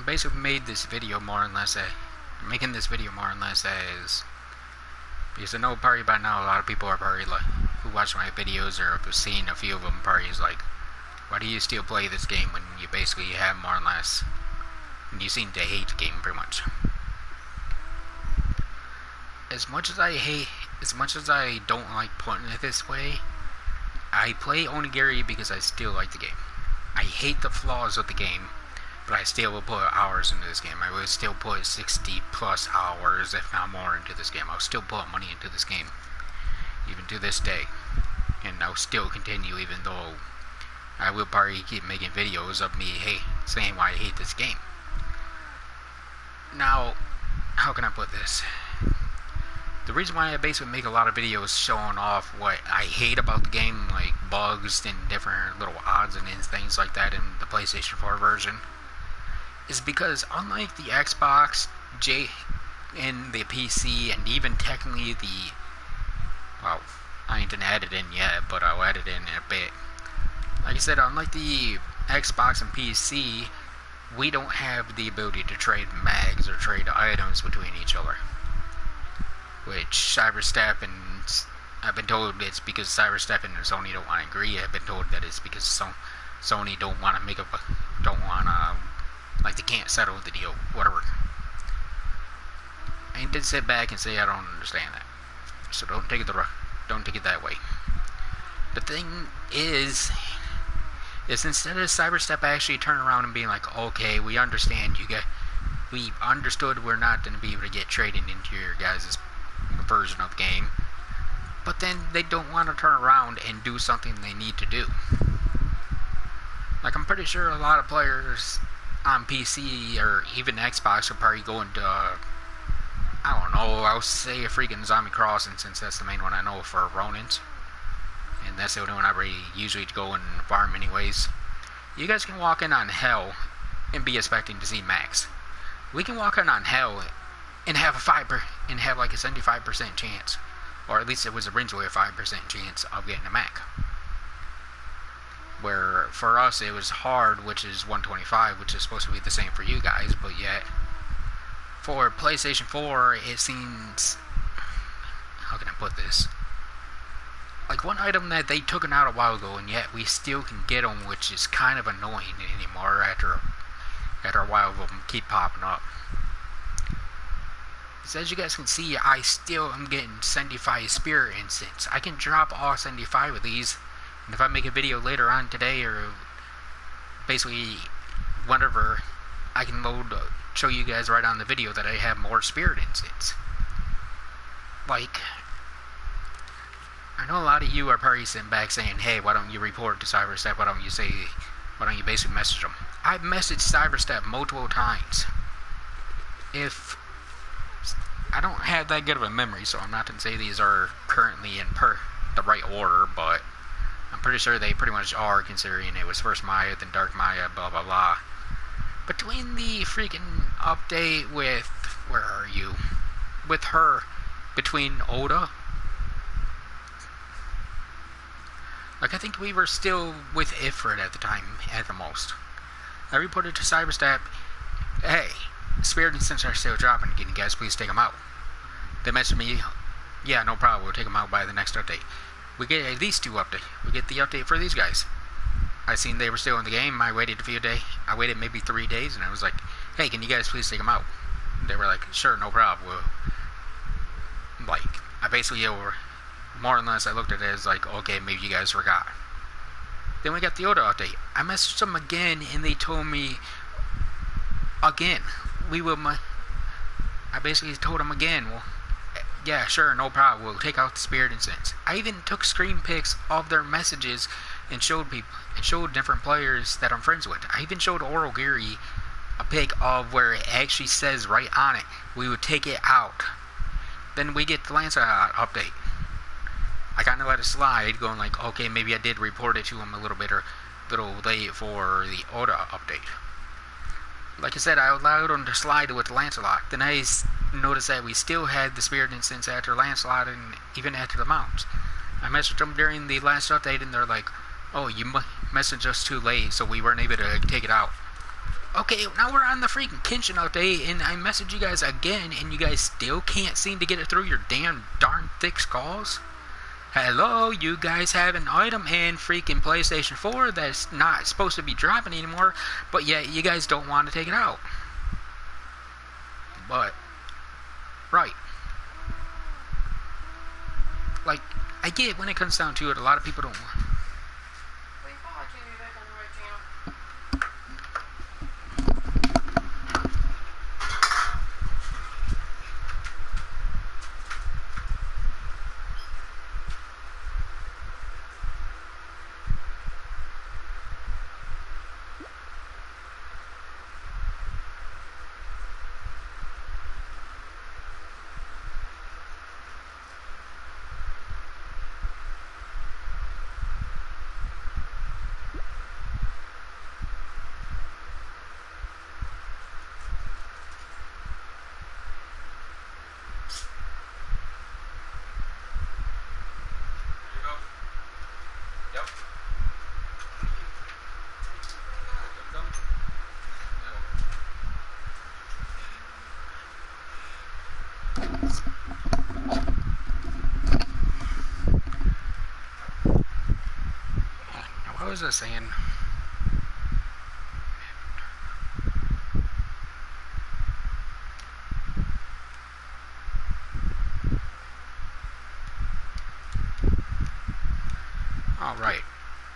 basically made this video more or less making this video more or less as because I know probably by now a lot of people are probably like who watch my videos or have seen a few of them probably is like, why do you still play this game when you basically have more or less and you seem to hate the game pretty much. As much as I don't like putting it this way, I play Onigiri because I still like the game. I hate the flaws of the game, but I still will put hours into this game. I will still put 60 plus hours, if not more, into this game. I'll still put money into this game, even to this day. And I'll still continue, even though I will probably keep making videos of me saying why I hate this game. Now, how can I put this? The reason why I basically make a lot of videos showing off what I hate about the game, like bugs and different little odds and ends, things like that in the PlayStation 4 version, is because unlike the Xbox, and the PC, and even technically well, I ain't add it in yet, but I'll add it in a bit. Like I said, unlike the Xbox and PC, we don't have the ability to trade mags or trade items between each other. Which Cyberstep and I've been told it's because Cyberstep and Sony don't want to agree. I've been told that it's because Sony don't want to like they can't settle the deal, whatever. I ain't to sit back and say I don't understand that. So don't take it that way. The thing is instead of Cyberstep actually turning around and being like, okay, we understand we understood we're not going to be able to get traded into your guys' version of the game, but then they don't want to turn around and do something they need to do. Like, I'm pretty sure a lot of players on PC or even Xbox are probably going to, I don't know, I'll say a freaking Zombie Crossing, since that's the main one I know for Ronins, and that's the only one I really usually go and farm anyways. You guys can walk in on Hell and be expecting to see Max. We can walk in on Hell and have like a 75% chance, or at least it was originally a 5% chance of getting a Mac. Where for us it was hard, which is 125, which is supposed to be the same for you guys, but yet for PlayStation 4 it seems, how can I put this? Like one item that they took out a while ago, and yet we still can get them, which is kind of annoying anymore after a while of them keep popping up. As you guys can see, I still am getting 75 Spirit Incense. I can drop all 75 of these, and if I make a video later on today, or basically whenever, I can show you guys right on the video that I have more Spirit Incense. Like, I know a lot of you are probably sitting back saying, hey, why don't you report to Cyberstep, why don't you basically message them? I've messaged Cyberstep multiple times. If I don't have that good of a memory, so I'm not going to say these are currently in the right order, but I'm pretty sure they pretty much are, considering it was first Maya, then Dark Maya, blah blah blah. Between the freaking update with, where are you? With her, between Oda, like I think we were still with Ifrit at the time, at the most. I reported to Cyberstep, hey, Spirit Incense are still dropping. Can you guys please take them out? They messaged me, yeah, no problem. We'll take them out by the next update. We get these two updates. We get the update for these guys. I seen they were still in the game. I waited a few days. I waited maybe 3 days, and I was like, hey, can you guys please take them out? They were like, sure, no problem. Like, I basically, more or less, I looked at it as like, okay, maybe you guys forgot. Then we got the Oda update. I messaged them again, and they told me, again, I basically told them again, well, yeah, sure, no problem, we'll take out the Spirit Incense. I even took screen pics of their messages and showed different players that I'm friends with. I even showed Onigiri a pic of where it actually says right on it, we would take it out. Then we get the Lancelot update. I kind of let it slide, going like, okay, maybe I did report it to him a little late for the Oda update. Like I said, I allowed him to slide with Lancelot. Then I noticed that we still had the Spirit Incense after Lancelot and even after the mounts. I messaged them during the last update, and they're like, oh, you messaged us too late, so we weren't able to take it out. Okay, now we're on the freaking Kenshin update, and I message you guys again, and you guys still can't seem to get it through your damn darn thick skulls? Hello, you guys have an item in freaking PlayStation 4 that's not supposed to be dropping anymore, but yet you guys don't want to take it out. But, right. Like, I get when it comes down to it, a lot of people don't want. What was I saying? Alright.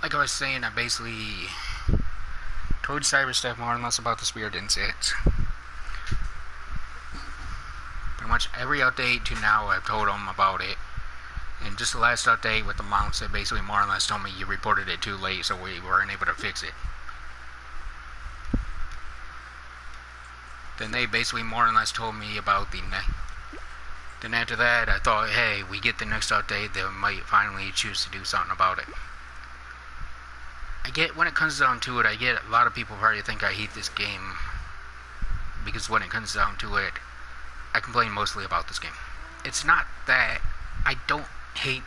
Like I was saying, I basically told Cyberstaff more or less about the Spirit Insects. Pretty much every update to now I've told them about it. And just the last update with the mounts, that basically more or less told me you reported it too late, so we weren't able to fix it. Then they basically more or less told me about the Then after that, I thought, hey, we get the next update, they might finally choose to do something about it. I get, when it comes down to it, I get a lot of people probably think I hate this game, because when it comes down to it, I complain mostly about this game. It's not that I don't hate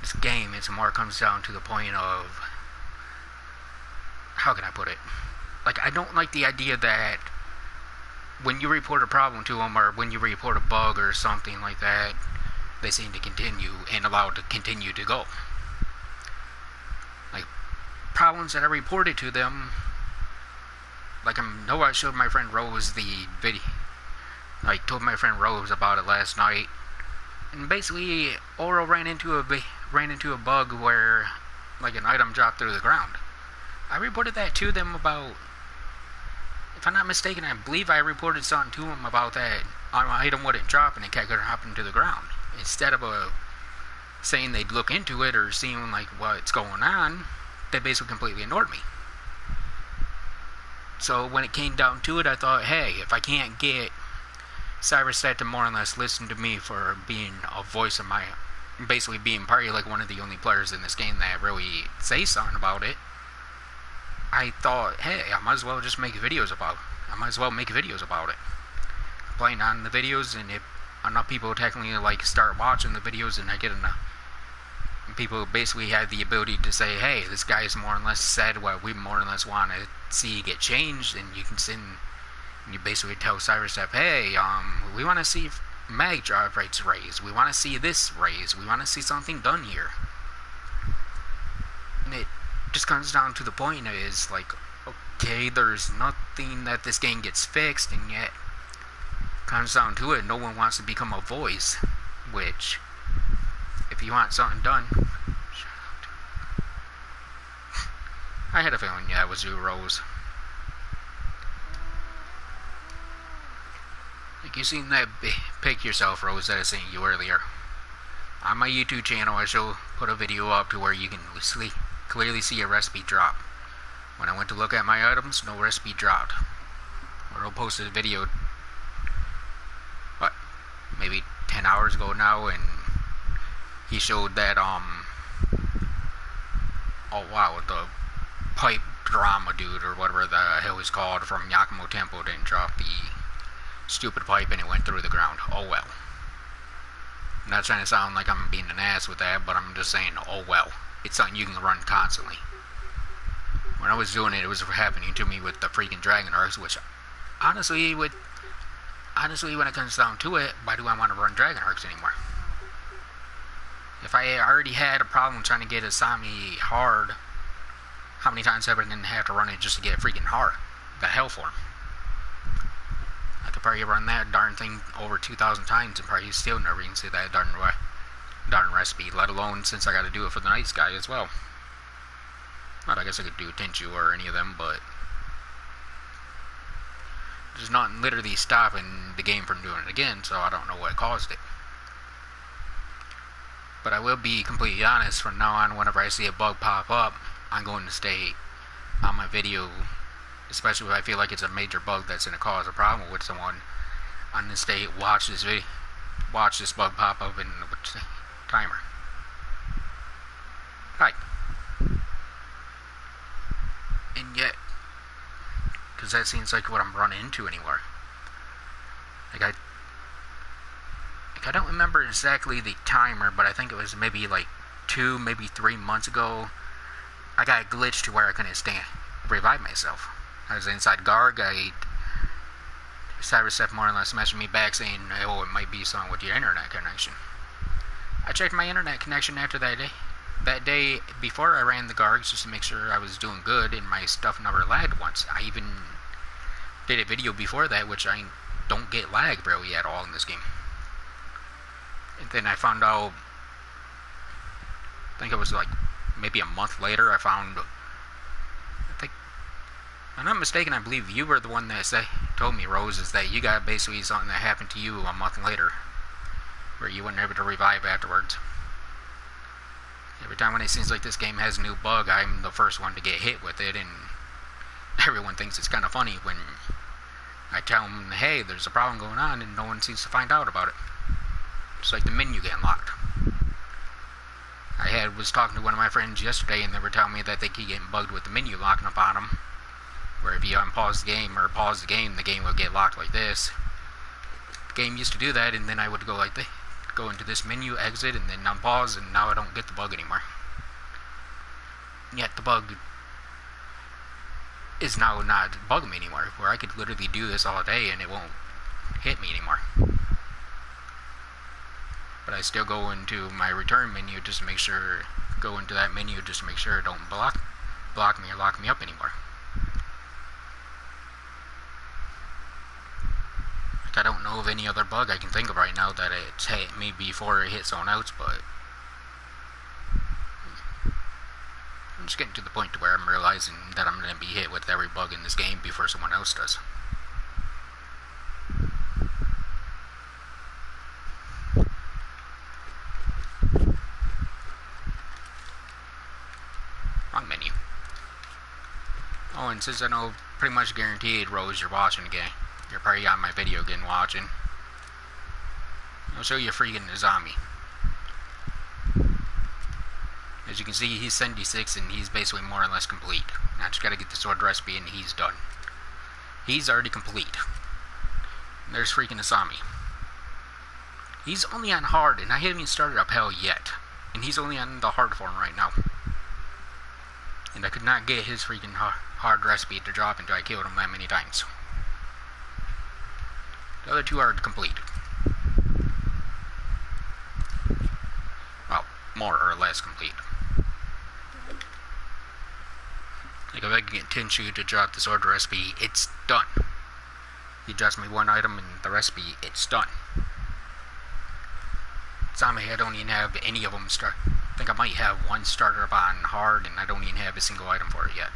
this game, it's more comes down to the point of, how can I put it? Like, I don't like the idea that when you report a problem to them, or when you report a bug or something like that, they seem to continue and allow it to continue to go. Like, problems that I reported to them, like I showed my friend Rose the video, like told my friend Rose about it last night, and basically Oro ran into a bug where like an item dropped through the ground. I reported that to them about, if I'm not mistaken, I believe I reported something to them about that item wouldn't drop and it kept dropping to the ground. Instead of saying they'd look into it or seeing like what's going on, they basically completely ignored me. So when it came down to it, I thought, hey, if I can't get Cyberstat to more or less listen to me for being a voice of my, basically being probably like one of the only players in this game that really say something about it, I thought, hey, I might as well just make videos about it. Playing on the videos, and if enough people technically like start watching the videos, and I get enough people basically have the ability to say, hey, this guy's more or less said what we more or less want to see get changed, and you can send, and you basically tell Cyberstaff, hey, we want to see mag drive rates raised, we want to see this raised, we want to see something done here. And it just comes down to the point is like, okay, there's nothing that this game gets fixed, and yet comes down to it, no one wants to become a voice, which, if you want something done, I had a feeling, yeah, it was you, Rose. Like, you seen that pic yourself, Rose, that I sent you earlier. On my YouTube channel, I shall put a video up to where you can clearly see a recipe drop. When I went to look at my items, no recipe dropped. Or I'll post a video, what, maybe 10 hours ago now, and he showed that, oh wow, the pipe drama dude, or whatever the hell he's called, from Yakumo Temple didn't drop the stupid pipe and it went through the ground. Oh well. I'm not trying to sound like I'm being an ass with that, but I'm just saying, oh well. It's something you can run constantly. when I was doing it, it was happening to me with the freaking dragon arcs, which honestly, when it comes down to it, why do I want to run dragon arcs anymore? If I already had a problem trying to get Asami hard, how many times have I didn't have to run it just to get freaking hard? The hell form. I could probably run that darn thing over 2,000 times and probably still never even see that darn recipe, let alone since I got to do it for the night sky as well. Well, I guess I could do Tenchu or any of them, but there's not literally stopping the game from doing it again, so I don't know what caused it. But I will be completely honest, from now on, whenever I see a bug pop up, I'm going to stay on my video, especially if I feel like it's a major bug that's going to cause a problem with someone. I'm going to stay, watch this bug pop up in the timer. Right. And yet, because that seems like what I'm running into anymore. Like I don't remember exactly the timer, but I think it was maybe like 2, maybe 3 months ago. I got a glitch to where I couldn't revive myself. I was inside Garg. Cyberstep more or less messaged me back saying, oh, it might be something with your internet connection. I checked my internet connection after that day. That day before I ran the Gargs just to make sure I was doing good and my stuff never lagged once. I even did a video before that, which I don't get lag really at all in this game. And then I found out, I think it was like maybe a month later, I think, if I'm not mistaken, I believe you were the one that told me, Rose, is that you got basically something that happened to you a month later, where you weren't able to revive afterwards. Every time when it seems like this game has a new bug, I'm the first one to get hit with it, and everyone thinks it's kind of funny when I tell them, hey, there's a problem going on, and no one seems to find out about it. It's like the menu getting locked. I was talking to one of my friends yesterday, and they were telling me that they keep getting bugged with the menu locking up on them, where if you unpause the game or pause the game will get locked like this. The game used to do that, and then I would go like this. Go into this menu, exit, and then unpause, and now I don't get the bug anymore. Yet the bug is now not bugging me anymore, where I could literally do this all day and it won't hit me anymore. But I still go into my return menu just to make sure, go into that menu just to make sure it don't block me or lock me up anymore. I don't know of any other bug I can think of right now that it's hit me before it hit someone else, but I'm just getting to the point to where I'm realizing that I'm going to be hit with every bug in this game before someone else does. Wrong menu. Oh, and since I know pretty much guaranteed, Rose, you're watching again. You're probably on my video again watching. I'll show you a freaking zombie. As you can see, he's 76 and he's basically more or less complete. Now I just gotta get the sword recipe and he's done. He's already complete. There's freaking Asami. He's only on hard and I haven't even started up hell yet. And he's only on the hard form right now. And I could not get his freaking hard recipe to drop until I killed him that many times. The other two are complete. Well, more or less complete. Like if I can get Tenchu to drop the sword recipe, it's done. He drops me one item and the recipe, it's done. Zombie, I don't even have any of them start. I think I might have one starter up on hard and I don't even have a single item for it yet.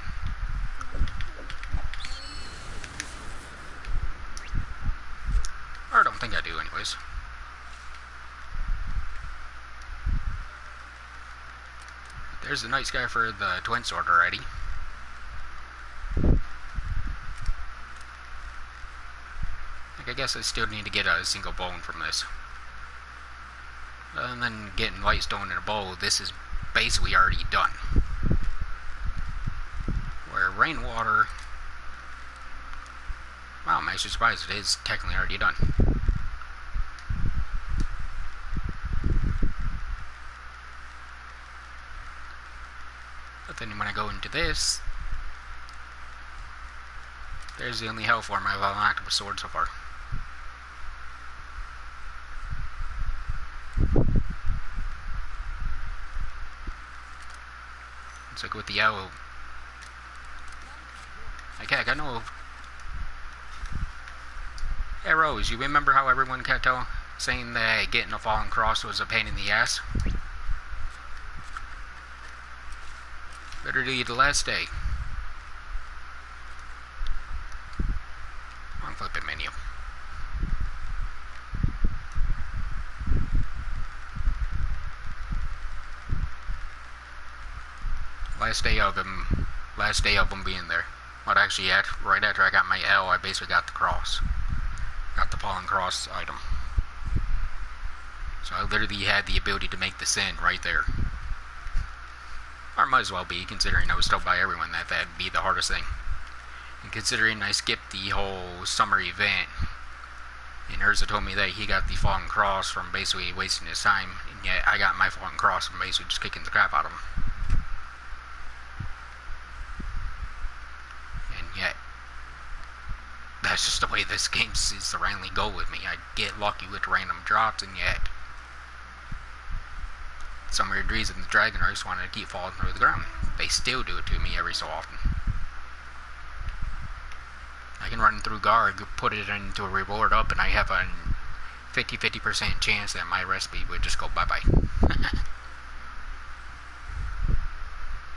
Or I don't think I do anyways. There's the night sky for the twin sword already. Like I guess I still need to get a single bone from this. And then getting lightstone in a bowl, this is basically already done. Where rainwater, wow, I'm actually surprised it is technically already done. But then when I go into this, There's the only hell form I've unlocked with sword so far. It's like with the yellow. Like, heck, I know arrows. You remember how everyone kept saying that getting a fallen cross was a pain in the ass? Literally the last day. Wrong flipping menu. Last day of them being there. But actually, right after I got my L, I basically got the cross. Got the fallen cross item. So I literally had the ability to make the sin right there. Or might as well be, considering I was told by everyone that that'd be the hardest thing. And considering I skipped the whole summer event, and Urza told me that he got the fallen cross from basically wasting his time, and yet I got my fallen cross from basically just kicking the crap out of him. And yet, that's just the way this game seems to randomly go with me. I get lucky with random drops, and yet some weird reason the dragon race wanted to keep falling through the ground. They still do it to me every so often. I can run through Garg, put it into a reward up, and I have a 50% chance that my recipe would just go bye-bye.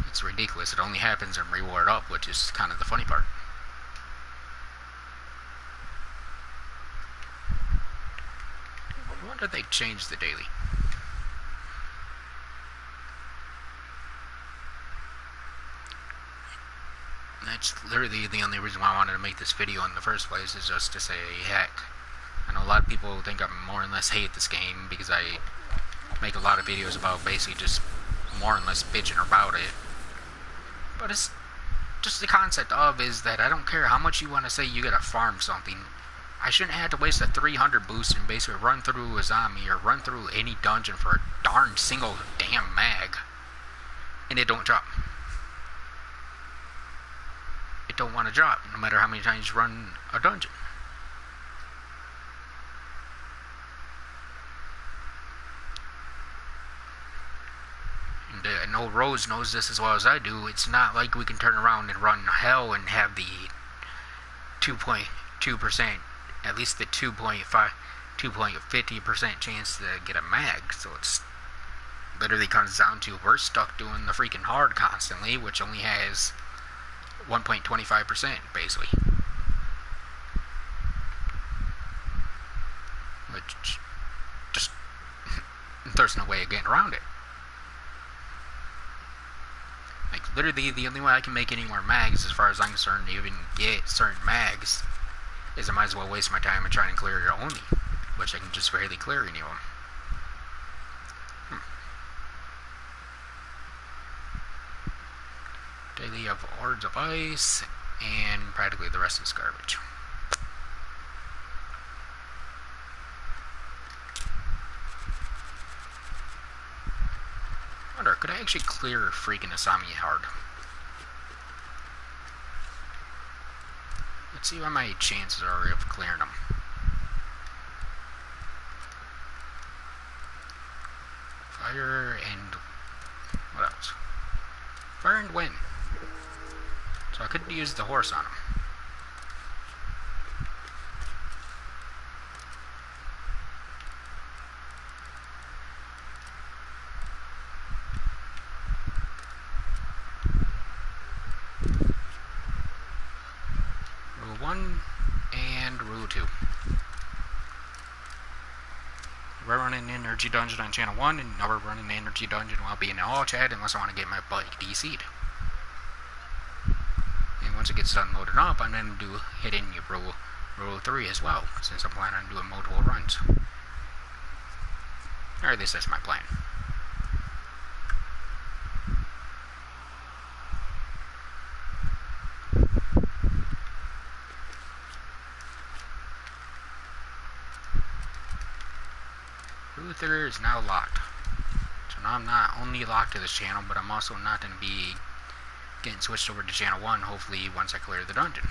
It's ridiculous. It only happens in reward up, which is kind of the funny part. I wonder if they changed the daily. That's literally the only reason why I wanted to make this video in the first place, is just to say, heck, I know a lot of people think I more or less hate this game because I make a lot of videos about basically just more or less bitching about it. But it's just the concept of is that I don't care how much you want to say you gotta farm something. I shouldn't have to waste a 300 boost and basically run through a zombie or run through any dungeon for a darn single damn mag. And it don't drop. It don't want to drop, no matter how many times you run a dungeon. And I know Rose knows this as well as I do. It's not like we can turn around and run hell and have the 2.2%, at least the 2.50% chance to get a mag. So it's literally comes down to we're stuck doing the freaking hard constantly, which only has 1.25% basically. Which just there's no way of getting around it. Like literally the only way I can make any more mags, as far as I'm concerned, to even get certain mags, is I might as well waste my time and try and clear your Oni, which I can just barely clear any of them. Daily of Hordes of Ice, and practically the rest is garbage. I wonder, could I actually clear freaking Asami hard? Let's see what my chances are of clearing them. Fire and what else? Fire and wind. So I could use the horse on him. Rule 1 and Rule 2. We're running an energy dungeon on channel 1, and now we're running an energy dungeon while being in all chat unless I want to get my bike DC'd. And once it gets done loading up, I'm going to hit in Rule 3 as well, since I'm planning on doing multiple runs. Or at least that's my plan. Rule 3 is now locked. So now I'm not only locked to this channel, but I'm also not going to be getting switched over to channel 1, hopefully once I clear the dungeon.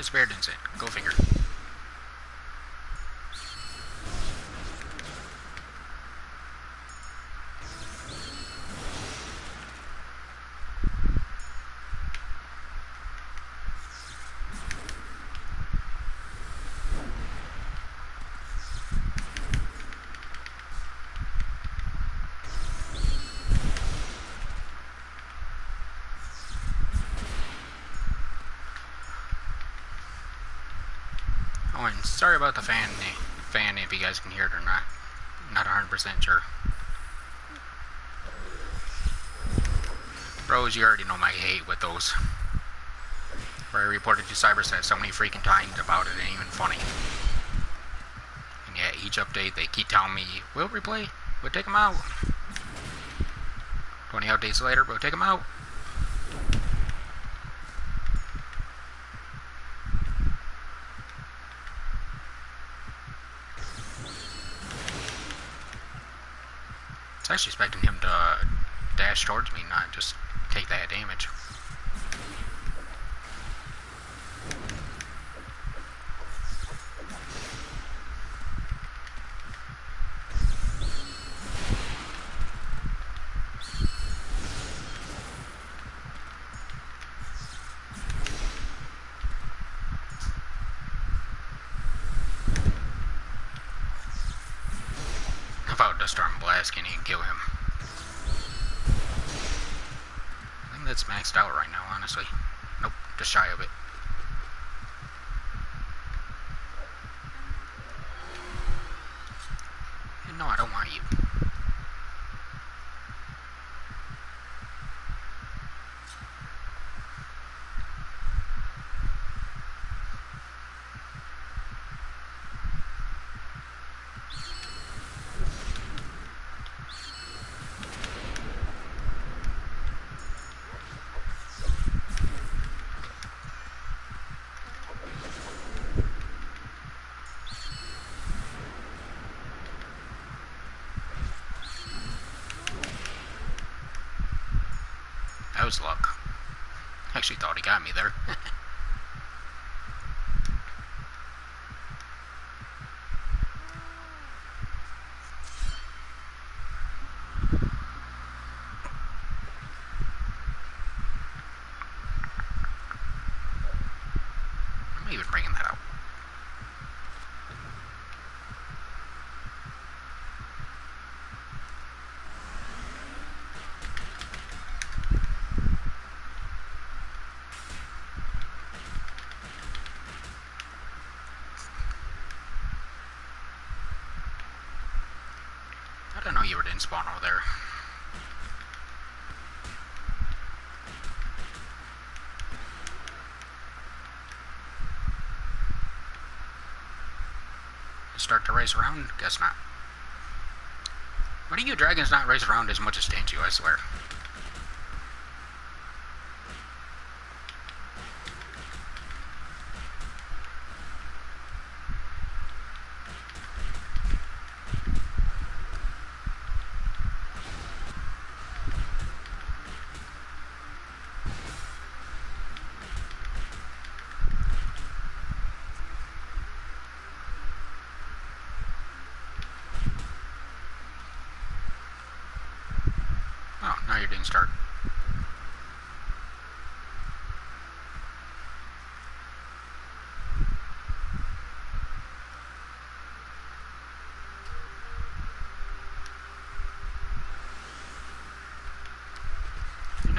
spirit incident. Go figure. Oh, and sorry about the fan if you guys can hear it or not. Not 100% sure. Bros, you already know my hate with those. Where I reported to CyberSet so many freaking times about it, ain't even funny. And yeah, each update they keep telling me, we'll replay, we'll take them out. 20 updates later, we'll take them out. I was actually expecting him to dash towards me, not just take that damage. About to Storm Blast, can you kill him? I think that's maxed out right now, honestly. Nope, just shy of it. No, I don't want you. That was luck. Actually thought he got me there. I'm even bringing that out. I don't know you didn't spawn over there. Start to race around? Guess not. Why do you dragons not race around as much as Tenchu, I swear? Oh, now you didn't start.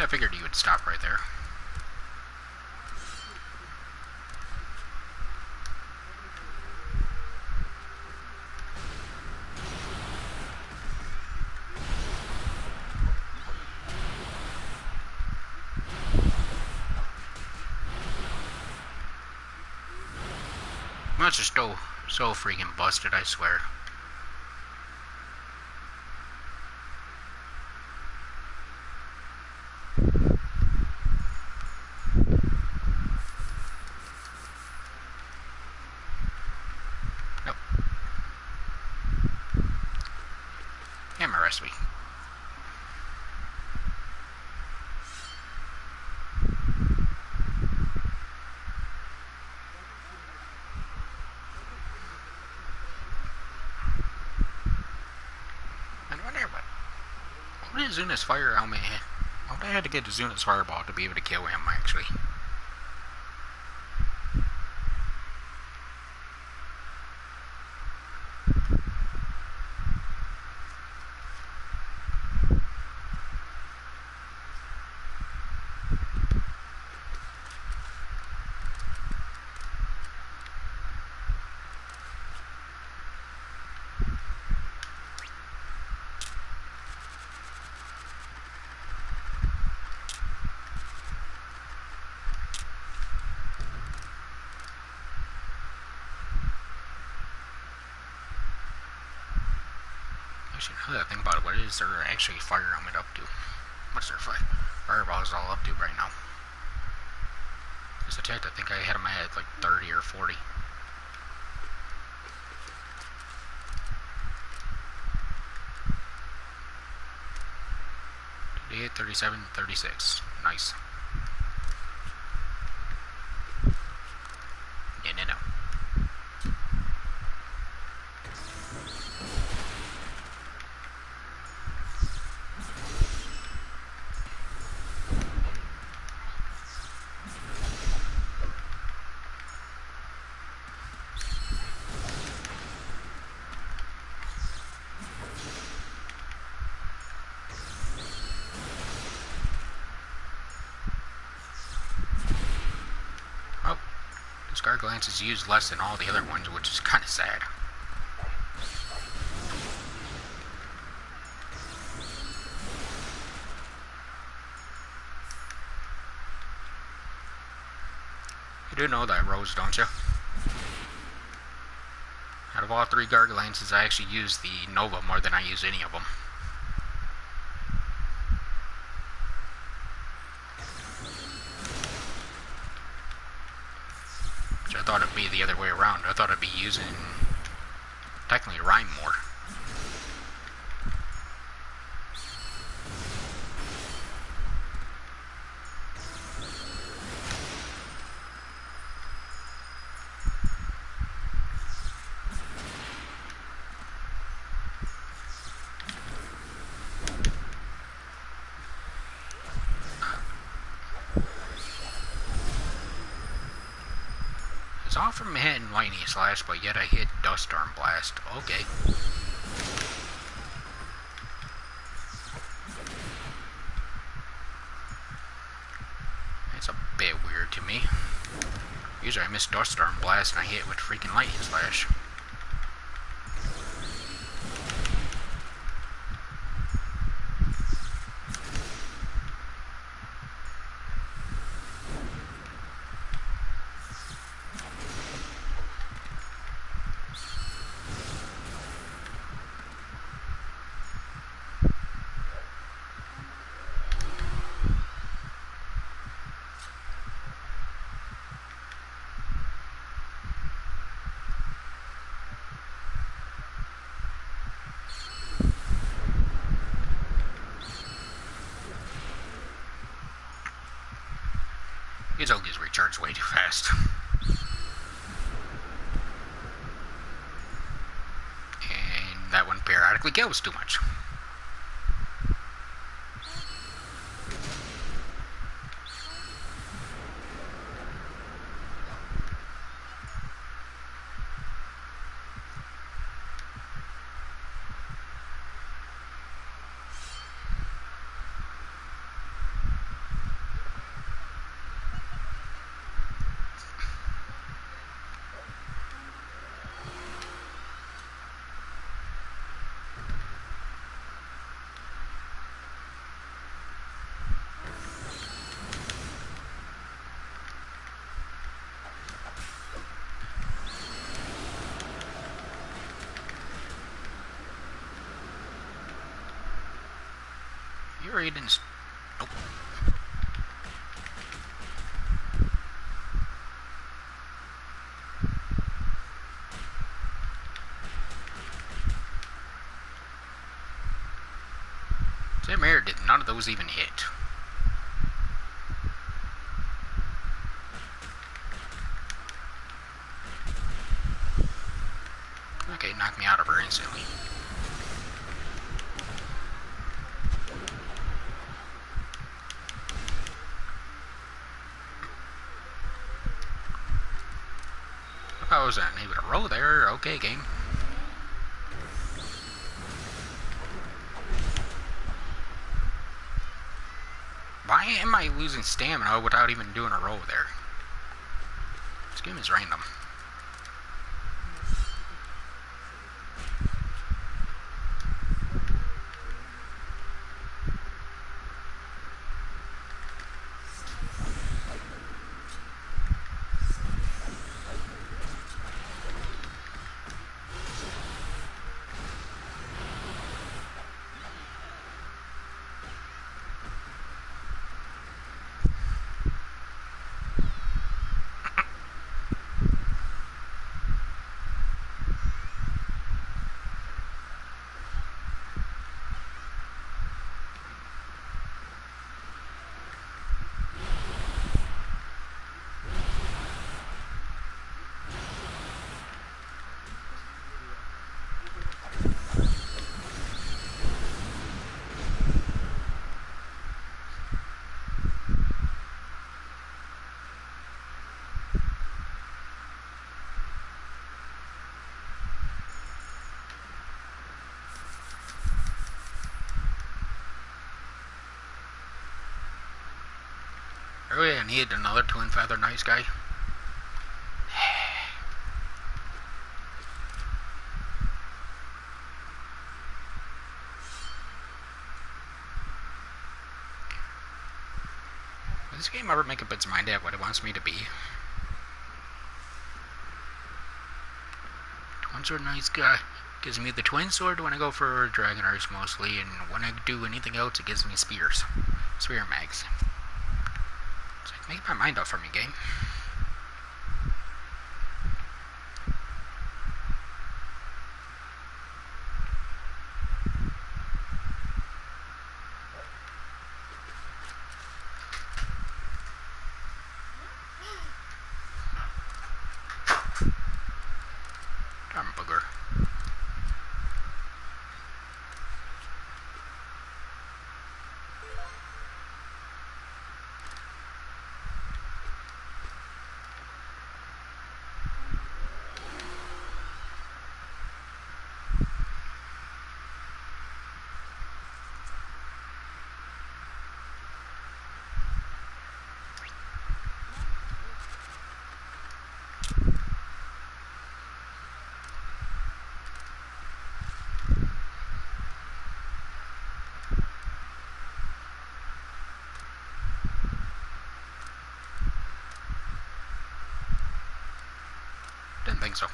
I figured you would stop right there. That's just so freaking busted, I swear. Nope. Hammer recipe. Azuna's fire helmet? I would have had to get Azuna's fireball to be able to kill him, actually. Actually, now that I think about it, what is their actually fire helmet up to? What's their fireballs all up to right now? This attack, I think I had them at like 30 or 40. 38, 37, 36. Nice. No. Scar Glance is used less than all the other ones, which is kind of sad. You do know that, Rose, don't you? Out of all three Garglances, I actually use the Nova more than I use any of them. I thought it'd be the other way around. I thought I'd be using technically Rhyme more. It's off from hitting Lightning Slash, but yet I hit Dust Storm Blast. Okay. It's a bit weird to me. Usually I miss Dust Storm Blast and I hit with freaking Lightning Slash. His ult gets recharged way too fast. And that one periodically kills too much. You're eating. Nope. Same here, did none of those even hit? Okay, knock me out of her instantly. if I wasn't able to roll there. Okay, game. Why am I losing stamina without even doing a roll there? This game is random. Really, I need another twin feather nice guy. Will this game ever make up its mind at what it wants me to be? Twin sword nice guy gives me the twin sword when I go for dragon arts mostly, and when I do anything else, it gives me spears, spear mags. So make my mind up for me, game. Darn booger. Didn't think so.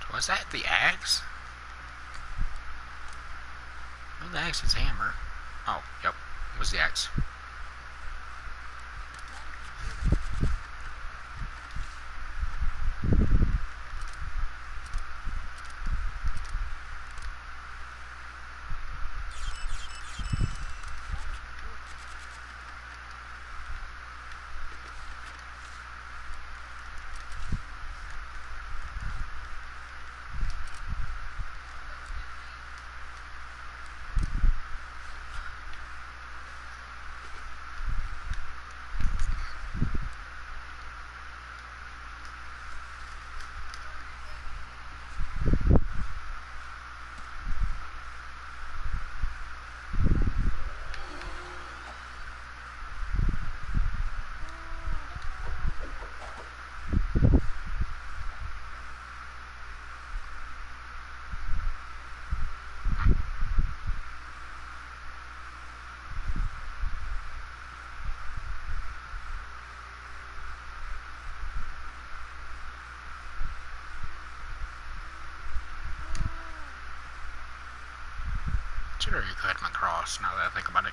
So was that the axe? No, the axe is hammer. Oh, yep, it was the axe. Should have cut my cross now that I think about it.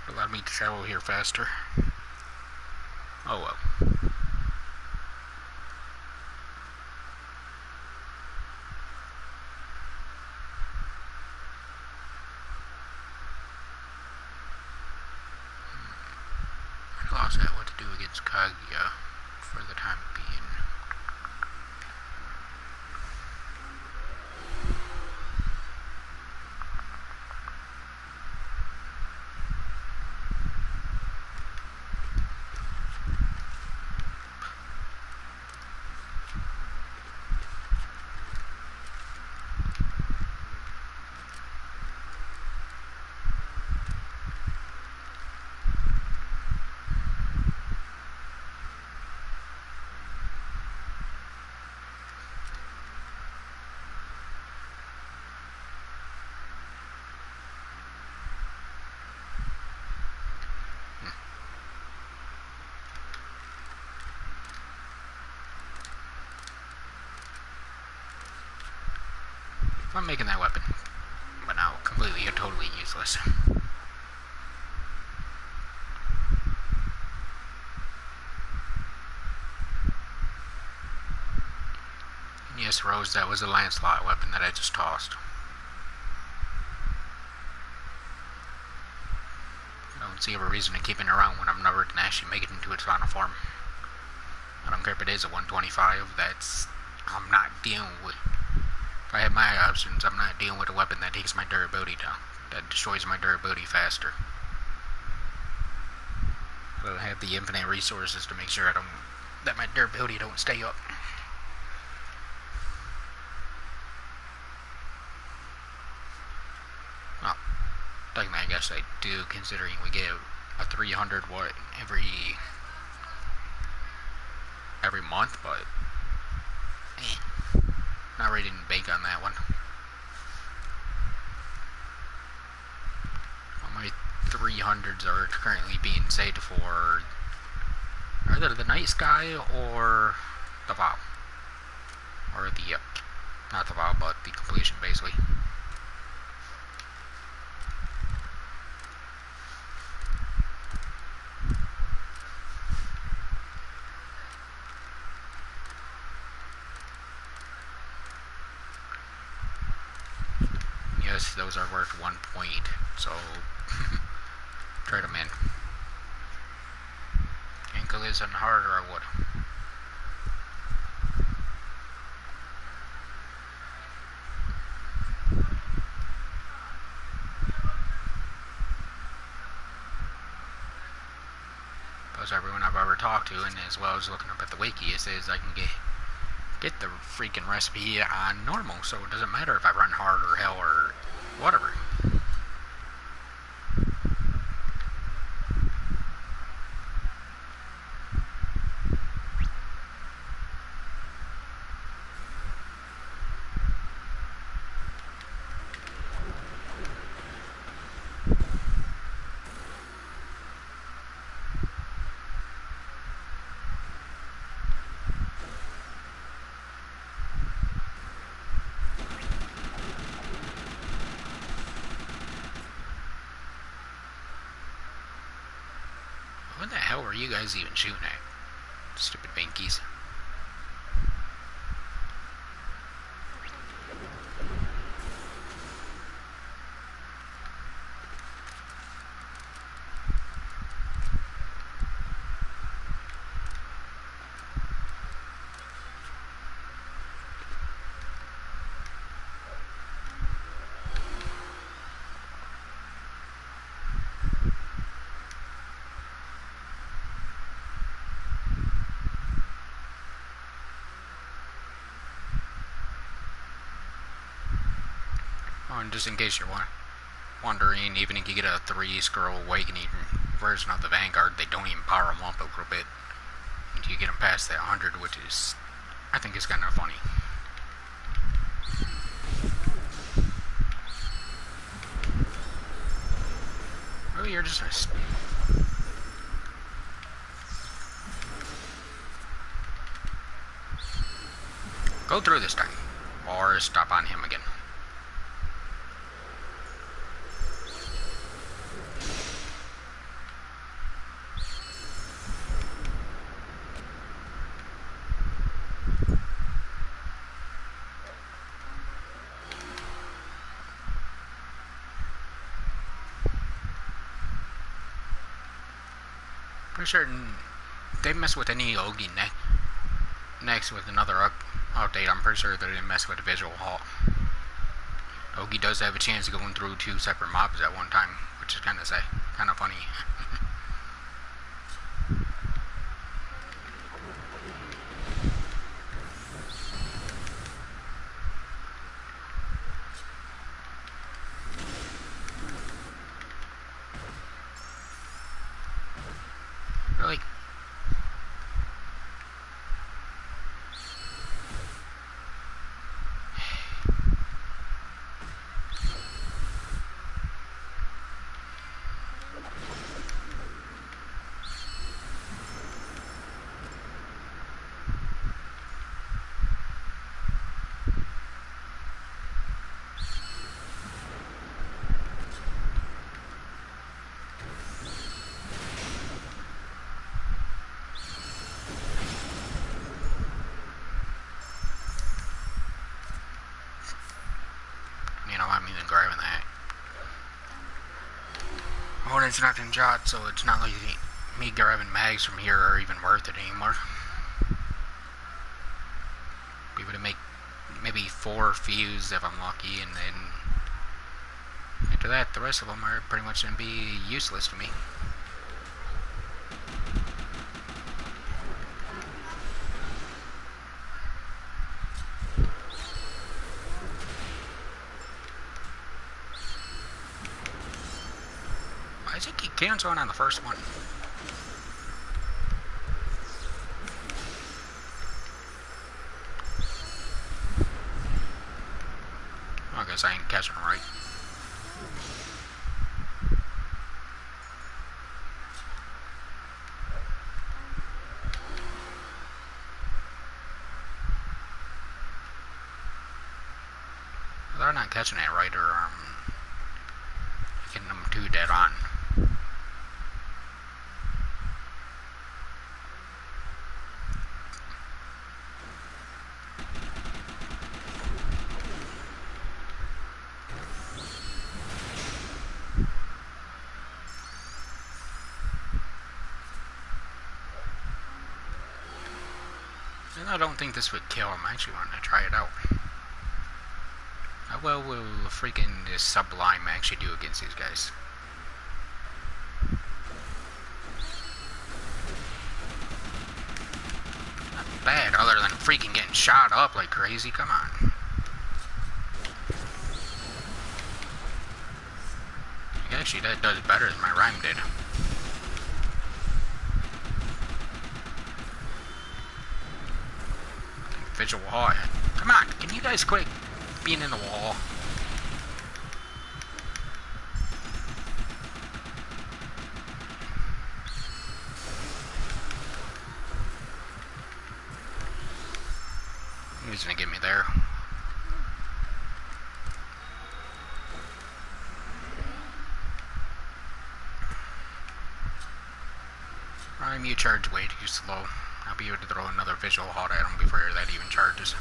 It allowed me to travel here faster. Oh well. I lost at what to do against Kaguya for the time being. I'm making that weapon, but now completely and totally useless. And yes, Rose, that was a Lancelot weapon that I just tossed. I don't see a reason to keep it around when I'm never going to actually make it into its final form. I don't care if it is a 125, I'm not dealing with. If I have my options, I'm not dealing with a weapon that takes my durability down, that destroys my durability faster. I don't have the infinite resources to make sure that my durability don't stay up. Well, technically I guess I do, considering we get a 300 what every month, but not ready to bank on that one. All my 300s are currently being saved for either the Night Sky or the vow, or the not the vow, but the completion, basically. Yes, those are worth 1 point, so trade them in. Ankle isn't harder, I would. Because everyone I've ever talked to, and as well as looking up at the wiki, it says I can get the freaking recipe on normal, so it doesn't matter if I run hard or hell or whatever. What the hell were you guys even shooting at? Stupid binkies. Oh, and just in case you're wondering, even if you get a 3-scroll awakening version of the Vanguard, they don't even power them up a little bit until you get them past that 100, which is, I think, is kind of funny. Really, you're just nice. Go through this time, or stop on him again. Pretty certain they mess with any Ogi next with another update. I'm pretty sure they didn't mess with the visual halt. Ogi does have a chance of going through 2 separate mobs at one time, which is kind of funny. Really? Oh, and it's not in jot, so it's not like me grabbing mags from here are even worth it anymore. Be able to make maybe 4 fuse if I'm lucky, and then after that, the rest of them are pretty much going to be useless to me. Why does it keep canceling on the first one? I guess I ain't catching them right. They're not catching it right, or getting them too dead on. And I don't think this would kill him. I actually want to try it out. How well will freaking this Sublime actually do against these guys? Not bad, other than freaking getting shot up like crazy. Come on. Actually, that does better than my rhyme did. Visual high. Come on, can you guys quit being in the wall? He's gonna get me there. Rhyme, you charge way too slow. I'll be able to throw another visual hot at him before that even charges.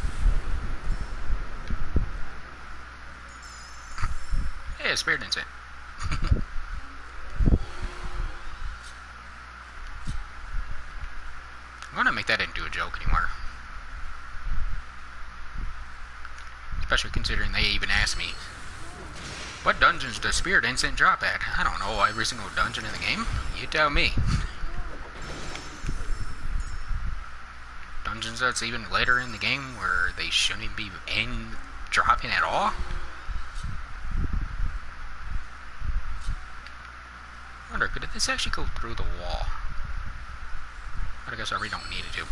Hey, a spirit insect. I'm gonna make that into a joke anymore. Especially considering they even asked me, what dungeons does Spirit Instant drop at? I don't know, every single dungeon in the game? You tell me. Dungeons that's even later in the game where they shouldn't be dropping at all? I wonder, could this actually go through the wall? But I guess I really don't need it to.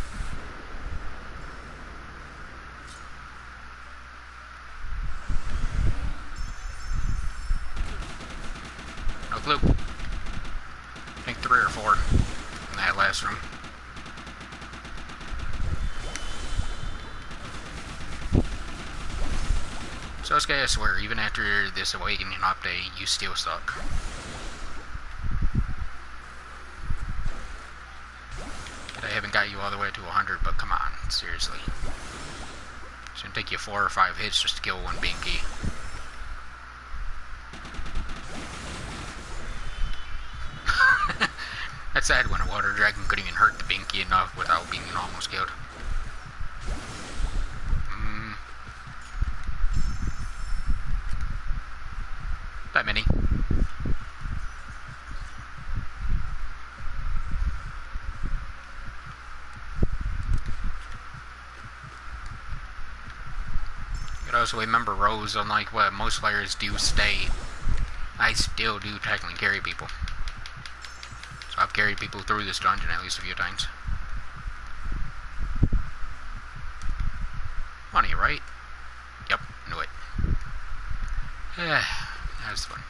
No clue. I think 3 or 4 in that last room. So this guy, I swear, even after this Awakening update, you still suck. I haven't got you all the way to 100, but come on, seriously. It's gonna take you 4 or 5 hits just to kill one Binky. That's sad when a water dragon couldn't even hurt the Binky enough without being almost killed. That many. You gotta also remember, Rose, unlike what most players do stay, I still do technically carry people. So I've carried people through this dungeon at least a few times. Money, right? Yep, knew it. That was fun.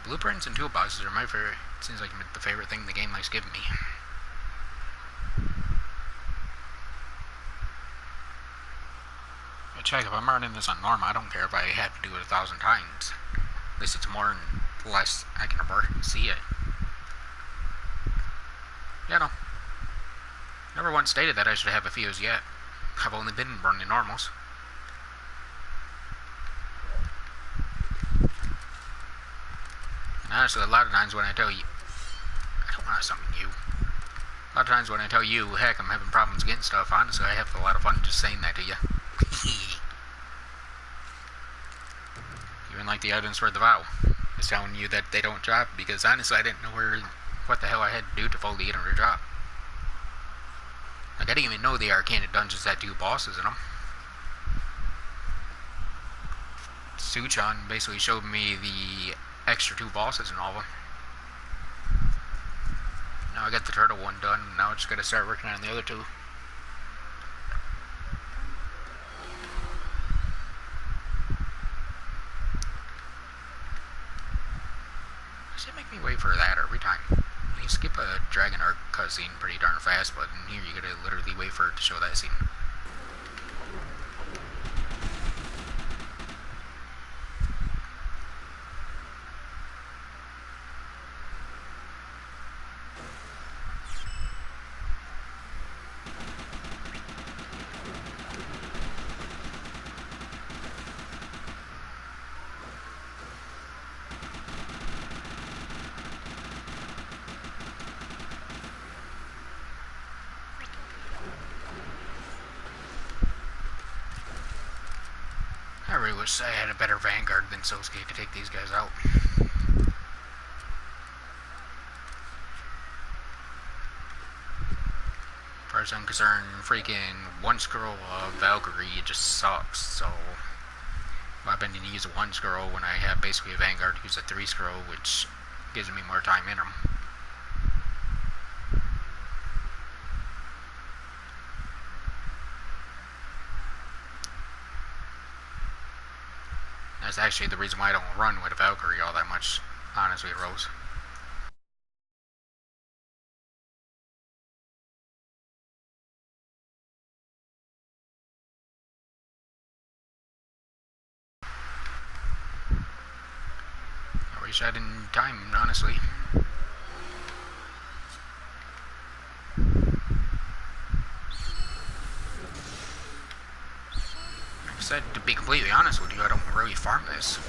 Blueprints and toolboxes are my favorite. It seems like the favorite thing the game likes giving me. But check, if I'm running this on normal, I don't care if I have to do it 1,000 times. At least it's more and less I can see it. Yeah, no. Never once stated that I should have a fuse yet. I've only been running normals. Honestly, a lot of times when I tell you, I don't want to summon you. A lot of times when I tell you, heck, I'm having problems getting stuff, honestly, I have a lot of fun just saying that to you. Even like the items for the vow. Just telling you that they don't drop, because honestly, I didn't know what the hell I had to do to fully get them to drop. Like, I didn't even know the Arcana dungeons had 2 bosses in them. Suchan basically showed me the extra 2 bosses in all of them. Now I got the turtle one done, now I just gotta start working on the other 2. Does it make me wait for that every time? You skip a Dragon Arc cutscene pretty darn fast, but in here you gotta literally wait for it to show that scene. I really wish I had a better Vanguard than Sosuke to take these guys out. As far as I'm concerned, freaking 1 scroll of Valkyrie just sucks, so I've been to use a 1 scroll when I have basically a Vanguard who's a 3 scroll, which gives me more time in them. That's actually the reason why I don't run with a Valkyrie all that much, honestly, Rose. I wish I had in time, honestly. Like I said, to be completely honest with you, I don't really farm this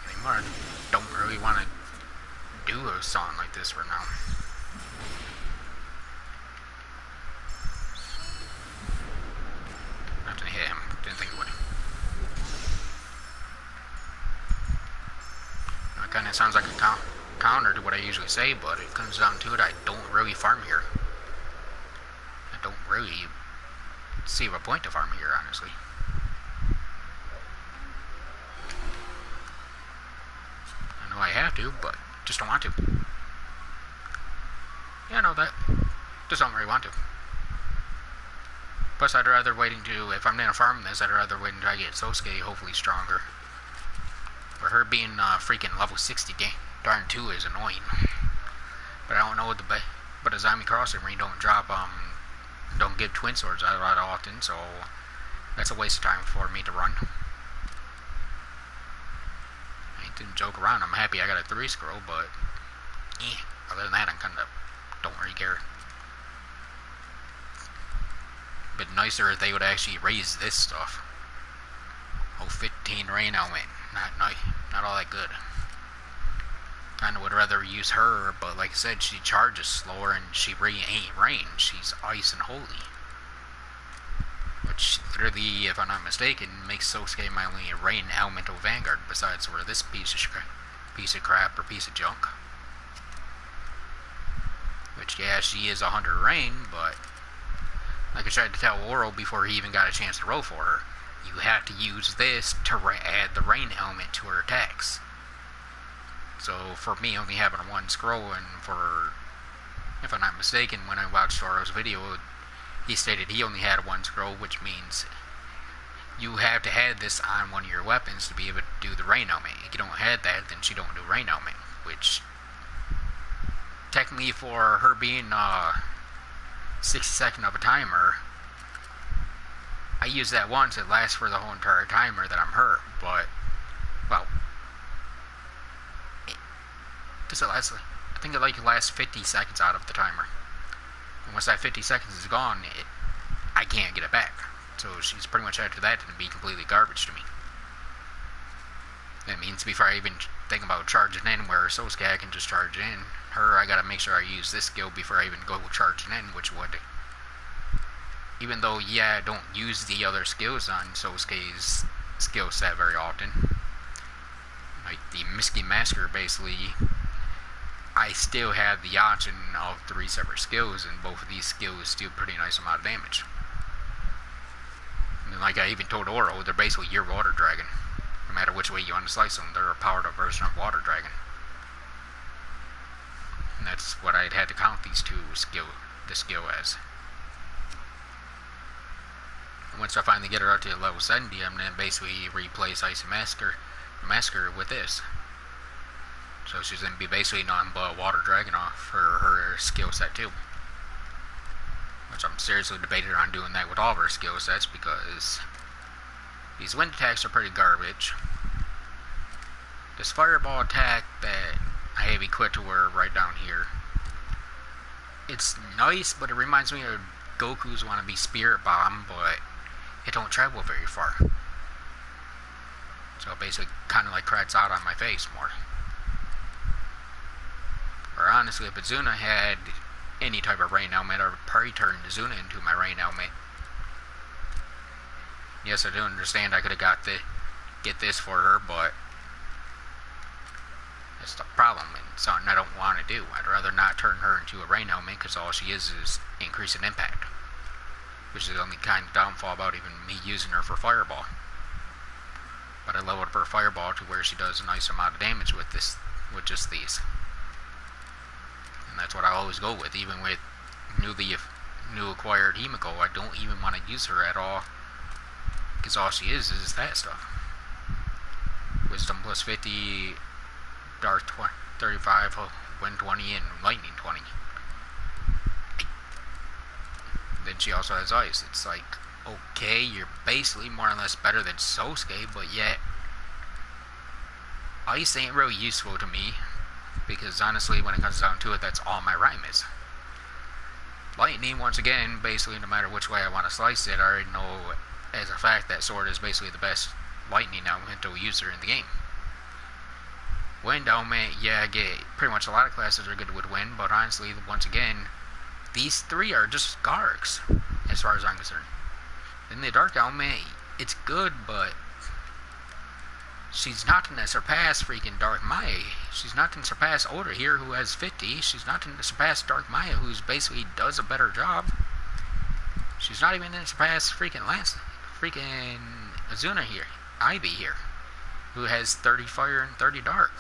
anymore. I don't really want to do a song like this for now. I have to hit him. Didn't think it would. It kind of sounds like a counter to what I usually say, but it comes down to it, I don't really farm here. I don't really see a point to farm here, honestly. I know I have to, but just don't want to. Yeah, I know that. Just don't really want to. Plus, I'd rather waiting to, if I'm gonna farm this, I'd rather wait until I get Sosuke hopefully stronger. For her being freaking level 60 darn 2 is annoying. But I don't know what but a Zami Crossing Ring don't give twin swords out that often, so that's a waste of time for me to run. I didn't joke around, I'm happy I got a 3 scroll, but other than that, I kinda don't really care. But nicer if they would actually raise this stuff. Oh, 15 rain element. Not all that good. Kinda would rather use her, but like I said, she charges slower and she really ain't rain. She's ice and holy. Which literally, if I'm not mistaken, makes Sosuke my only rain elemental vanguard besides for this piece of crap or piece of junk. Which, yeah, she is 100 rain, but like I tried to tell Oro before he even got a chance to roll for her, you have to use this to add the rain element to her attacks. So for me only having 1 scroll, and for, if I'm not mistaken, when I watched Oro's video, he stated he only had 1 scroll, which means you have to have this on one of your weapons to be able to do the rain element. If you don't have that, then she don't do rain element, which technically for her being 60-second of a timer, I use that once, it lasts for the whole entire timer that I'm her, but, well, does it last, I think it lasts 50 seconds out of the timer. And once that 50 seconds is gone, I can't get it back. So she's pretty much after that going to be completely garbage to me. That means before I even think about charging in, where Sosuke I can just charge in, her I gotta make sure I use this skill before I even go charging in, which would, even though, yeah, I don't use the other skills on Sosuke's skill set very often, like the Misty Masker, basically, I still have the option of 3 separate skills, and both of these skills do a pretty nice amount of damage. And like I even told Oro, they're basically your Water Dragon. No matter which way you want to slice them, they're a powered up version of Water Dragon. And that's what I'd had to count these two the skill as. And once I finally get her up to level 70, I'm going to basically replace Icy Masker with this. So she's going to be basically nothing but a Water Dragon off for her skill set too. Which I'm seriously debating on doing that with all of her skill sets, because these wind attacks are pretty garbage. This fireball attack that I have equipped to her right down here, it's nice, but it reminds me of Goku's wannabe Spirit Bomb, but it don't travel very far. So it basically kind of like cracks out on my face more. Or honestly, if Azuna had any type of rain element, I would probably turn Azuna into my rain element. Yes, I do understand I could have get this for her, but that's the problem, and something I don't want to do. I'd rather not turn her into a rain element, because all she is increasing impact, which is the only kind of downfall about even me using her for Fireball. But I leveled up her Fireball to where she does a nice amount of damage with just these. And that's what I always go with, even with new acquired Himiko. I don't even want to use her at all, because all she is that stuff. Wisdom plus 50, Dark 35, Wind 20, and Lightning 20. Then she also has Ice. It's like, okay, you're basically more or less better than Sosuke, but yet Ice ain't really useful to me, because honestly, when it comes down to it, that's all my rhyme is. Lightning, once again, basically no matter which way I want to slice it, I already know as a fact that Sword is basically the best lightning elemental user in the game. Wind element, yeah, I get pretty much a lot of classes are good with wind, but honestly, once again, these 3 are just Gargs, as far as I'm concerned. Then the dark element, it's good, but she's not going to surpass freaking Dark Maya. She's not going to surpass Oda here, who has 50. She's not going to surpass Dark Maya, who's basically does a better job. She's not even going to surpass freaking Azuna here, Ivy here, who has 30 fire and 30 dark.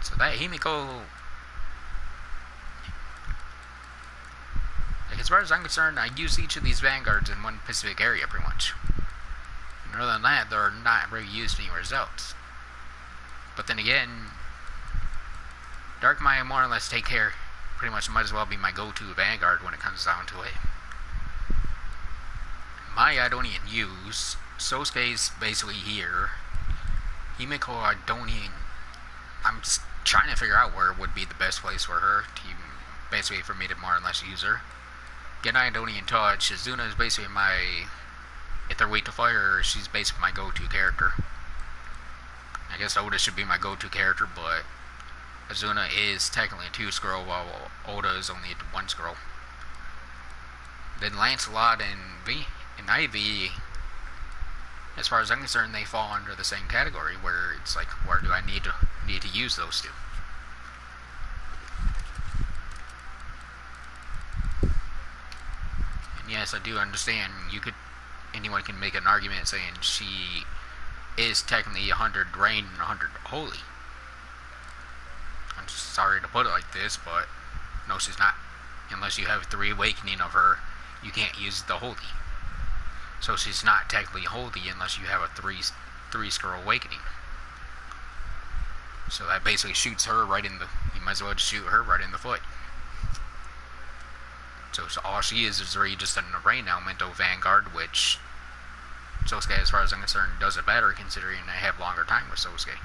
So that Himiko, like, as far as I'm concerned, I use each of these vanguards in one specific area pretty much. And other than that, they're not really used anywhere else. But then again, Dark Maya more or less take care, pretty much might as well be my go-to vanguard when it comes down to it. Maya I don't even use. Sosuke's basically here. Himiko I don't even... I'm just trying to figure out where would be the best place for her to basically for me to more or less use her. Genai I don't even touch. Azuna is basically my... If they're weak to fire, she's basically my go-to character. I guess Oda should be my go-to character, but Azuna is technically a 2-scroll, while Oda is only a 1-scroll. Then Lancelot and Ivy, as far as I'm concerned, they fall under the same category, where it's like, where do I need to use those two? And yes, I do understand anyone can make an argument saying she is technically 100 rain and 100 holy. I'm just sorry to put it like this, but no, she's not. Unless you have 3 awakening of her, you can't use the holy. So she's not technically holy unless you have a 3-scroll awakening. So that basically shoots her right in the... You might as well just shoot her right in the foot. So all she is really just a rain elemental vanguard, which Sosuke, as far as I'm concerned, does it better, considering I have longer time with Sosuke.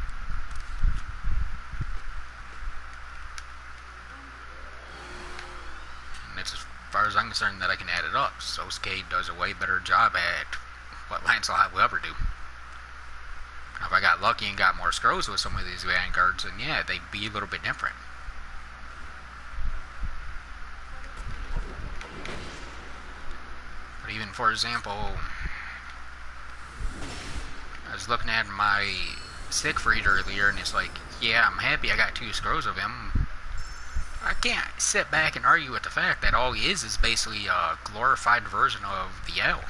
And it's as far as I'm concerned that I can add it up. Sosuke does a way better job at what Lancelot will ever do. If I got lucky and got more scrolls with some of these vanguards, then yeah, they'd be a little bit different. But even, for example, I was looking at my Siegfried earlier, and it's like, yeah, I'm happy I got 2 scrolls of him. I can't sit back and argue with the fact that all he is basically a glorified version of the L.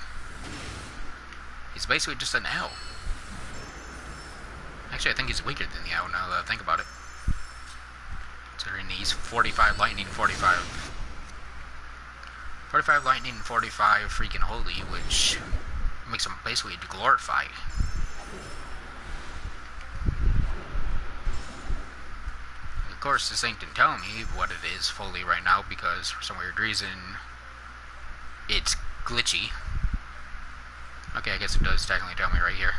He's basically just an L. Actually, I think he's weaker than the L now that I think about it. Considering he's 45 lightning, 45 lightning, 45 freaking holy, which makes him basically glorified. Of course, this ain't gonna tell me what it is fully right now because for some weird reason it's glitchy. Okay, I guess it does technically tell me right here.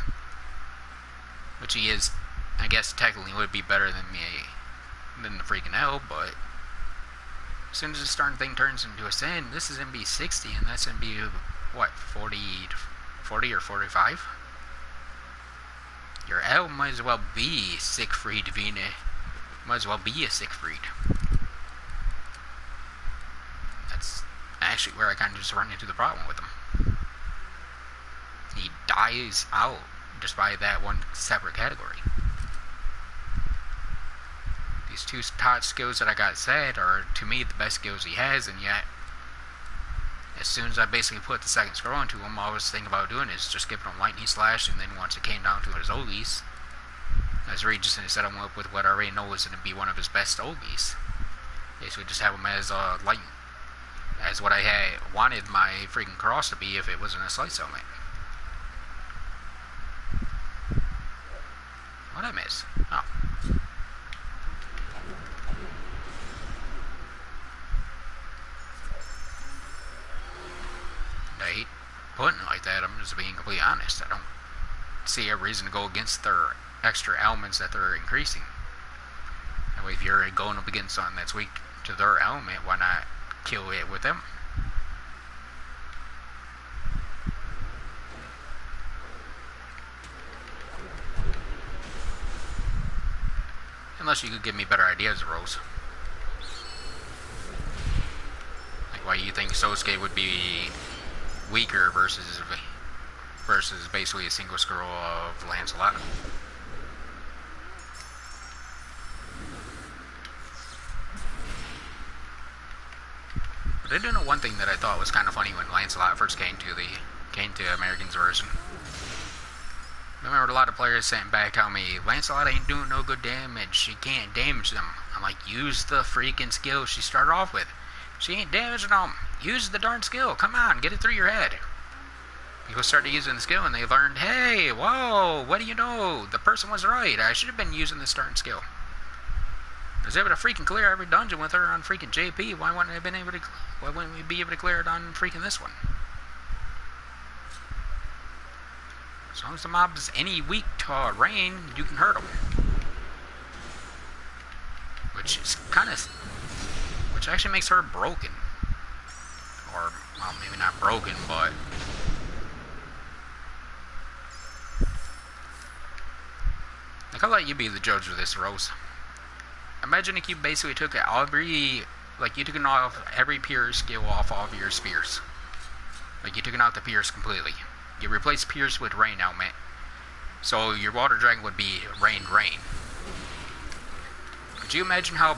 Which he is, I guess technically would be better than me, than the freaking L, but as soon as this darn thing turns into a sin, this is MB 60 and that's MB, what, 40 or 45? Your L might as well be Siegfried Vene. Might as well be a Siegfried. That's actually where I kind of just run into the problem with him. He dies out just by that one separate category. These 2 top skills that I got set are, to me, the best skills he has, and yet, as soon as I basically put the second scroll into him, all I was thinking about doing is just giving him Lightning Slash, and then once it came down to his oldies, I was really just going to set him up with what I already know is going to be one of his best oldies. Basically just have him as as what I had wanted my freaking cross to be if it wasn't a slice helmet. What'd I miss? Oh. I hate putting it like that. I'm just being completely honest. I don't see a reason to go against their extra elements that they're increasing. That way, if you're going up against something that's weak to their element, why not kill it with them? Unless you could give me better ideas of roles. Like why you think Sosuke would be weaker versus basically a single scroll of Lancelot. But I do know one thing that I thought was kind of funny when Lancelot first came to American's version. I remember a lot of players sitting back telling me, Lancelot ain't doing no good damage, she can't damage them. I'm like, use the freaking skill she started off with. She ain't damaging them. Use the darn skill. Come on, get it through your head. People started using the skill and they learned, hey, whoa, what do you know? The person was right. I should have been using this darn skill. I was able to freaking clear every dungeon with her on freaking JP. Why wouldn't we be able to clear it on freaking this one? As long as the mob is any weak to rain, you can hurt them. Which actually makes her broken. Or, well, maybe not broken, but I'll let you be the judge of this, Rose. Imagine if you basically took you took off every pierce skill off all of your spears. Like you took out the pierce completely. You replace pierce with rain element. So your water dragon would be rain. Could you imagine how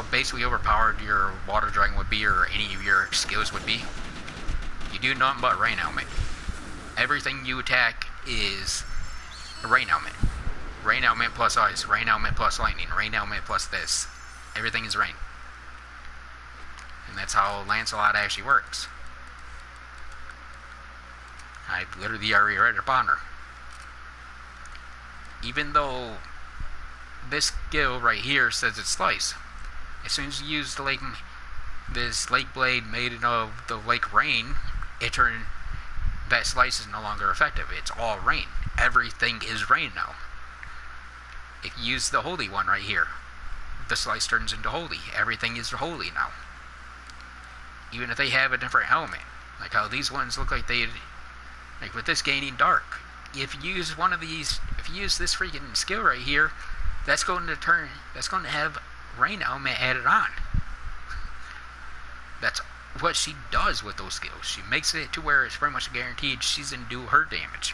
basically overpowered your water dragon would be, or any of your skills would be? You do nothing but rain element. Everything you attack is a rain element. Rain element plus ice, rain element plus lightning, rain element plus this. Everything is rain. And that's how Lancelot actually works. I literally already read it upon her. Even though this skill right here says it's slice, as soon as you use this lake blade made of the lake rain, that slice is no longer effective. It's all rain. Everything is rain now. If you use the holy one right here, the slice turns into holy. Everything is holy now. Even if they have a different element, like how these ones look like with this gaining dark. If you use one of these if you use this freaking skill right here, that's going to have rain element added on. That's what she does with those skills. She makes it to where it's pretty much guaranteed she's going to do her damage.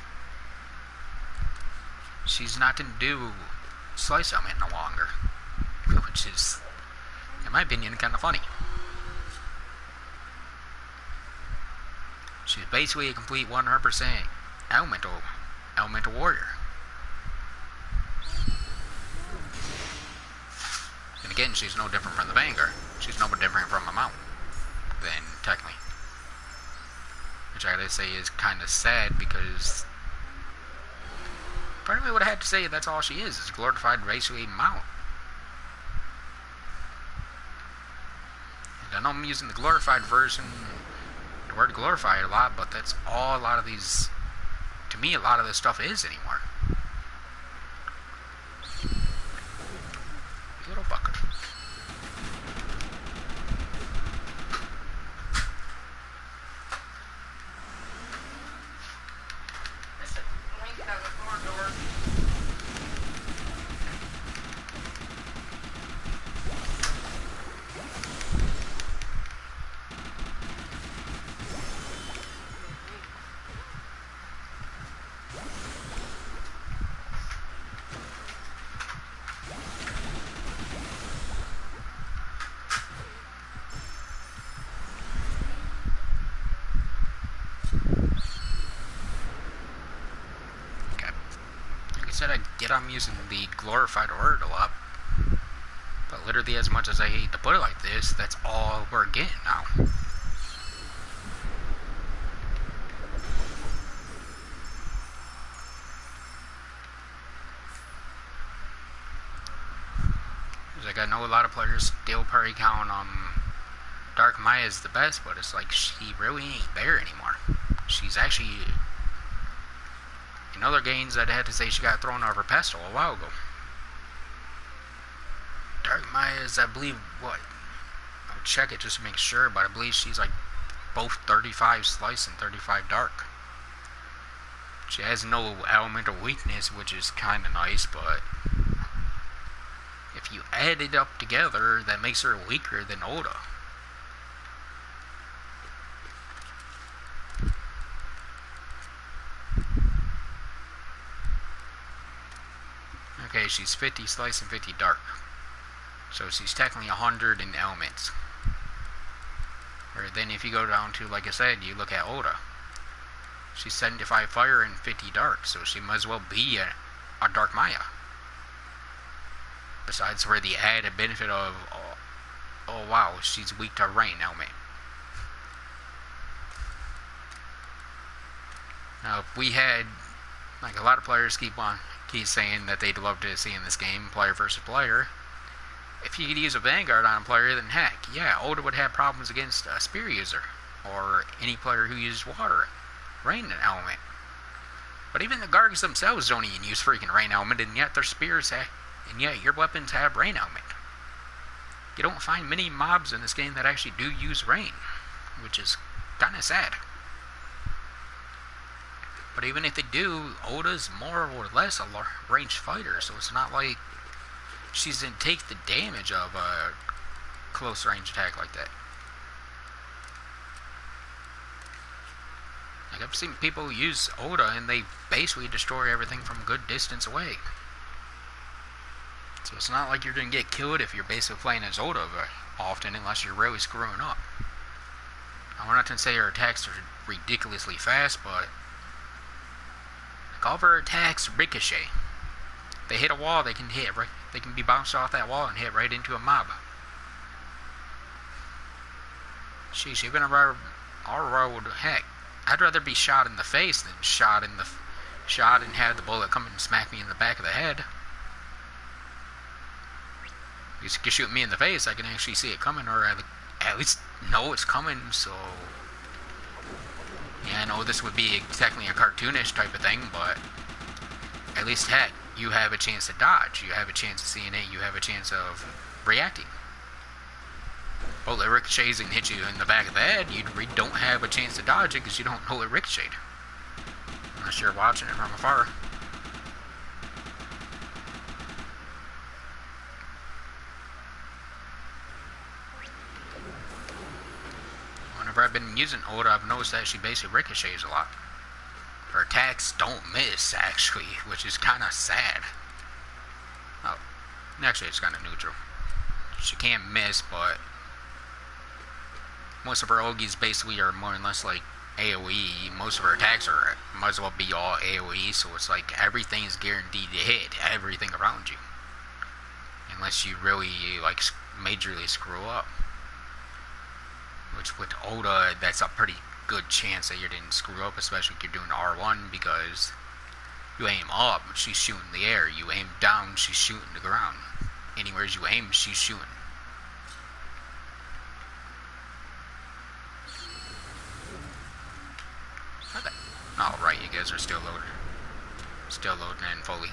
She's not going to do slice element no longer, which is, in my opinion, kind of funny. She's basically a complete 100% elemental warrior. And again, she's no different from the Vanguard. She's no different from a mount, then technically. Which I gotta say is kind of sad, because part of me would have had to say that's all she is a glorified basically mount. And I know I'm using the glorified version, the word glorified a lot, but that's all a lot of these, to me, a lot of this stuff is anymore. Little bucket. I'm using the glorified word a lot, but literally, as much as I hate to put it like this, that's all we're getting now. Like, I know a lot of players still probably count Dark Maya as the best, but it's like she really ain't there anymore. She's actually, in other games, I'd have to say she got thrown off her pedestal a while ago. Dark Maya is, I believe, what? I'll check it just to make sure, but I believe she's like both 35 slice and 35 dark. She has no elemental weakness, which is kind of nice, but if you add it up together, that makes her weaker than Oda. Okay, she's 50 slice and 50 dark. So she's technically 100 in elements. Or then if you go down to, like I said, you look at Oda. She's 75 fire and 50 dark, so she might as well be a Dark Maya. Besides for the added benefit of, oh wow, she's weak to rain element. Now if we had, like a lot of players keep saying that they'd love to see in this game, player versus player. If you could use a Vanguard on a player, then heck, yeah, Oda would have problems against a spear user, or any player who uses water, rain element. But even the Gargs themselves don't even use freaking rain element, and yet their spears and yet your weapons have rain element. You don't find many mobs in this game that actually do use rain, which is kind of sad. But even if they do, Oda's more or less a ranged fighter, so it's not like she's going to take the damage of a close range attack like that. Like, I've seen people use Oda and they basically destroy everything from a good distance away. So it's not like you're going to get killed if you're basically playing as Oda often, unless you're really screwing up. I'm not going to say her attacks are ridiculously fast, but all of her attacks ricochet. They hit a wall, they can hit right. They can be bounced off that wall and hit right into a mob. Sheesh, even our road, heck, I'd rather be shot in the face than shot and have the bullet come and smack me in the back of the head. Because if you shoot me in the face, I can actually see it coming, or at least know it's coming. So yeah, I know this would be technically a cartoonish type of thing, but at least, heck, you have a chance to dodge. You have a chance of seeing it. You have a chance of reacting. Bullet ricochets and hit you in the back of the head. You don't have a chance to dodge it because you don't know it ricocheted, unless you're watching it from afar. whenever I've been using Oda, I've noticed that she basically ricochets a lot. Her attacks don't miss, actually, which is kind of sad. Oh, actually, it's kind of neutral. She can't miss, but most of her Ogies basically are more or less like AoE. Most of her attacks are might as well be all AoE, so it's like everything is guaranteed to hit everything around you, unless you really like majorly screw up. Which with Oda, that's a pretty good chance that you didn't screw up, especially if you're doing R1, because you aim up, she's shooting the air. You aim down, she's shooting the ground. Anywhere you aim, she's shooting. Alright, you guys are still loaded. Still loading in fully.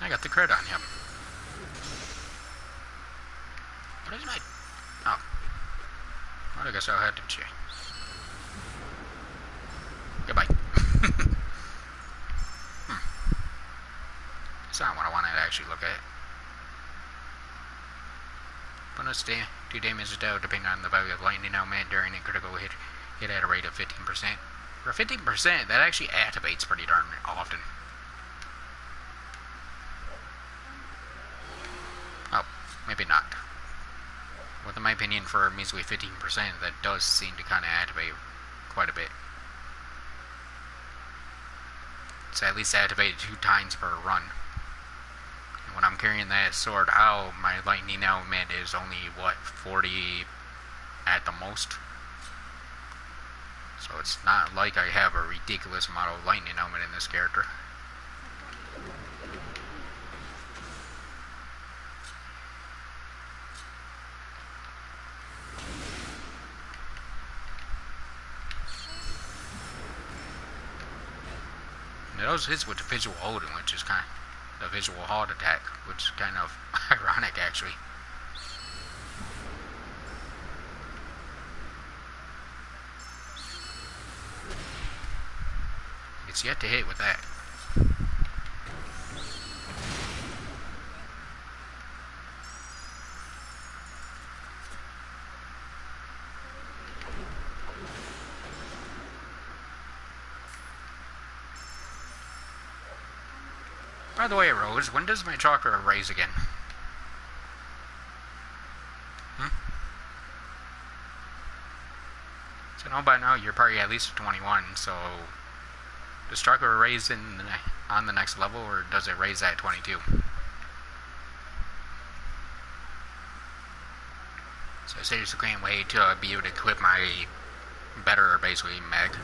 I got the crit on him. What is my... Oh. Well, I guess I'll have to check. Goodbye. That's not what I wanted to actually look at. Bonus do damage dealt depending on the value of lightning element during a critical hit at a rate of 15%. For 15%, that actually activates pretty darn often. Oh, maybe not. Well, in my opinion, for a measly 15%, that does seem to kind of activate quite a bit. It's at least activated 2 times per run. And when I'm carrying that sword out, my lightning element is only, what, 40 at the most? So it's not like I have a ridiculous amount of lightning element in this character. And those hits with the visual Odin, which is kind of the visual heart attack, which is kind of ironic actually. It's yet to hit with that. By the way, Rose, when does my chakra raise again? So I know by now you're probably at least 21, so does chakra raise on the next level, or does it raise at 22? So I seriously can't wait to be able to equip my better, basically, mag.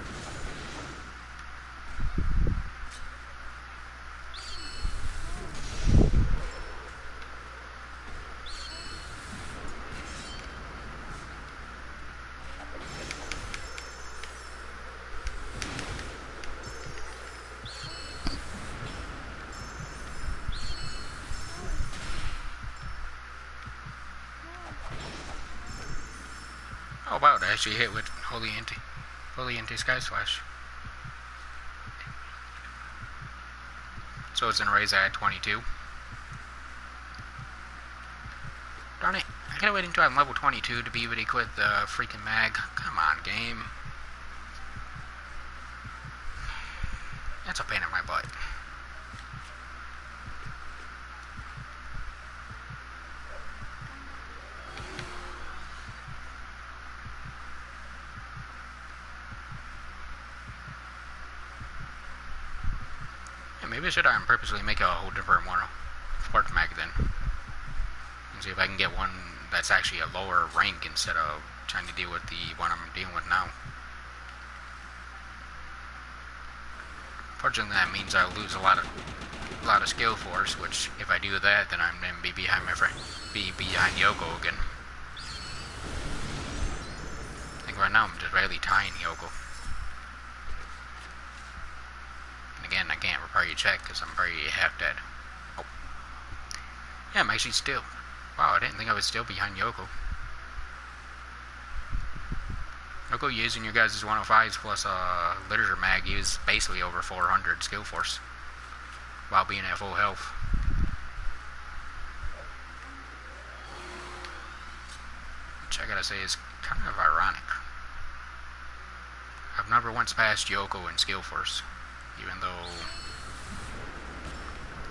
Oh wow, that actually hit with Holy Anti Sky Slash. So it's gonna raise at 22. Darn it, I gotta wait until I'm level 22 to be able to equip the freaking mag. Come on, game. That's a pain in my butt. Maybe I should purposely make a whole different one Spark Mag then. And see if I can get one that's actually a lower rank instead of trying to deal with the one I'm dealing with now. Fortunately, that means I'll lose a lot of skill force, which if I do that, then I'm gonna be behind my friend, behind Yoko again. I think right now I'm just barely tying Yoko. Again, I can't probably check because I'm probably half dead. Oh. Yeah, I'm actually still. Wow, I didn't think I was still behind Yoko. I'll go using your guys' 105s plus literature mag use basically over 400 skill force while being at full health. Which I gotta say is kind of ironic. I've never once passed Yoko in skill force, even though,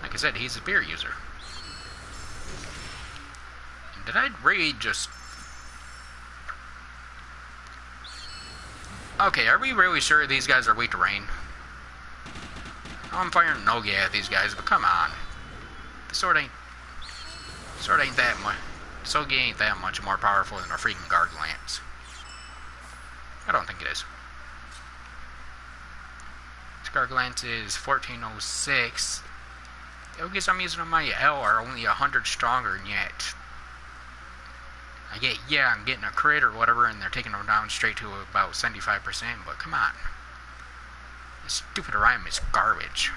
like I said, he's a beer user. And did I really just... Okay, are we really sure these guys are weak to rain? I'm firing Nogi at these guys, but come on. The sword ain't that much. Sogi ain't that much more powerful than a freaking Gargolance. I don't think it is. This Gargolance is 1406. The Ogis I'm using on my L are only 100 stronger, and yet I'm getting a crit or whatever, and they're taking them down straight to about 75%, but come on. This stupid rhyme is garbage.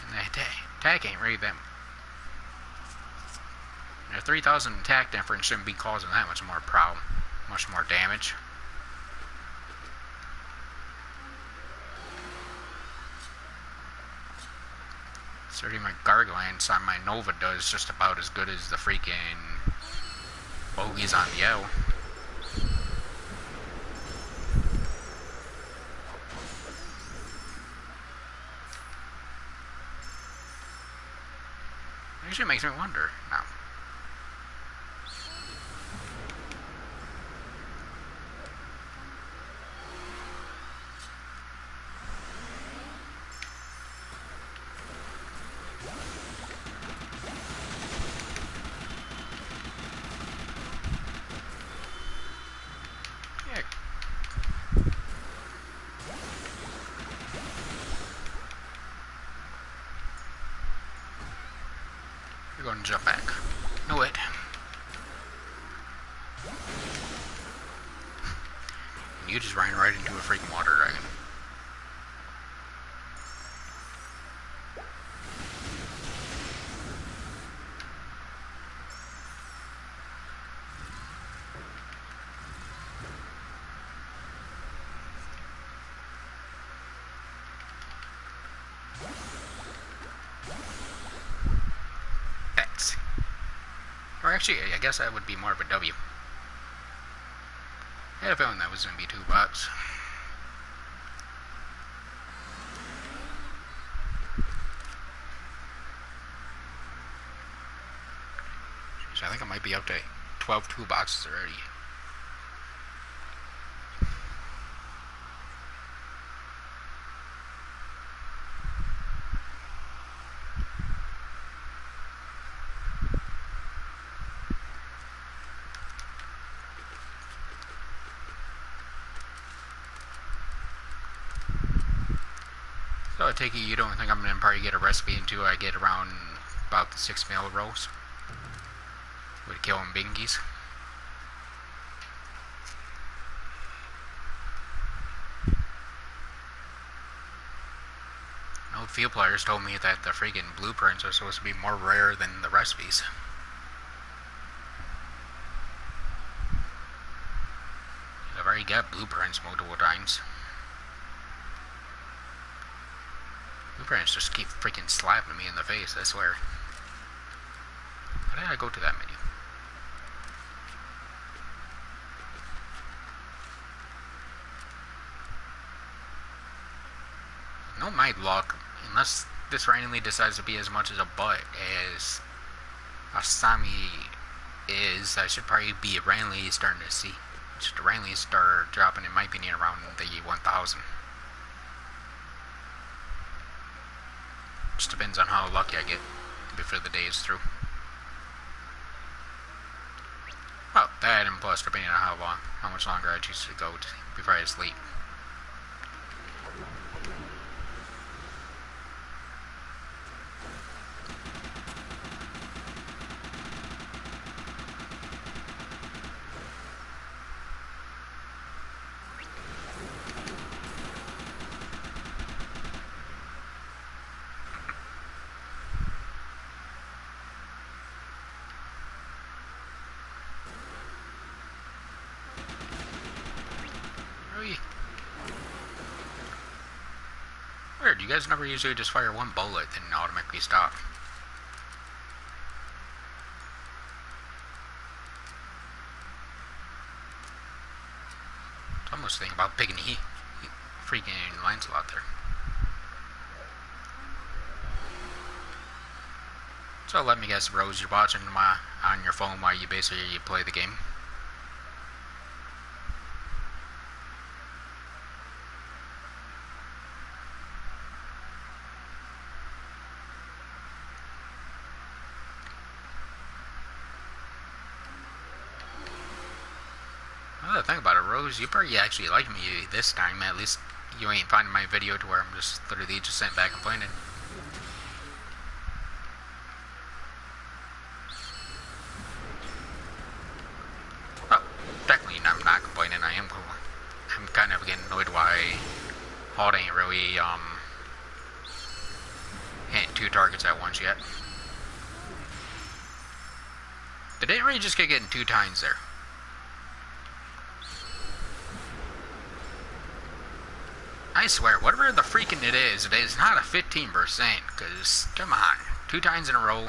And the attack ain't really that... Their 3,000 attack difference shouldn't be causing that much more problem. Much more damage. Certainly my Gargolance on my Nova does just about as good as the freaking bogeys on the L. Actually makes me wonder now. You're going to jump back. No, wait. You just ran right into a freaking water dragon. Or actually, I guess that would be more of a W. I had a feeling that was going to be 2 bucks. So I think I might be up to 12 2 boxes already. So I take it you don't think I'm going to probably get a recipe until I get around about the 6 mil rolls with killing bingies. No field players told me that the freaking blueprints are supposed to be more rare than the recipes. I've already got blueprints multiple times. Blueprints just keep freaking slapping me in the face, I swear. How did I go to that menu? No my luck, unless this randomly decides to be as much as a butt as Asami is, I should probably be randomly starting to see. Just randomly start dropping, in my opinion, around the 1,000. Just depends on how lucky I get before the day is through. Well, that and plus depending on how much longer I choose to go before I sleep. Do you guys never usually just fire one bullet and automatically stop? I almost think about picking freaking Lancelot there. So let me guess, Rose, you're watching on your phone while you play the game. Well, think about it, Rose, you probably actually like me this time. At least you ain't finding my video to where I'm just literally just sitting back complaining. Well, technically I'm not complaining. I am cool. I'm kind of getting annoyed why Halt ain't really hitting 2 targets at once yet. Did it really just get getting 2 times there? I swear, whatever the freaking it is not a 15%, because, come on, 2 times in a row.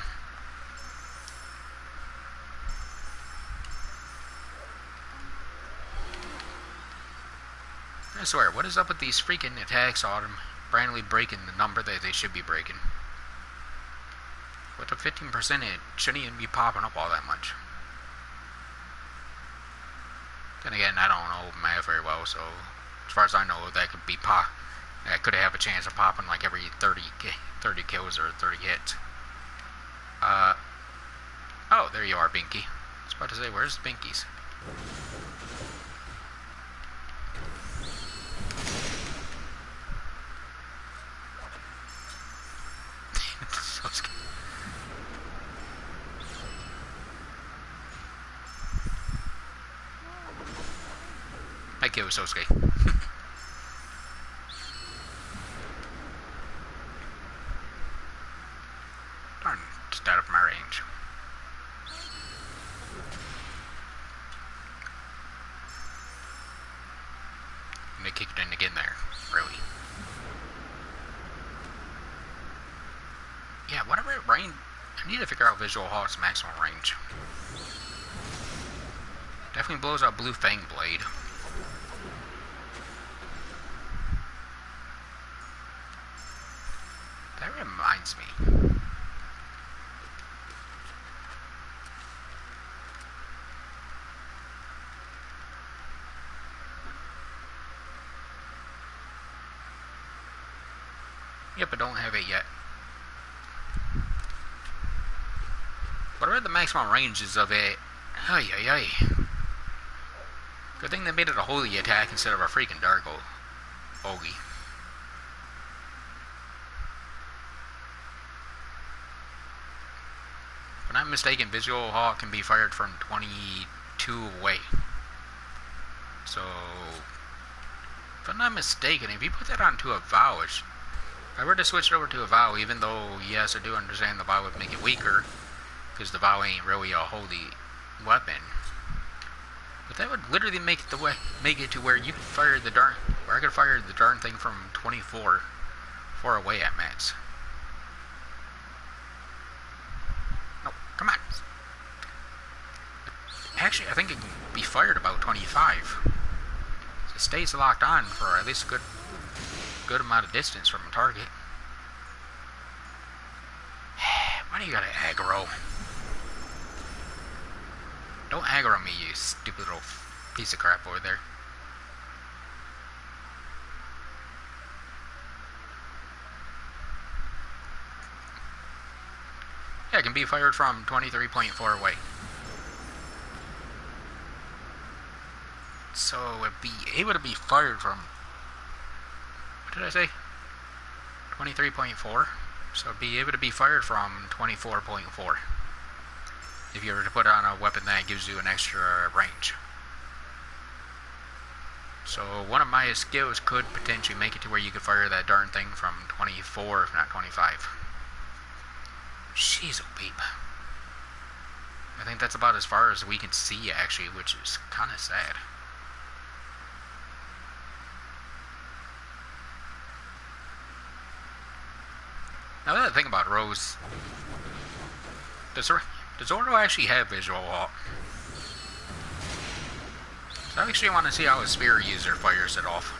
I swear, what is up with these freaking attacks on them, randomly breaking the number that they should be breaking? With the 15%, it shouldn't even be popping up all that much. Then again, I don't know math very well, so as far as I know, that could be that could have a chance of popping like every 30 kills or 30 hits. Oh, there you are, Binky. I was about to say, where's the Binkies? So scary. That kid was so scary. Darn, just out of my range. And they kicked in again there, really. Yeah, whatever range. I need to figure out Visual Halt's maximum range. Definitely blows out Blue Fang Blade. That reminds me. Yep, I don't have it yet. What are the maximum ranges of it? Ay, ay, ay. Good thing they made it a holy attack instead of a freaking Dark Ogie. If I'm not mistaken, Visual Halt can be fired from 22 away. So, if I'm not mistaken, if you put that onto a Vow, if I were to switch it over to a Vow, even though, yes, I do understand the Vow would make it weaker, because the Vow ain't really a holy weapon, but that would literally make it to where you could fire the darn, or I could fire the darn thing from 24 far away at max. No, come on. Actually, I think it can be fired about 25. So it stays locked on for at least a good amount of distance from a target. Why do you gotta aggro? Don't aggro me, you stupid little piece of crap over there. Yeah, it can be fired from 23.4 away. So it'd be able to be fired from, what did I say? 23.4? So it'd be able to be fired from 24.4. If you were to put on a weapon that gives you an extra range. So one of my skills could potentially make it to where you could fire that darn thing from 24, if not 25. Jeez, oh peep. I think that's about as far as we can see, actually, which is kind of sad. Now that I think about Rose, does Zoro actually have visual halt? So I actually want to see how a spear user fires it off.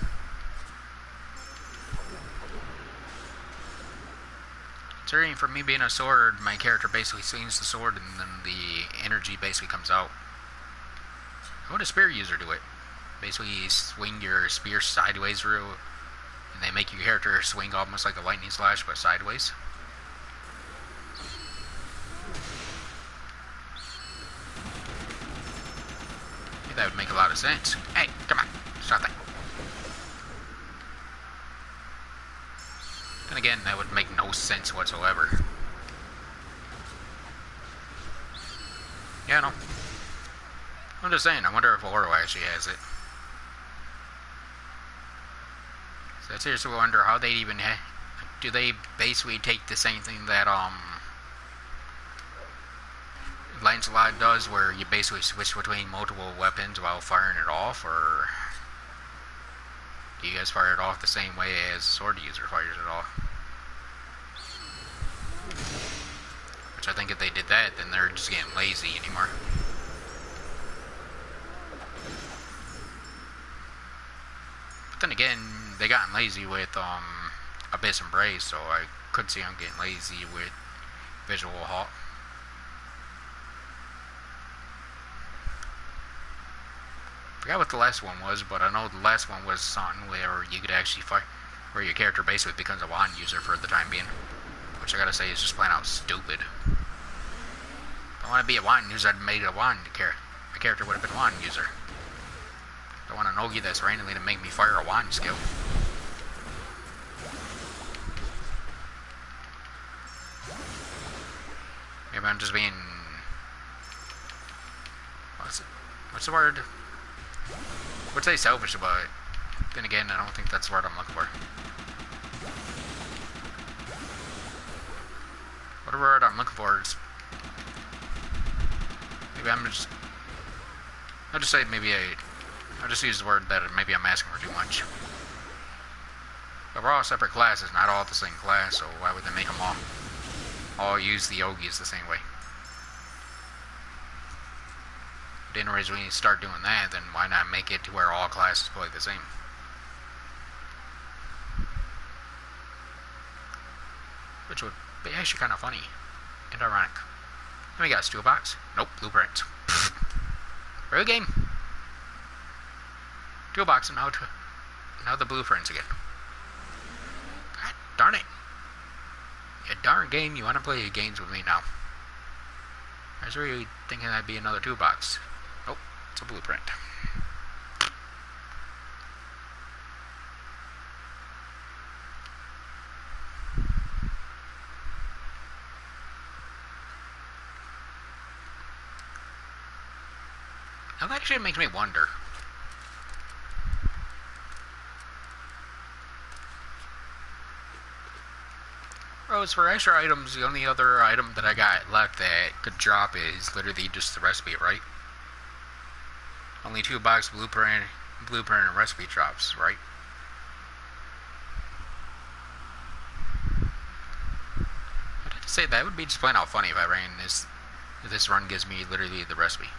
Considering for me being a sword, my character basically swings the sword and then the energy basically comes out. How would a spear user do it? Basically you swing your spear sideways through and they make your character swing almost like a lightning slash but sideways. Maybe that would make a lot of sense. Hey, come on, stop that. Then again, that would make no sense whatsoever. Yeah, no. I'm just saying, I wonder if Oro actually has it. So I seriously wonder how they even do they basically take the same thing that Lancelot does, where you basically switch between multiple weapons while firing it off, or do you guys fire it off the same way as a sword user fires it off? Which I think if they did that, then they're just getting lazy anymore. But then again, they gotten lazy with Abyss Embrace, so I could see them getting lazy with Visual Halt. Forgot what the last one was, but I know the last one was something where you could actually fight, where your character basically becomes a wand user for the time being, which I gotta say is just plain out stupid. If I want to be a wand user, I'd made a wand character. My character would have been a wand user. I want an Ogi that's randomly to make me fire a wand skill. Maybe I'm just being... What's the word? Would say selfish about it. Then again, I don't think that's the word I'm looking for. What word I'm looking for is... Maybe I'm just... I'll just say maybe I'll just use the word that maybe I'm asking for too much. But we're all separate classes, not all the same class, so why would they make them all use the Ogis the same way? But anyways, when you start doing that, then why not make it to where all classes play the same? Which would be actually kind of funny and ironic. Then we got Steel Box. Nope, Blueprints. Real game. Toolbox and now the blueprints again. God darn it. You darn game, you want to play games with me now. I was really thinking that'd be another toolbox. Nope, it's a blueprint. Now that actually makes me wonder. Rose, for extra items, the only other item that I got left that could drop is literally just the recipe, right? Only 2 box blueprint and recipe drops, right? I'd have to say that would be just plain out funny if I ran this. If this run gives me literally the recipe.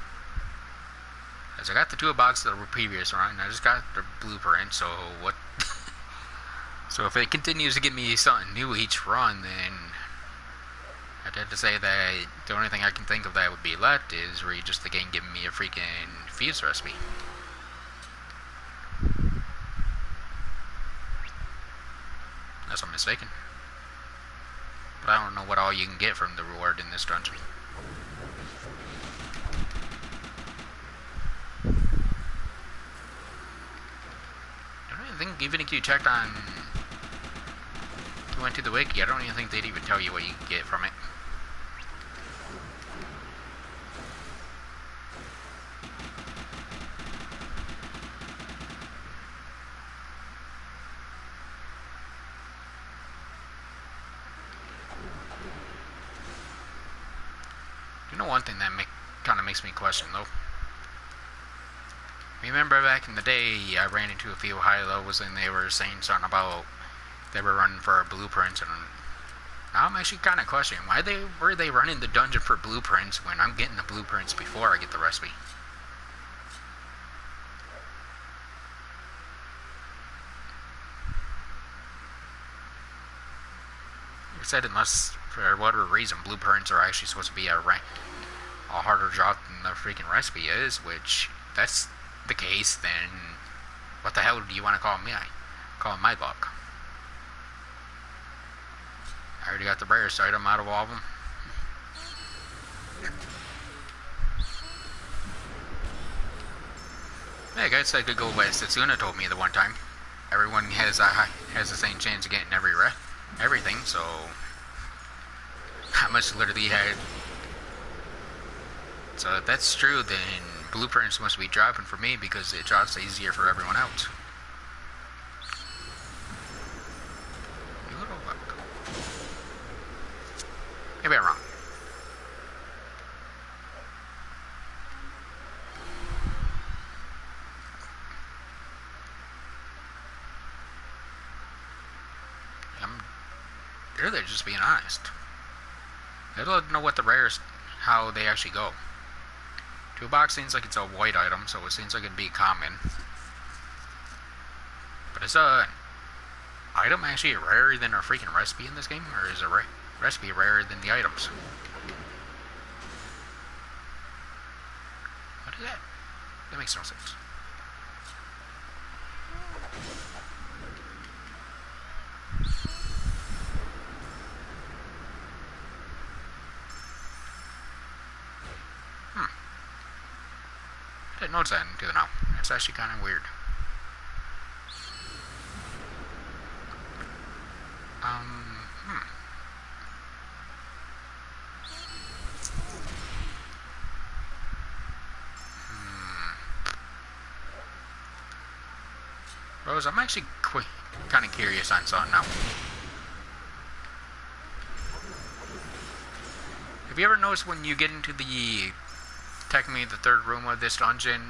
As I got the 2 box of the previous run, I just got the blueprint, so what? So if it continues to give me something new each run, then I'd have to say that the only thing I can think of that would be left is really just the game giving me a freaking fuse recipe. Unless I'm mistaken. But I don't know what all you can get from the reward in this dungeon. I don't even think, even if you checked on... went to the wiki, I don't even think they'd even tell you what you can get from it. You know one thing that kind of makes me question though? Remember back in the day, I ran into a few high levels and they were saying something about they were running for blueprints and Now I'm actually kind of questioning why were they running the dungeon for blueprints when I'm getting the blueprints before I get the recipe. Like I said, unless for whatever reason blueprints are actually supposed to be a harder job than the freaking recipe is, which if that's the case, then what the hell do you want to call me? Call it my luck. I already got the rarest item out of all of them. Yeah, I guess I could go with Setsuna told me the one time. Everyone has the same chance of getting everything, so I must literally had. So if that's true, then blueprints must be dropping for me because it drops easier for everyone else. Maybe I'm wrong. They're just being honest. They don't know what the rares, how they actually go. Toolbox seems like it's a white item, so it seems like it'd be common. But is a item actually rarer than a freaking recipe in this game, or is a recipe rarer than the items? What is that? That makes no sense. I didn't notice that until now. That's actually kind of weird. Rose, I'm actually kind of curious on something now. Have you ever noticed when you get into technically the third room of this dungeon,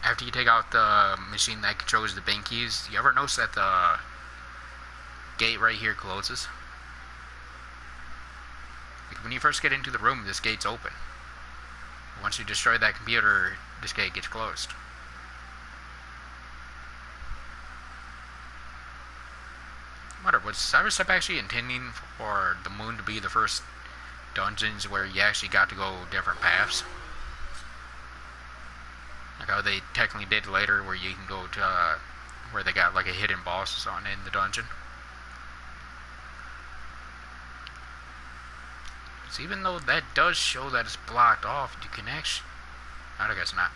after you take out the machine that controls the bank keys, you ever notice that the gate right here closes? Like when you first get into the room, this gate's open. Once you destroy that computer, this gate gets closed. Was Cyberstep actually intending for the moon to be the first dungeons where you actually got to go different paths? Like how they technically did later, where you can go to where they got like a hidden boss or something in the dungeon. So even though that does show that it's blocked off, you can actually... I guess not.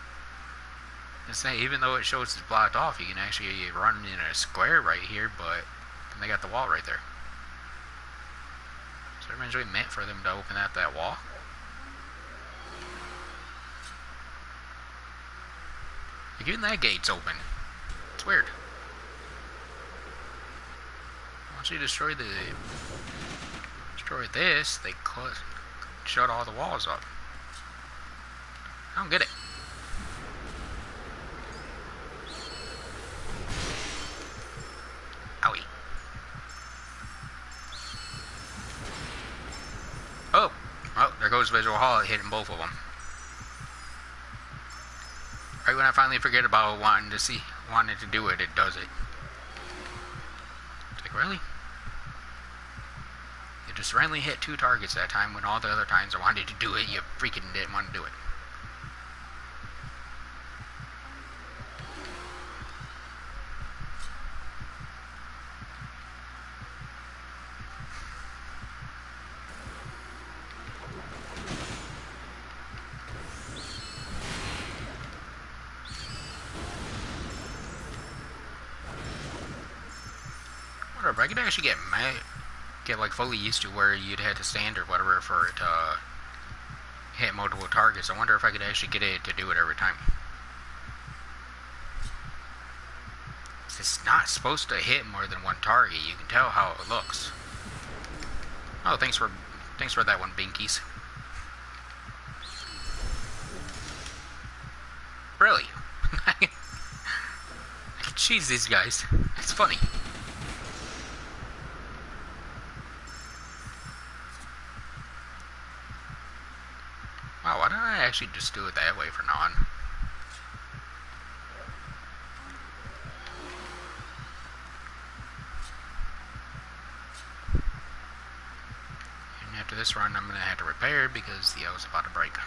It's saying even though it shows it's blocked off, you can actually run in a square right here, but they got the wall right there. So it really meant for them to open that wall. Like even that gate's open. It's weird. Once you destroy this, they shut all the walls up. I don't get it. Owie. Oh, there goes Visual Hall hitting both of them. Right when I finally forget about wanting to do it, it does it. It's like, really? You just randomly hit 2 targets that time when all the other times I wanted to do it, you freaking didn't want to do it. If I could actually get like fully used to where you'd have to stand or whatever for it to hit multiple targets, I wonder if I could actually get it to do it every time. It's not supposed to hit more than 1 target. You can tell how it looks. Oh, thanks for that one, Binkies. Really? I can cheese these guys. It's funny. Oh, why don't I actually just do it that way from now on? And after this run, I'm going to have to repair it because the L is about to break.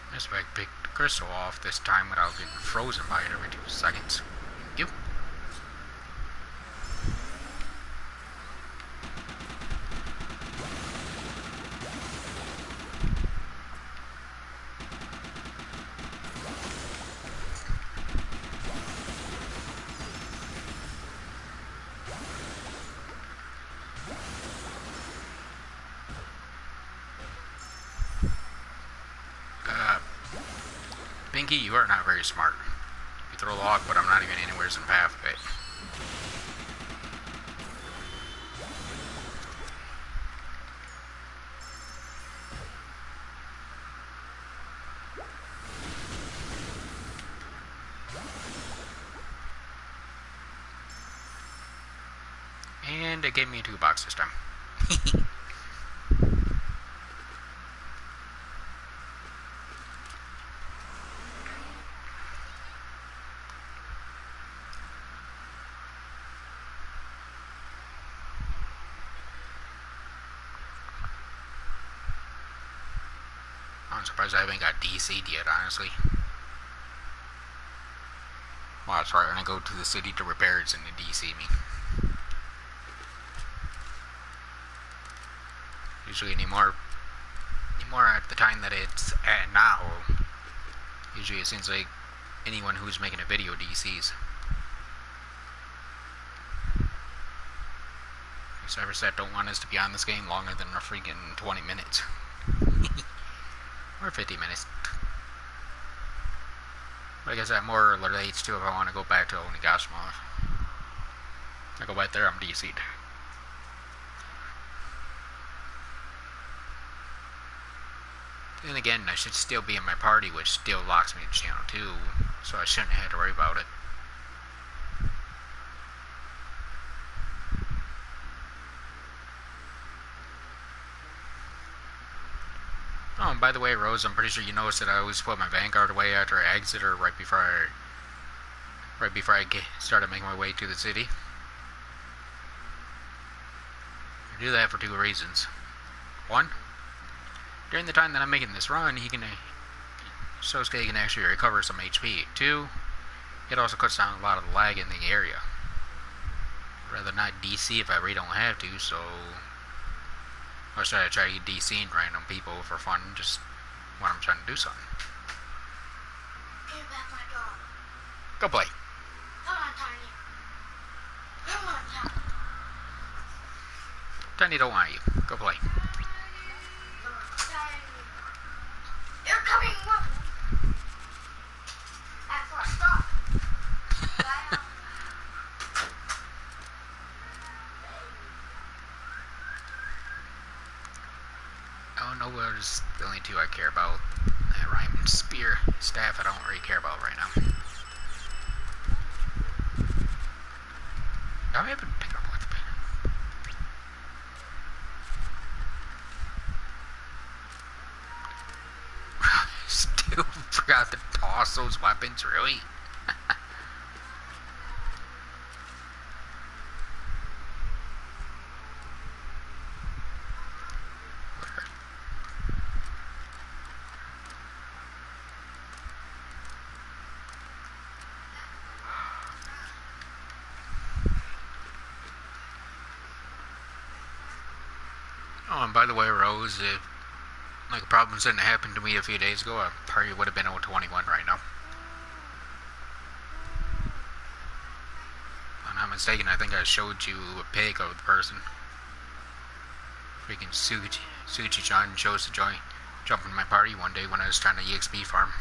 I just pick the crystal off this time without getting frozen by it every 2 seconds. Thank you. Pinky, you are not very smart. You throw a log, but I'm not even anywhere in the path of it. And it gave me a 2 box this time. I'm surprised I haven't got DC'd yet, honestly. Well, that's right, when I go to the city to repair it and they DC me. Usually anymore at the time that it's at now, usually it seems like anyone who's making a video DCs. Cyberset don't want us to be on this game longer than a freaking 20 minutes. Or 50 minutes. But I guess that more relates to if I want to go back to Onigiri. I go back there, I'm DC'd. Then again, I should still be in my party, which still locks me to channel 2, so I shouldn't have to worry about it. Oh, and by the way, Rose, I'm pretty sure you noticed that I always put my Vanguard away after I exit or right before I started making my way to the city. I do that for 2 reasons. 1, during the time that I'm making this run, Sosuke can actually recover some HP. 2, it also cuts down a lot of the lag in the area. I'd rather not DC if I really don't have to, so or should I try DCing random people for fun, just when I'm trying to do something? Give back my dog. Go play. Come on, Tiny. Come on, Tiny. Tiny don't want you. Go play. Tiny. You're coming up. That's what I thought. Oh, no, there's the only 2 I care about. That rhyme and spear. Staff I don't really care about right now. I haven't picked up with the Still forgot to toss those weapons, really? Oh, and by the way, Rose, if like a problem didn't happen to me a few days ago, I probably would have been 021 right now. If I'm not mistaken, I think I showed you a pic of the person. Freaking Suchi-chan chose to jump in my party one day when I was trying to EXP farm.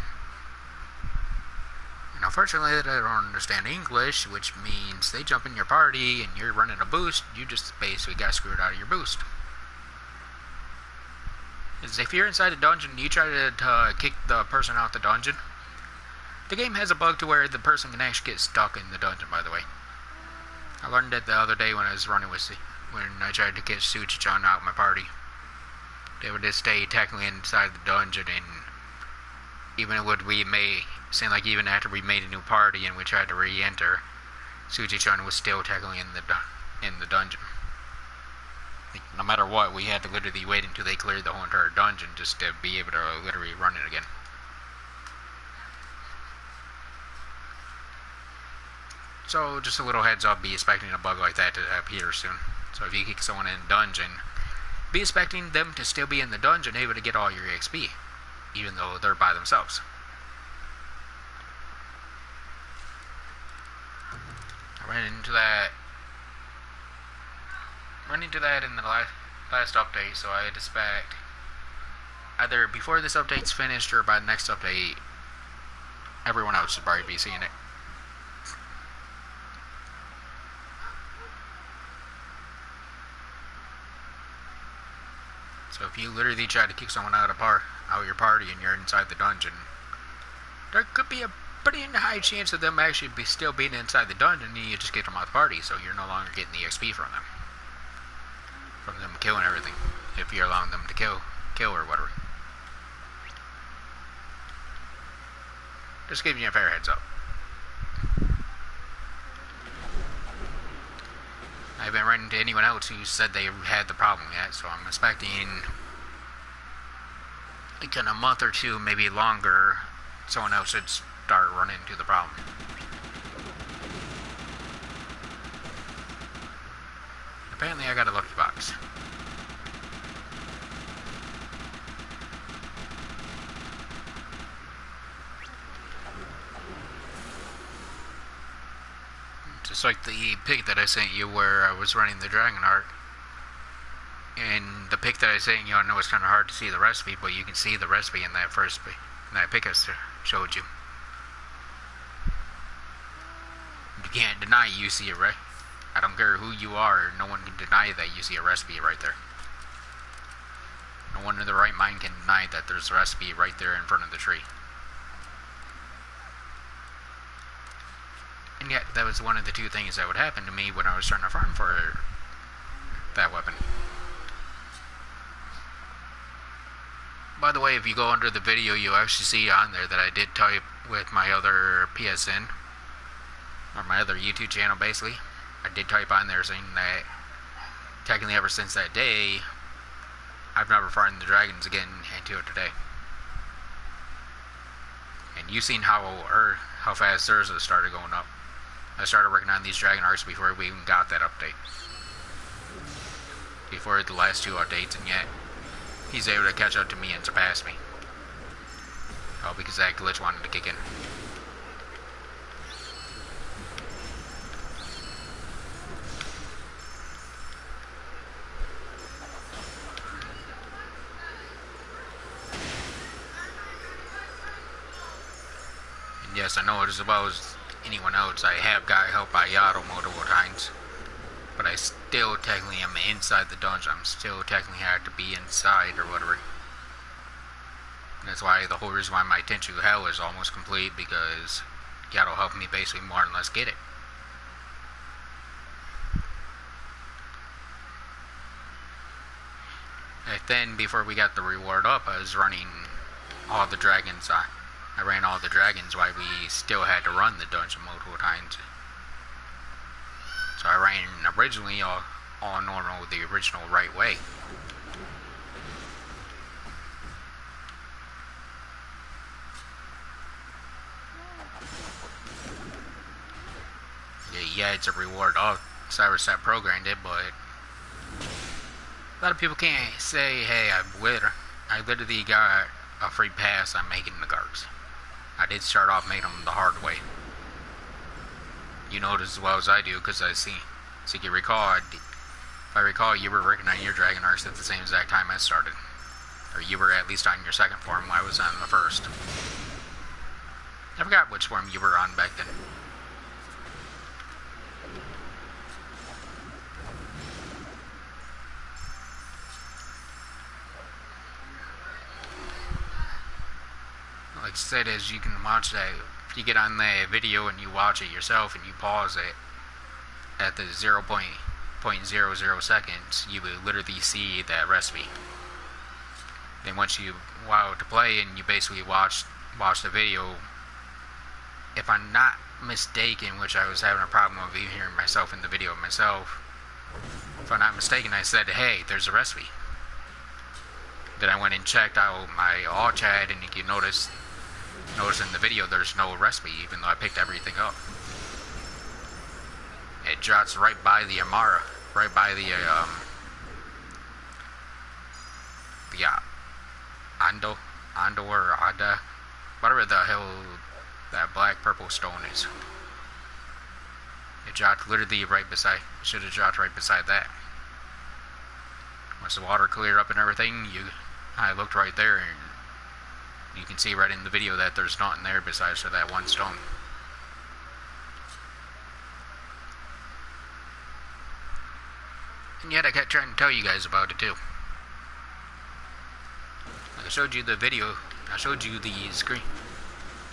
And unfortunately, they don't understand English, which means they jump in your party and you're running a boost, you just basically got screwed out of your boost. is if you're inside the dungeon and you try to kick the person out the dungeon, the game has a bug to where the person can actually get stuck in the dungeon, by the way. I learned that the other day when I was running with when I tried to get Suchi-chan out of my party. They would just stay technically inside the dungeon, and even seem like even after we made a new party and we tried to re-enter, Suchi-chan was still technically in the dungeon. No matter what, we had to literally wait until they cleared the whole entire dungeon just to be able to literally run it again. So, just a little heads up, be expecting a bug like that to appear soon. So if you kick someone in a dungeon, be expecting them to still be in the dungeon able to get all your XP, even though they're by themselves. I ran into that in the last update, so I expect either before this update's finished or by the next update, everyone else should probably be seeing it. So if you literally try to kick someone out of your party and you're inside the dungeon, there could be a pretty high chance of them actually still being inside the dungeon, and you just get them out of the party, so you're no longer getting the XP from them killing everything, if you're allowing them to kill or whatever. Just giving you a fair heads up. I haven't run into anyone else who said they had the problem yet, so I'm expecting like in a month or two, maybe longer, someone else should start running into the problem. Apparently I got a lucky box. Just like the pic that I sent you where I was running the Dragon Arc. And the pic that I sent you, I know it's kind of hard to see the recipe, but you can see the recipe in that pic I showed you. You can't deny you see it, right? I don't care who you are, no one can deny that you see a recipe right there. No one in their right mind can deny that there's a recipe right there in front of the tree. And yet, that was one of the two things that would happen to me when I was trying to farm for that weapon. By the way, if you go under the video, you'll actually see on there that I did type with my other PSN, or my other YouTube channel basically. I did type on there saying that technically ever since that day, I've never farmed the dragons again until today. And you've seen how fast theirs has started going up. I started working on these dragon arcs before we even got that update. Before the last two updates, and yet he's able to catch up to me and surpass me. Oh, because that glitch wanted to kick in. And yes, I know it as well as anyone else. I have got help by Yato multiple times. But I still technically am inside the dungeon. I'm still technically have to be inside or whatever. And that's why the whole reason why my Tenchu Hell is almost complete, because Yato helped me basically more or less get it. And then before we got the reward up, I was running all the dragons. I ran all the dragons while we still had to run the dungeon multiple times. So I ran originally all normal, the original right way. Yeah, it's a reward. All Cyberset programmed it, but a lot of people can't say, hey, I literally got a free pass on making the guards. I did start off making them the hard way. You know it as well as I do, because I see. So you recall, if I recall, you were working on your Dragon Arcs at the same exact time I started. Or you were at least on your second form while I was on the first. I forgot which form you were on back then. it said is you can watch that. You get on the video and you watch it yourself and you pause it at the 0.00 seconds. You will literally see that recipe. Then once you allow it to play and you basically watch the video, if I'm not mistaken, which I was having a problem with hearing myself in the video myself, if I'm not mistaken, I said, hey, there's a recipe. Then I went and checked out my all chat, and you can notice in the video there's no recipe, even though I picked everything up. It jots right by the Amara, right by the Ando or Ada, whatever the hell that black purple stone is. It jots literally right beside. It should have jots right beside that. Once the water cleared up and everything, I looked right there, and you can see right in the video that there's nothing there besides for that one stone. And yet I kept trying to tell you guys about it too. I showed you the video. I showed you the screen.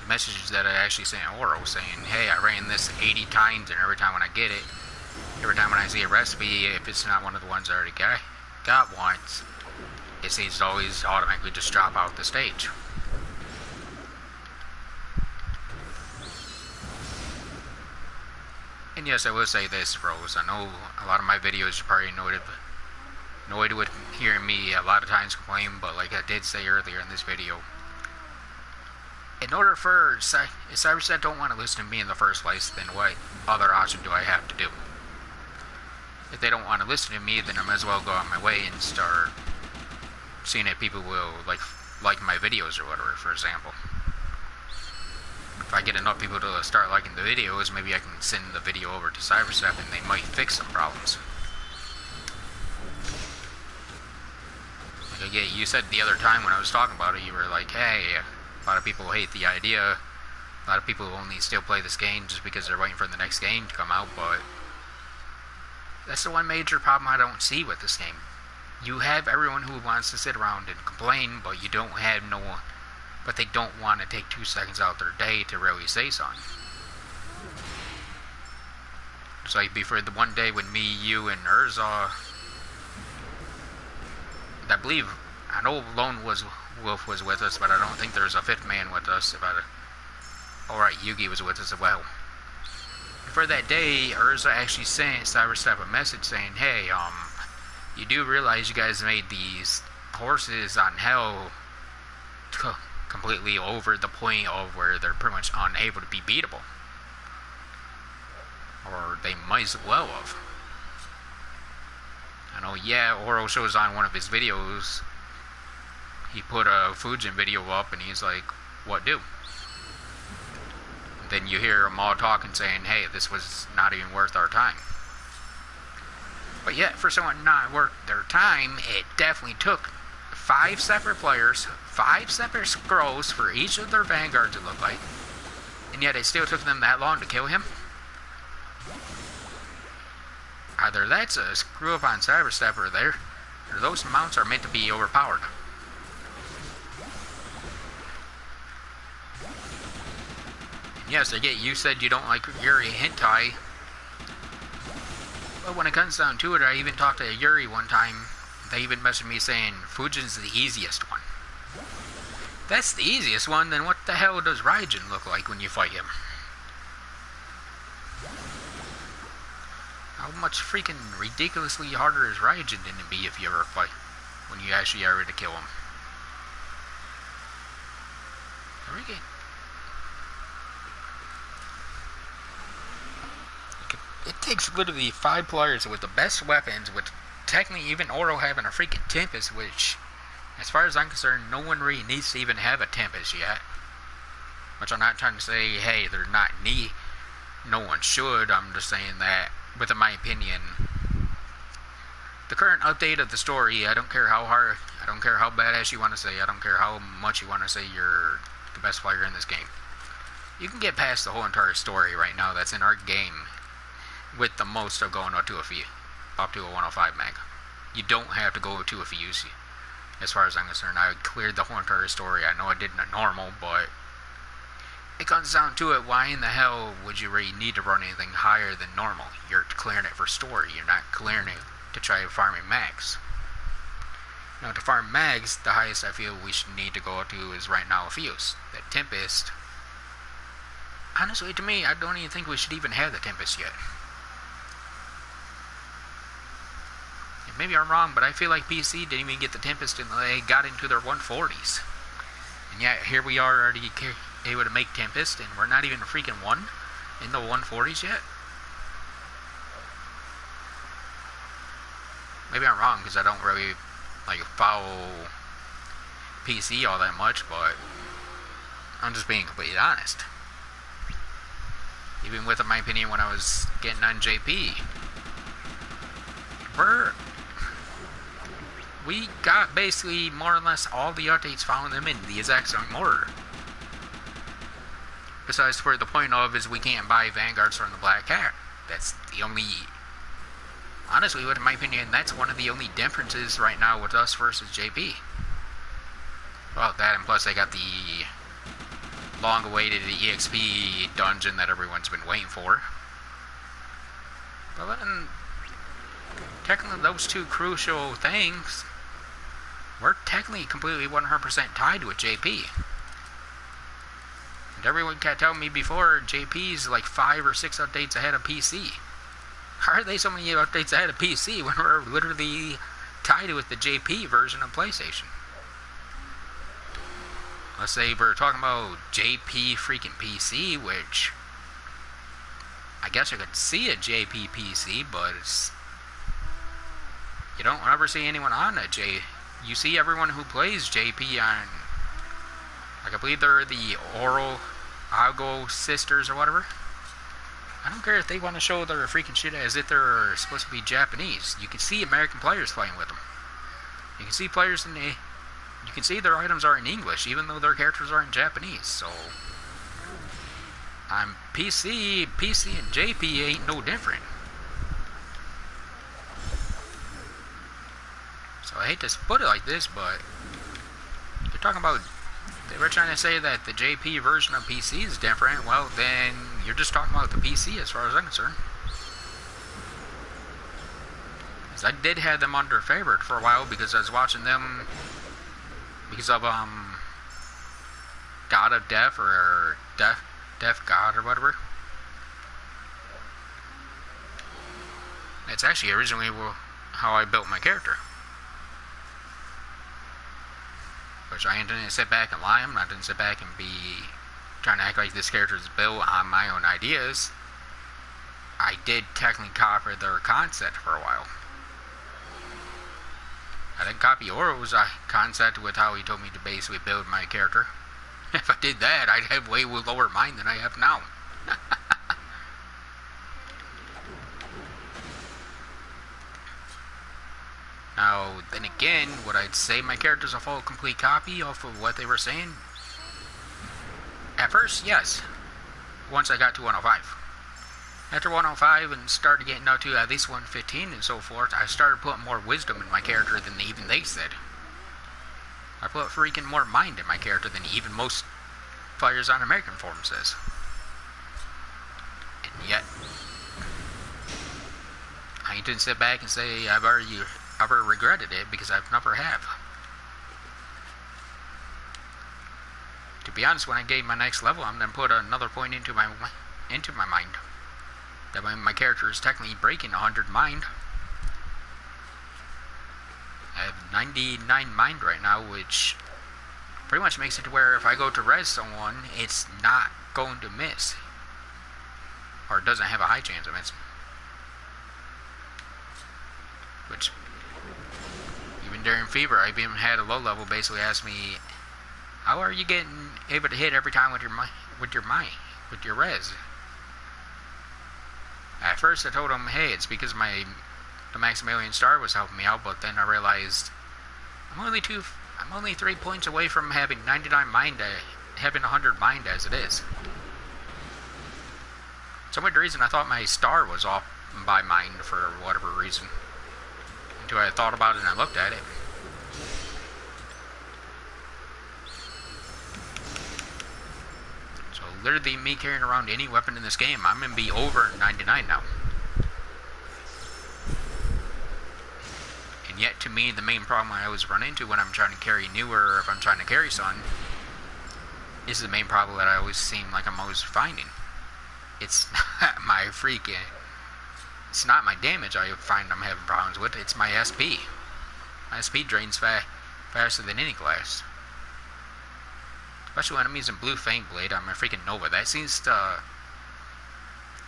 The messages that I actually sent Oro saying, hey, I ran this 80 times, and every time when I get it, every time when I see a recipe, if it's not one of the ones I already got once, it seems to always automatically just drop out the stage. And yes, I will say this, bros. I know a lot of my videos are probably annoyed with hearing me a lot of times complain, but like I did say earlier in this video, in order for, if Cyberset don't want to listen to me in the first place, then what other option do I have to do? If they don't want to listen to me, then I might as well go on my way and start seeing if people will like my videos or whatever, for example. If I get enough people to start liking the videos, maybe I can send the video over to Cyberset and they might fix some problems. Like again, you said the other time when I was talking about it, you were like, hey, a lot of people hate the idea. A lot of people only still play this game just because they're waiting for the next game to come out, but that's the one major problem I don't see with this game. You have everyone who wants to sit around and complain, but you don't have no one. But they don't want to take 2 seconds out of their day to really say something. It's like before the one day when me, you, and Urza, I know Lone Wolf was with us, but I don't think there's a 5th man with us. Alright, Yugi was with us as well. For that day, Urza actually sent Cyberstep a message saying, hey, you do realize you guys made these horses on Hell completely over the point of where they're pretty much unable to be beatable. Or they might as well have. I know, yeah, Oro shows on one of his videos, he put a Fujin video up and he's like, what do? And then you hear them all talking saying, hey, this was not even worth our time. But yet, for someone not worth their time, it definitely took 5 separate players, 5 separate scrolls for each of their vanguards, it looked like. And yet it still took them that long to kill him. Either that's a screw up on Cyberstepper there, or those mounts are meant to be overpowered. And yes, I get you said you don't like Yuri hentai. But when it comes down to it, I even talked to Yuri one time. They even messaged me saying Fujin's the easiest one. If that's the easiest one, then what the hell does Raijin look like when you fight him? How much freaking ridiculously harder is Raijin going to be if you ever fight, when you actually are ready to kill him? It takes literally 5 players with the best weapons, with technically even Oro having a freaking Tempest, which, as far as I'm concerned, no one really needs to even have a Tempest yet. Which I'm not trying to say, hey, they're not need. No one should. I'm just saying that, within my opinion, the current update of the story, I don't care how hard, I don't care how badass you want to say, I don't care how much you want to say you're the best player in this game. You can get past the whole entire story right now that's in our game with the most of going up to a 105 mag. You don't have to go to a Fuse. As far as I'm concerned, I cleared the whole entire story. I know I did in a normal, but it comes down to it, why in the hell would you really need to run anything higher than normal? You're clearing it for story, you're not clearing it to try farming mags. Now, to farm mags, the highest I feel we should need to go to is right now a Fuse. That Tempest, honestly, to me, I don't even think we should even have the Tempest yet. And maybe I'm wrong, but I feel like PC didn't even get the Tempest until they got into their 140s. And yet, here we are already able to make Tempest, and we're not even a freaking one in the 140s yet. Maybe I'm wrong, because I don't really like follow PC all that much, but I'm just being completely honest. Even with my opinion when I was getting on JP, we got basically more or less all the updates following them in the exact same order. Besides for the point of is we can't buy Vanguards from the Black Cat. That's the only, honestly, in my opinion, that's one of the only differences right now with us versus JP. Well, that and plus they got the long-awaited EXP dungeon that everyone's been waiting for. But then, technically those two crucial things, we're technically completely 100% tied with JP. And everyone kept telling me before, JP's like 5 or 6 updates ahead of PC. How are they so many updates ahead of PC when we're literally tied with the JP version of PlayStation? Let's say we're talking about JP freaking PC, which I guess I could see a JP PC, but it's, you don't ever see anyone on a J. You see everyone who plays JP on, like I believe they're the Algo sisters or whatever. I don't care if they want to show their freaking shit as if they're supposed to be Japanese. You can see American players playing with them. You can see players in the, you can see their items are in English, even though their characters are in Japanese. So, on PC and JP ain't no different. So I hate to put it like this, but you're talking about, they were trying to say that the JP version of PC is different. Well, then you're just talking about the PC as far as I'm concerned. Because I did have them under favorite for a while because I was watching them because of God of Death or Death God or whatever. It's actually originally how I built my character. Which I didn't sit back and lie. I didn't sit back and be trying to act like this character is built on my own ideas. I did technically copy their concept for a while. I didn't copy Oro's concept with how he told me to basically build my character. If I did that, I'd have way lower mind than I have now. Now, then again, would I say my character's a full complete copy off of what they were saying? At first, yes. Once I got to 105. After 105 and started getting up to at least 115 and so forth, I started putting more wisdom in my character than even they said. I put freaking more mind in my character than even most players on American forums says. And yet, I didn't sit back and say I've ever regretted it, because I've never have. To be honest, when I gain my next level, I'm going to put another point into my mind. That way my character is technically breaking 100 mind. I have 99 mind right now, which pretty much makes it to where if I go to res someone, it's not going to miss. Or it doesn't have a high chance of missing. Which, even during Fever, I've even had a low level basically ask me, how are you getting able to hit every time with your res? At first I told him, hey, it's because the Maximilian Star was helping me out, but then I realized I'm only 3 points away from having 99 mind, having 100 mind as it is. So for the reason I thought my star was off by mind for whatever reason. Until I thought about it and I looked at it. So literally me carrying around any weapon in this game, I'm going to be over 99 now. And yet, to me, the main problem I always run into when I'm trying to carry newer, or if I'm trying to carry something, is the main problem that I always seem like I'm always finding. It's not my freaking... It's not my damage I find I'm having problems with, it's my SP. My SP drains faster than any class. Especially when I'm using Blue Fang Blade on my freaking Nova. That seems to...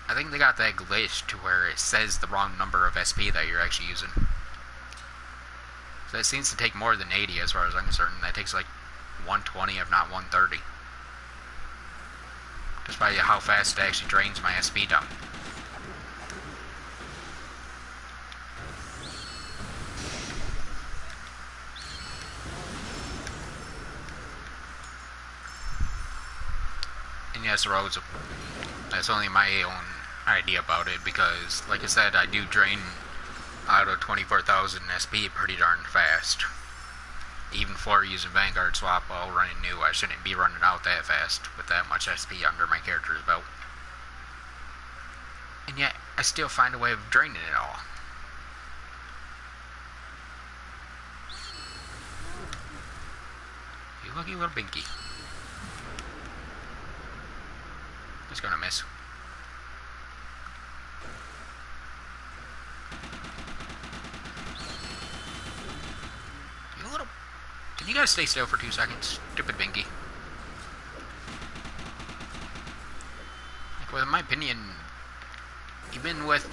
I think they got that glitch to where it says the wrong number of SP that you're actually using. So it seems to take more than 80 as far as I'm concerned. That takes like 120 if not 130. Just by how fast it actually drains my SP down. And yes, Rose, that's only my own idea about it because, like I said, I do drain out of 24,000 SP pretty darn fast. Even for using Vanguard swap while running new, I shouldn't be running out that fast with that much SP under my character's belt. And yet, I still find a way of draining it all. You lucky little binky. Just gonna miss. You little... Can you guys stay still for 2 seconds? Stupid binky. Like, well, in my opinion, even with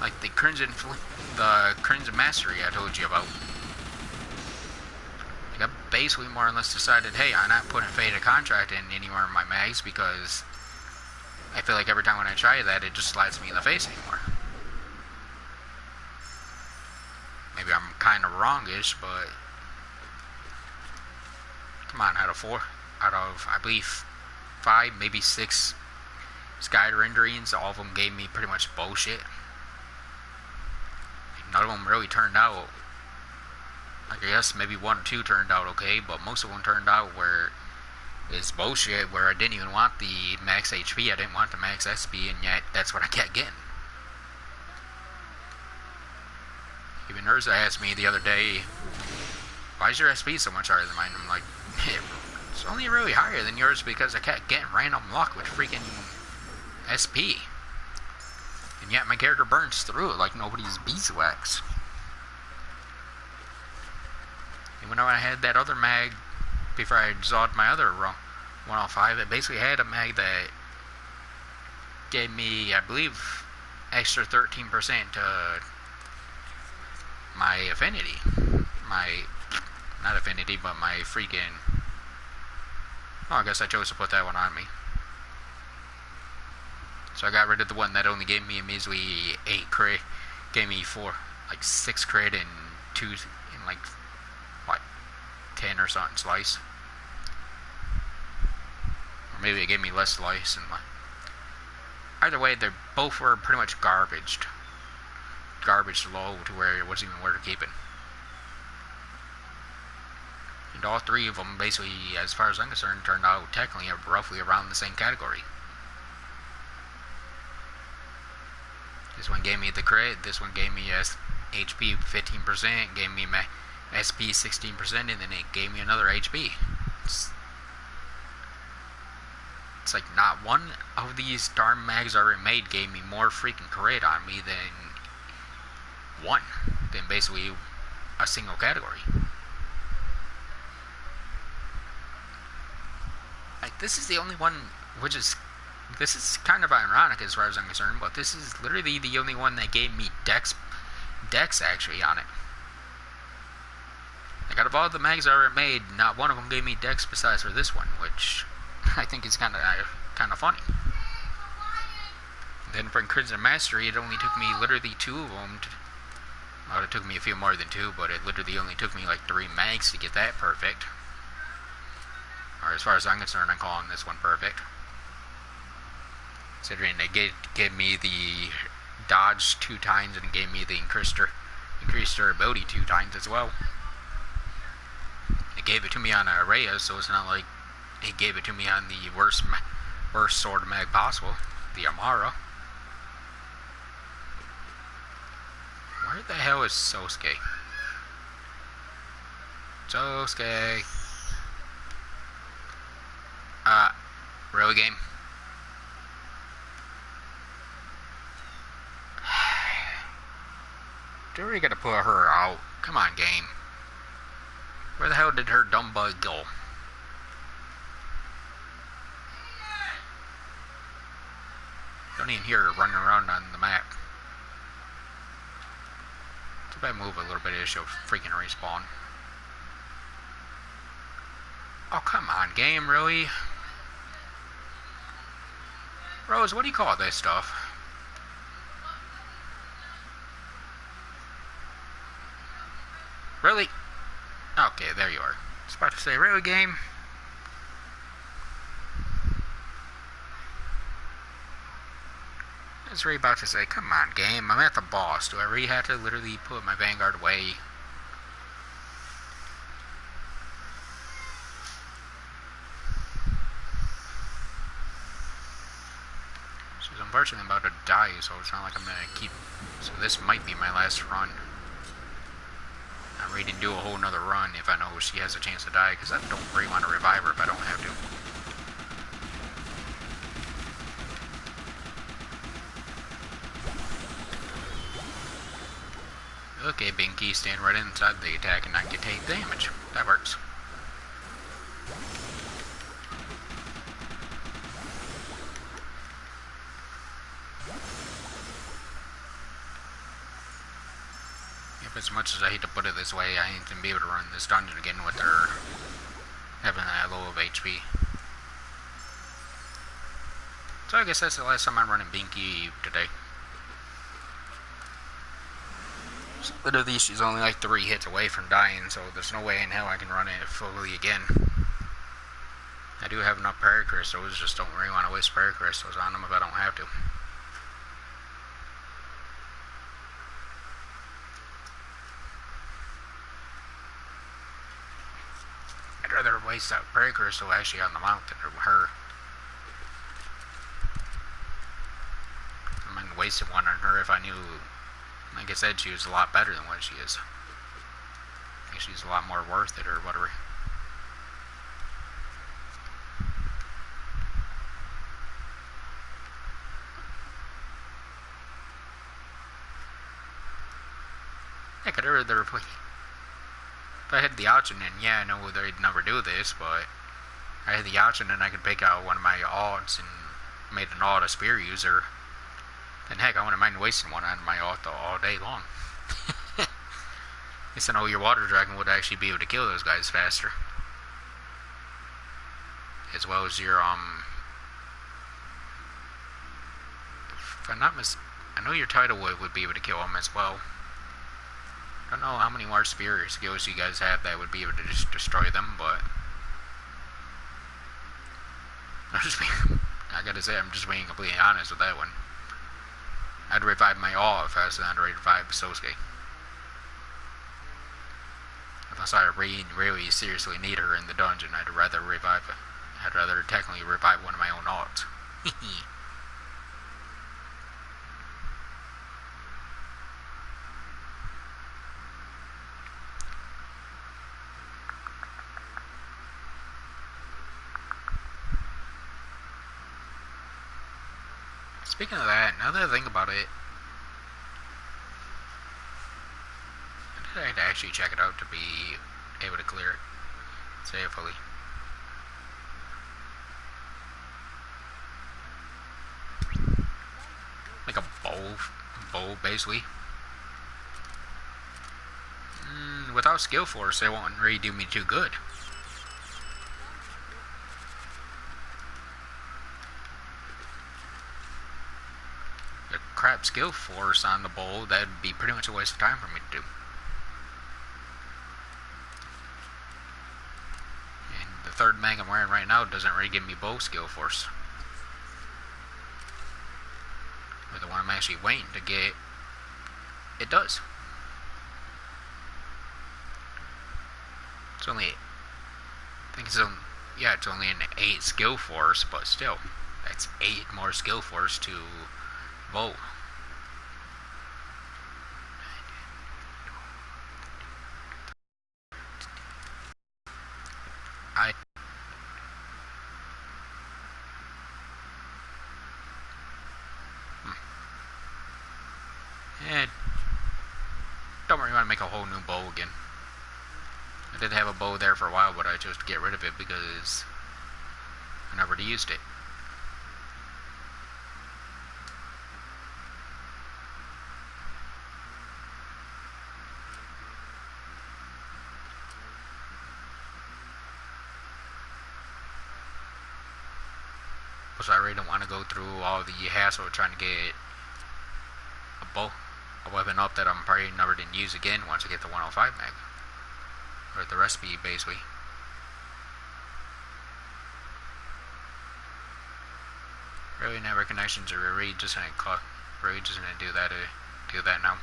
like the Crimson Mastery I told you about, like, I basically more or less decided, hey, I'm not putting Faded Contract in anywhere in my mags because I feel like every time when I try that, it just slaps me in the face anymore. Maybe I'm kind of wrongish, but come on, out of I believe 5, maybe 6 Sky renderings, all of them gave me pretty much bullshit. None of them really turned out. I guess maybe 1 or 2 turned out okay, but most of them turned out where it's bullshit, where I didn't even want the max HP, I didn't want the max SP, and yet that's what I kept getting. Even Urza asked me the other day, why is your SP so much higher than mine? I'm like, it's only really higher than yours because I kept getting random luck with freaking SP. And yet my character burns through it like nobody's beeswax. Even though I had that other mag before I dissolved my other 105, it basically had a mag that gave me, I believe, extra 13% to my affinity. Not affinity, but my freaking... Oh, I guess I chose to put that one on me. So I got rid of the one that only gave me a measly 8 crit. Gave me 6 crit and 2 in like, what, 10 or something slice. Or maybe it gave me less slice. And either way, they both were pretty much garbaged. Garbaged low to where it wasn't even worth keeping. And all 3 of them, basically, as far as I'm concerned, turned out technically roughly around the same category. This one gave me the crit, this one gave me HP 15%, gave me my SP 16%, and then it gave me another HP. It's like not one of these darn mags I already made gave me more freaking crit on me than basically a single category. Like, this is the only one, which is... This is kind of ironic as far as I'm concerned, but this is literally the only one that gave me Dex actually on it. Like, out of all the mags I ever made, not one of them gave me Dex besides for this one, which I think is kind of funny. Then for Crimson Mastery, it only took me literally 2 of them well, it took me a few more than 2, but it literally only took me like 3 mags to get that perfect. Or as far as I'm concerned, I'm calling this one perfect. Considering they gave me the dodge 2 times and gave me the increased durability 2 times as well. It gave it to me on a Rhea, so it's not like he gave it to me on the worst sword mag possible, the Amara. Where the hell is Sosuke? Sosuke. Really, game? Dude, we gotta put her out. Come on, game. Where the hell did her dumb bug go? Don't even hear her running around on the map. If I move a little bit, she'll freaking respawn. Oh, come on, game, really? Rose, what do you call this stuff? Really? Okay, there you are. I was about to say, really, game? I was really about to say, come on, game. I'm at the boss. Do I really have to literally put my Vanguard away? She's unfortunately about to die, so it's not like I'm gonna keep. So this might be my last run. I'm ready to do a whole nother run if I know she has a chance to die, because I don't really want to revive her if I don't have to. Okay, Binky, stand right inside the attack and not get take damage. That works. Yep, as much as I hate to put it this way, I ain't gonna be able to run this dungeon again with her having that low of HP. So I guess that's the last time I'm running Binky today. So literally, she's only like 3 hits away from dying, so there's no way in hell I can run it fully again. I do have enough prayer crystals, just don't really want to waste prayer crystals on them if I don't have to. I'd rather waste that prayer crystal actually on the mount than her. I mean, wasting one on her if I knew, like I said, she was a lot better than what she is. I think she's a lot more worth it or whatever. I could rather play. If I had the option, and yeah, I know they'd never do this, but I had the option and I could pick out one of my alts and made an alt a spear user, then heck, I wouldn't mind wasting one on my alt all day long. Guess I know your water dragon would actually be able to kill those guys faster. As well as your, if I'm not I know your tidal wave would be able to kill them as well. I don't know how many more spear skills you guys have that would be able to just destroy them, but I gotta say, I'm just being completely honest with that one. I'd revive my all faster than I'd revive Sosuke. Unless I really seriously need her in the dungeon, I'd rather technically revive one of my own alts. Speaking of that, now that I think about it, I had to actually check it out to be able to clear it safely. Like a bow basically. Without skill force, it won't really do me too good. Crap skill force on the bow, that'd be pretty much a waste of time for me to do. And the third mag I'm wearing right now doesn't really give me bow skill force. But the one I'm actually waiting to get, it does. It's only, I think it's only, yeah, it's only an 8 skill force, but still, that's 8 more skill force to bow. I eh, don't really want to make a whole new bow again. I did have a bow there for a while, but I chose to get rid of it because I never used it. So I really don't want to go through all the hassle of trying to get a weapon up that I'm probably never going to use again once I get the 105 mag. Or the recipe, basically. Really, network connections are really just going to do that now.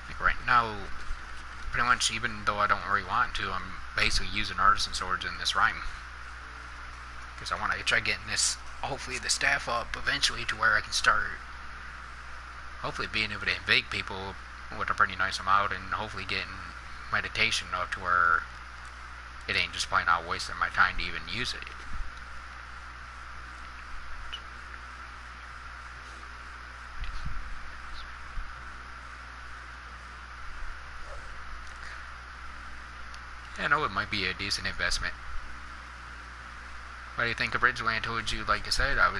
Like right now, pretty much, even though I don't really want to, I'm basically using artisan swords in this rhyme. Because I want to try getting this, hopefully the staff up eventually to where I can start, hopefully being able to invade people with a pretty nice amount, and hopefully getting meditation up to where it ain't just plain out wasting my time to even use it. I know it might be a decent investment. What do you think originally? I told you, like I said, I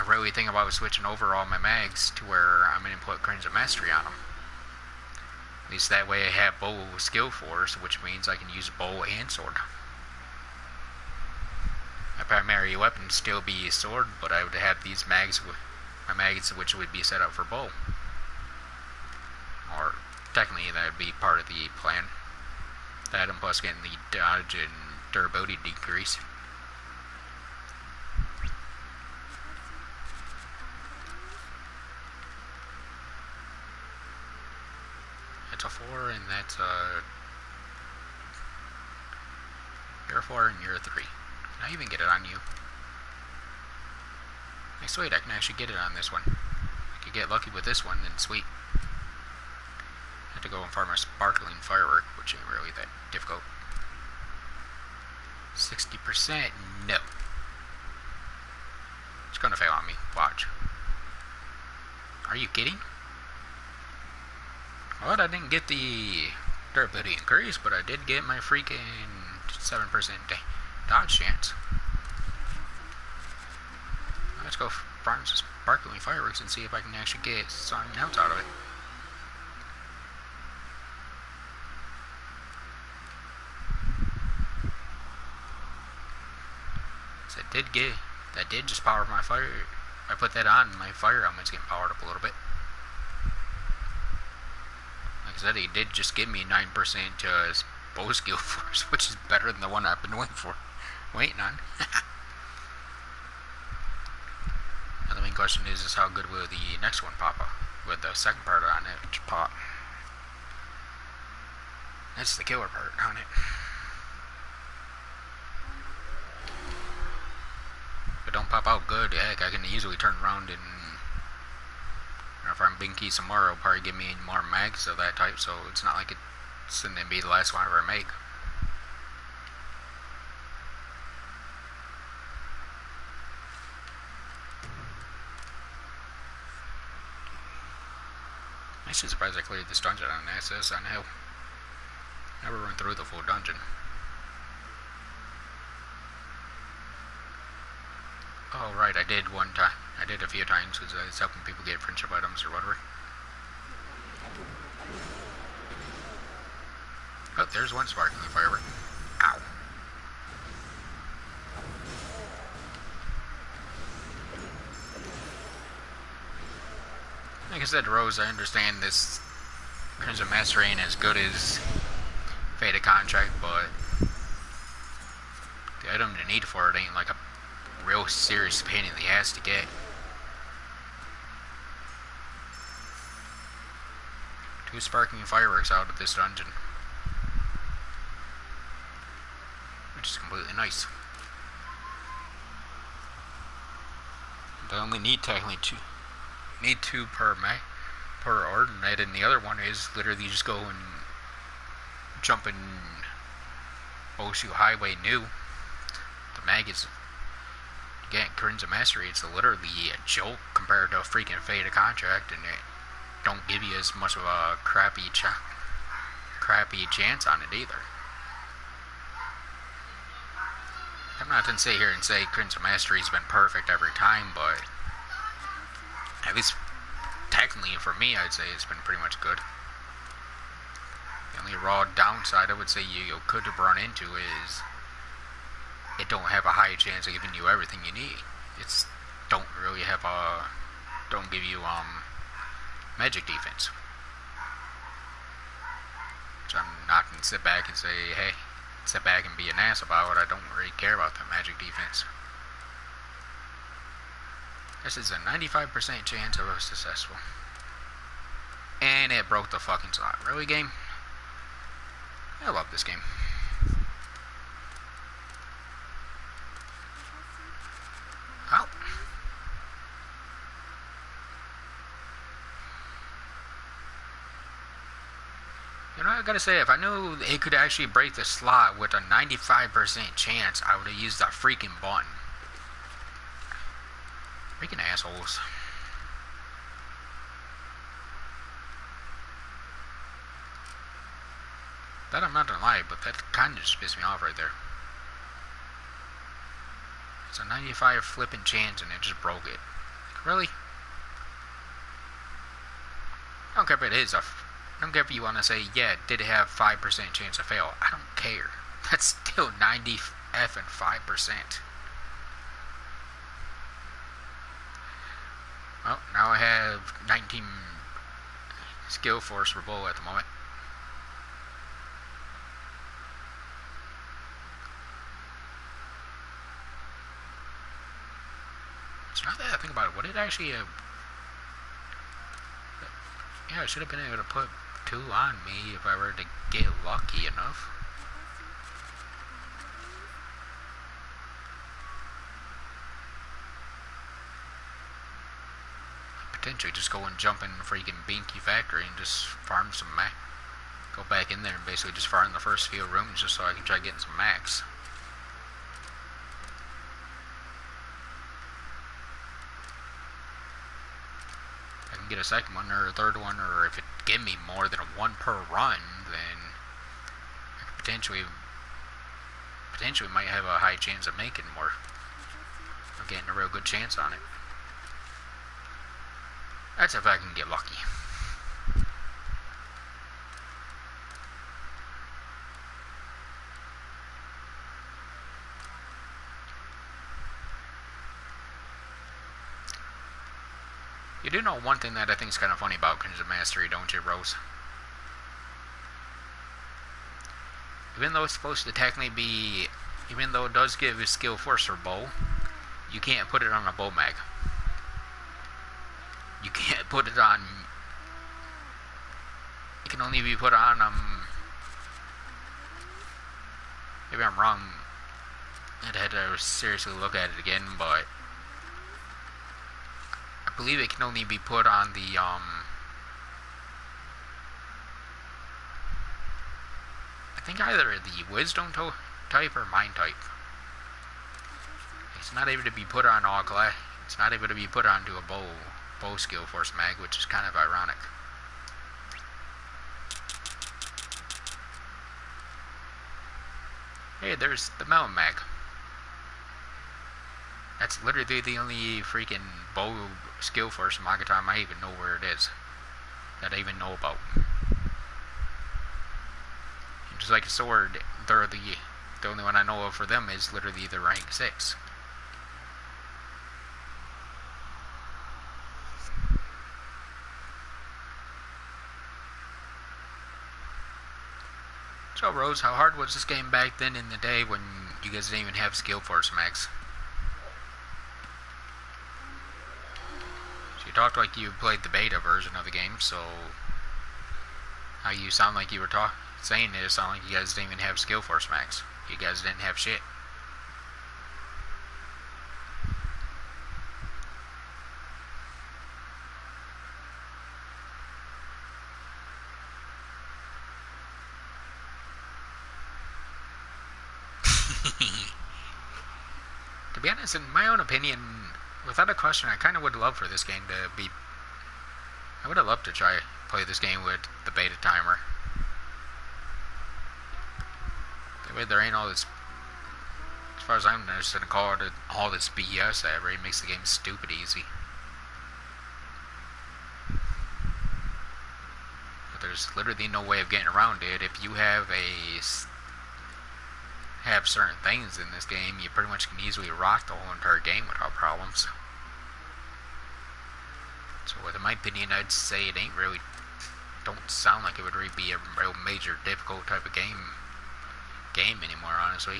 really thinking about switching over all my mags to where I'm going to put Crimson Mastery on them. At least that way I have bow skill force, which means I can use bow and sword. My primary weapon would still be sword, but I would have these mags, my mags, which would be set up for bow. Or technically that would be part of the plan. That and plus getting the dodge and durability decrease. That's a 4, and that's a... You're a 4 and you're a 3. Can I even get it on you? Hey, sweet, I can actually get it on this one. I could get lucky with this one, then sweet. I have to go and farm a sparkling firework, which ain't really that difficult. 60%? No. It's gonna fail on me. Watch. Are you kidding? Well, I didn't get the durability increase, but I did get my freaking 7% dodge chance. Let's go farm some sparkling fireworks and see if I can actually get something else out of it. So that did just power my fire. I put that on, my fire element's getting powered up a little bit. Like I said, he did just give me 9% bow skill force, which is better than the one I've been waiting on. Now the main question is how good will the next one pop up with the second part on it pop. That's the killer part on it. If it don't pop out good, heck, I can easily turn around and, if I'm binky some more, it'll probably give me more mags of that type, so it's not like it's going to be the last one I ever make. I'm actually surprised I cleared this dungeon on SS on hill. Never run through the full dungeon. Oh right, I did one time. I did a few times because I was helping people get friendship items or whatever. Oh, there's one sparkling firework. Ow. Like I said to Rose, I understand this Crimson Master ain't as good as Fated Contract, but the item need for it ain't like a real serious pain in the ass to get. Two sparking fireworks out of this dungeon, which is completely nice. They only need technically two per ordinate, and the other one is literally just go and jump in Oshu Highway New. The mag is, again, Crimson Mastery, it's literally a joke compared to a freaking Fate Contract, and it don't give you as much of a crappy chance on it either. I'm not gonna sit here and say Crimson Mastery's been perfect every time, but at least technically for me, I'd say it's been pretty much good. The only raw downside I would say you could have run into is it don't have a high chance of giving you everything you need. It's don't give you magic defense. Which I'm not gonna sit back and say, hey, sit back and be an ass about it. I don't really care about the magic defense. This is a 95% chance of a successful. And it broke the fucking slot. Really, game? I love this game. Well. You know, I gotta say, if I knew it could actually break the slot with a 95% chance, I would have used that freaking button. Freaking assholes. That I'm not gonna lie, but that kind of just pissed me off right there. It's a 95 flipping chance and it just broke it. Like, really? I don't care if it is I don't care if you want to say, yeah, did it have 5% chance to fail. I don't care. That's still 90 effing 5%. Well, now I have 19 skill force for bow at the moment. So now that I think about it, would it actually yeah, I should have been able to put 2 on me if I were to get lucky enough. Potentially just go and jump in the freaking Binky factory and just farm some max. Go back in there and basically just farm the first few rooms just so I can try getting some max. If I can get a second one or a third one, or if it give me more than a 1 per run, then I could potentially might have a high chance of making more. Of getting a real good chance on it. That's if I can get lucky. You do know one thing that I think is kind of funny about Crimson Mastery, don't you, Rose? Even though it's supposed to technically be, even though it does give a skill force for bow, you can't put it on a bow mag. You can't put it on. It can only be put on. Maybe I'm wrong. I'd have to seriously look at it again, but I believe it can only be put on the I think either the Wisdom type or Mind type. It's not able to be put on all class. It's not able to be put onto a bow skill force mag, which is kind of ironic. Hey, there's the Melon mag. That's literally the only freaking bow skill force Magatom I even know where it is. That I even know about. And just like a sword, they're the only one I know of for them is literally the rank 6. So, Rose, how hard was this game back then in the day when you guys didn't even have Skill Force Max? So you talked like you played the beta version of the game, so how you sound like you were saying it sound like you guys didn't even have Skill Force Max. You guys didn't have shit. To be honest, in my own opinion, without a question, I kind of would love for this game to be. I would have loved to try play this game with the beta timer. That way, there ain't all this. As far as I'm interested, in call it all this BS that really makes the game stupid easy. But there's literally no way of getting around it. If you have certain things in this game, you pretty much can easily rock the whole entire game without problems. So, in my opinion, I'd say it ain't really. Don't sound like it would really be a real major difficult type of game anymore, honestly.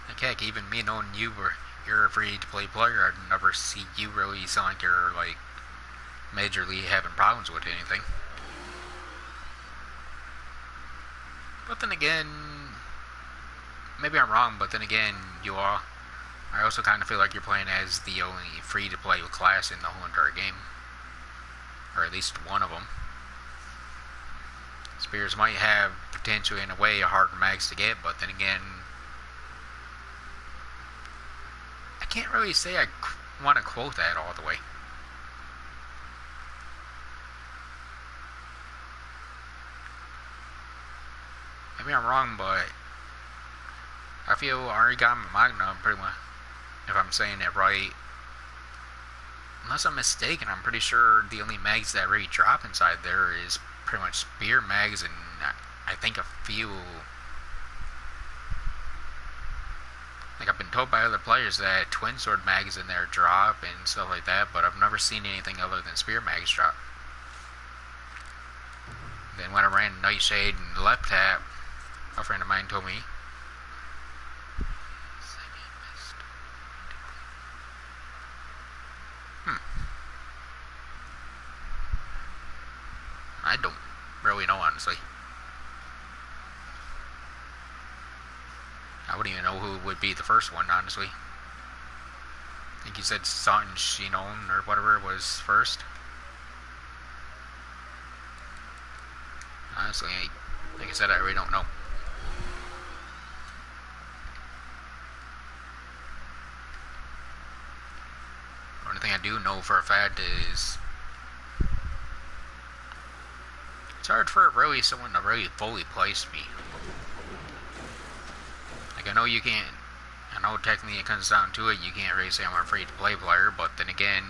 Like heck, even me knowing you're a free-to-play player, I'd never see you really sound like you're like majorly having problems with anything. But then again, maybe I'm wrong, but then again, you are. I also kind of feel like you're playing as the only free-to-play class in the whole entire game. Or at least one of them. Spears might have potentially, in a way, a harder max to get, but then again, I can't really say I want to quote that all the way. Maybe I'm wrong, but I feel Origami Magna, pretty much, if I'm saying it right, unless I'm mistaken, I'm pretty sure the only mags that really drop inside there is pretty much spear mags, and I think a few. Like, I've been told by other players that twin sword mags in there drop and stuff like that, but I've never seen anything other than spear mags drop. Then when I ran Nightshade and left tap, a friend of mine told me, I don't really know, honestly. I wouldn't even know who would be the first one, honestly. I think you said Sun Shinon or whatever was first. Honestly, like I said, I really don't know. The only thing I do know for a fact is it's hard for really someone to really fully place me. Like, I know you can't. I know technically it comes down to it, you can't really say I'm a free-to-play player, but then again,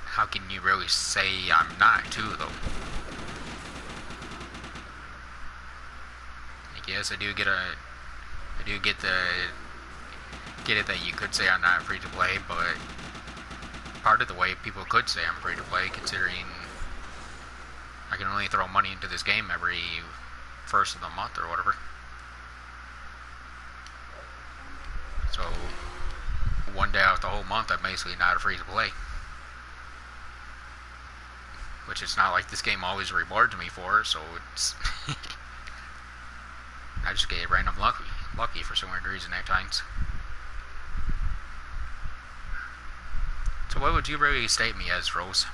how can you really say I'm not too, though? Like, yes, I do get it that you could say I'm not free-to-play, but part of the way people could say I'm free-to-play, considering I can only throw money into this game every first of the month or whatever. So, one day out of the whole month, I'm basically not free to play. Which it's not like this game always rewards me for, so it's. I just get random lucky for some weird reason at times. So, what would you really state me as, Rose?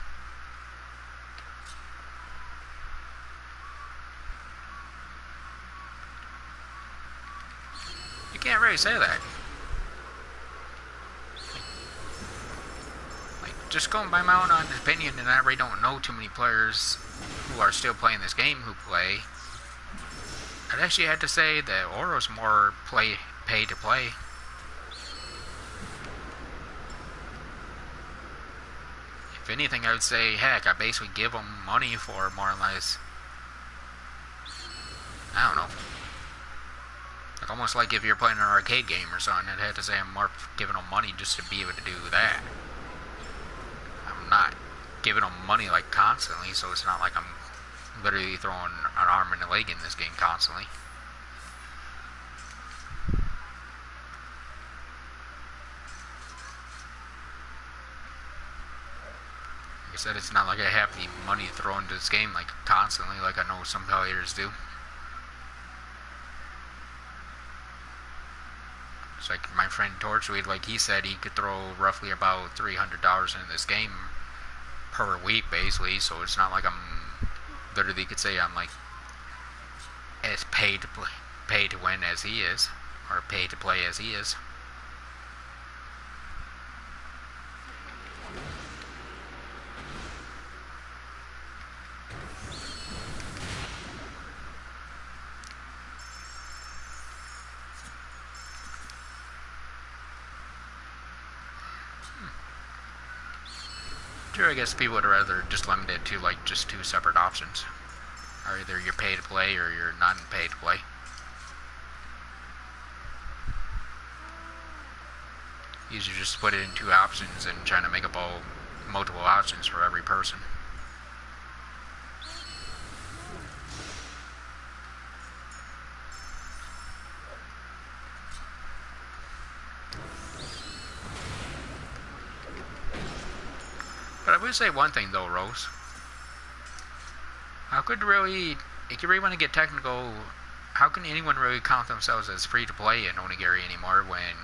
You can't really say that. Just going by my own honest opinion, and I really don't know too many players who are still playing this game who play, I'd actually have to say that Oro's more pay to play. If anything, I would say, heck, I basically give them money for more or less. I don't know. almost like if you're playing an arcade game or something, I'd have to say I'm more giving them money just to be able to do that. I'm not giving them money like constantly, so it's not like I'm literally throwing an arm and a leg in this game constantly. Like I said, it's not like I have the money thrown into this game like constantly, like I know some players do. It's like my friend Torchweed, like he said, he could throw roughly about $300 into this game per week, basically. So it's not like I'm literally could say I'm like as paid to win as he is, or paid to play as he is. Sure, I guess people would rather just limit it to like just two separate options. Or either you're pay to play or you're not pay to play. Usually just put it in two options and trying to make up all multiple options for every person. But I would say one thing though, Rose. How could really, if you really want to get technical, how can anyone really count themselves as free to play in Onigiri anymore when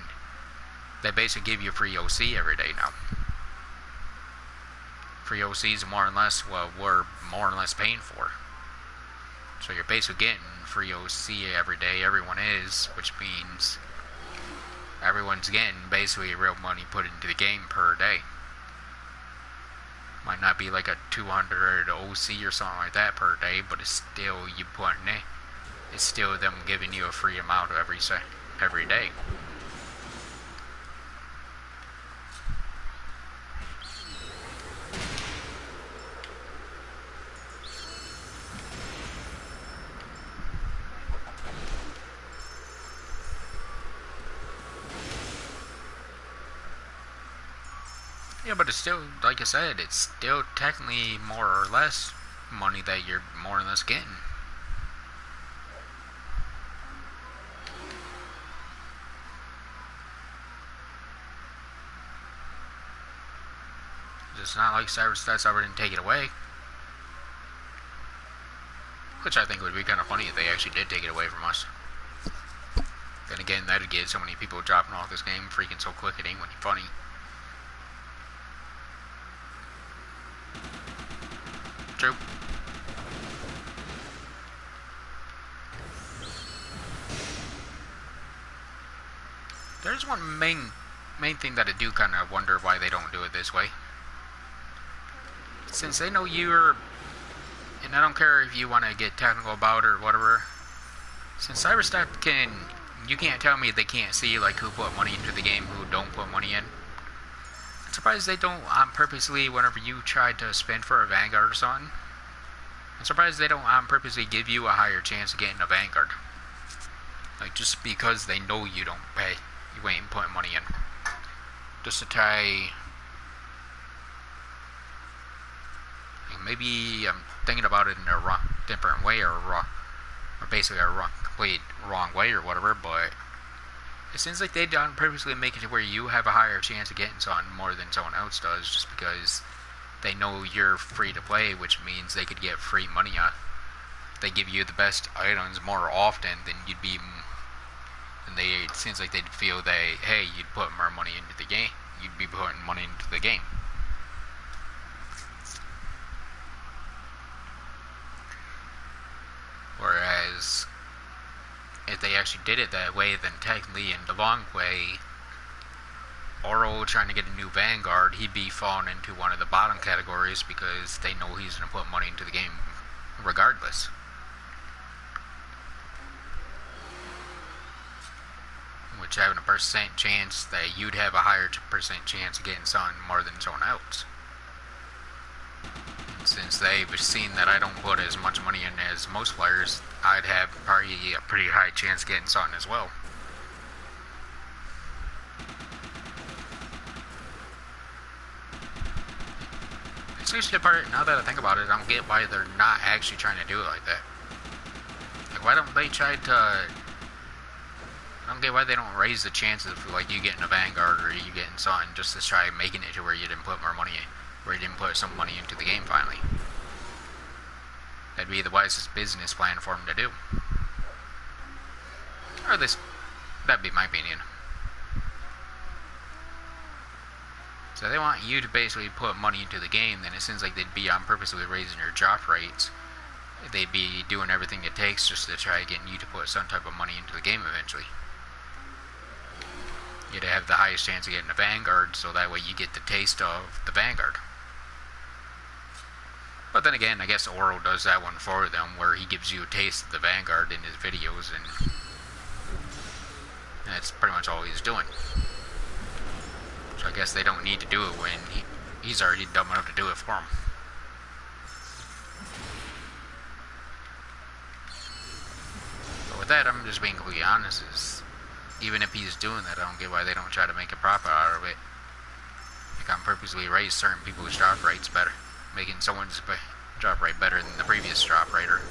they basically give you free OC every day now? Free OC is more or less what we're more or less paying for. So you're basically getting free OC every day, everyone is, which means everyone's getting basically real money put into the game per day. Might not be like a 200 OC or something like that per day, but it's still you putting it. It's still them giving you a free amount every day. Yeah, but it's still, like I said, it's still technically more or less money that you're more or less getting. It's not like Cyberstats ever didn't take it away. Which I think would be kind of funny if they actually did take it away from us. Then again, that'd get so many people dropping off this game freaking so quick it ain't funny. True. There's one main thing that I do kind of wonder why they don't do it this way. Since they know you're, and I don't care if you want to get technical about it or whatever, since Cyberstat you can't tell me they can't see like who put money into the game, who don't put money in. I'm surprised they don't purposely, whenever you try to spend for a Vanguard or something, I'm surprised they don't purposely give you a higher chance of getting a Vanguard. Like, just because they know you don't pay, you ain't putting money in. Just to try, maybe I'm thinking about it in a different way, or basically a complete wrong way or whatever, but it seems like they don't purposely make it to where you have a higher chance of getting something more than someone else does, just because they know you're free to play, which means they could get free money on. They give you the best items more often than you'd be, and it seems like they'd feel that, hey, you'd put more money into the game, you'd be putting money into the game. Whereas if they actually did it that way, then technically in the long way, Oro trying to get a new Vanguard, he'd be falling into one of the bottom categories because they know he's going to put money into the game regardless. Which having a percent chance that you'd have a higher percent chance of getting something more than someone else. since they've seen that I don't put as much money in as most players, I'd have probably a pretty high chance getting something as well. Seriously, the part, now that I think about it, I don't get why they're not actually trying to do it like that. Like, why don't they try to... I don't get why they don't raise the chances of, like, you getting a Vanguard or you getting something just to try making it to where you didn't put more money in, where you didn't put some money into the game finally. That'd be the wisest business plan for them to do. Or at least, that'd be my opinion. So they want you to basically put money into the game, then it seems like they'd be on purposely raising your drop rates. They'd be doing everything it takes just to try getting you to put some type of money into the game eventually. You'd have the highest chance of getting a Vanguard, so that way you get the taste of the Vanguard. But then again, I guess Oro does that one for them, where he gives you a taste of the Vanguard in his videos, and that's pretty much all he's doing. So I guess they don't need to do it when he's already dumb enough to do it for them. But with that, I'm just being completely honest, is even if he's doing that, I don't get why they don't try to make a profit out of it. Like, on purposely raise certain people's drop rates better, making someone's drop rate better than the previous drop rater.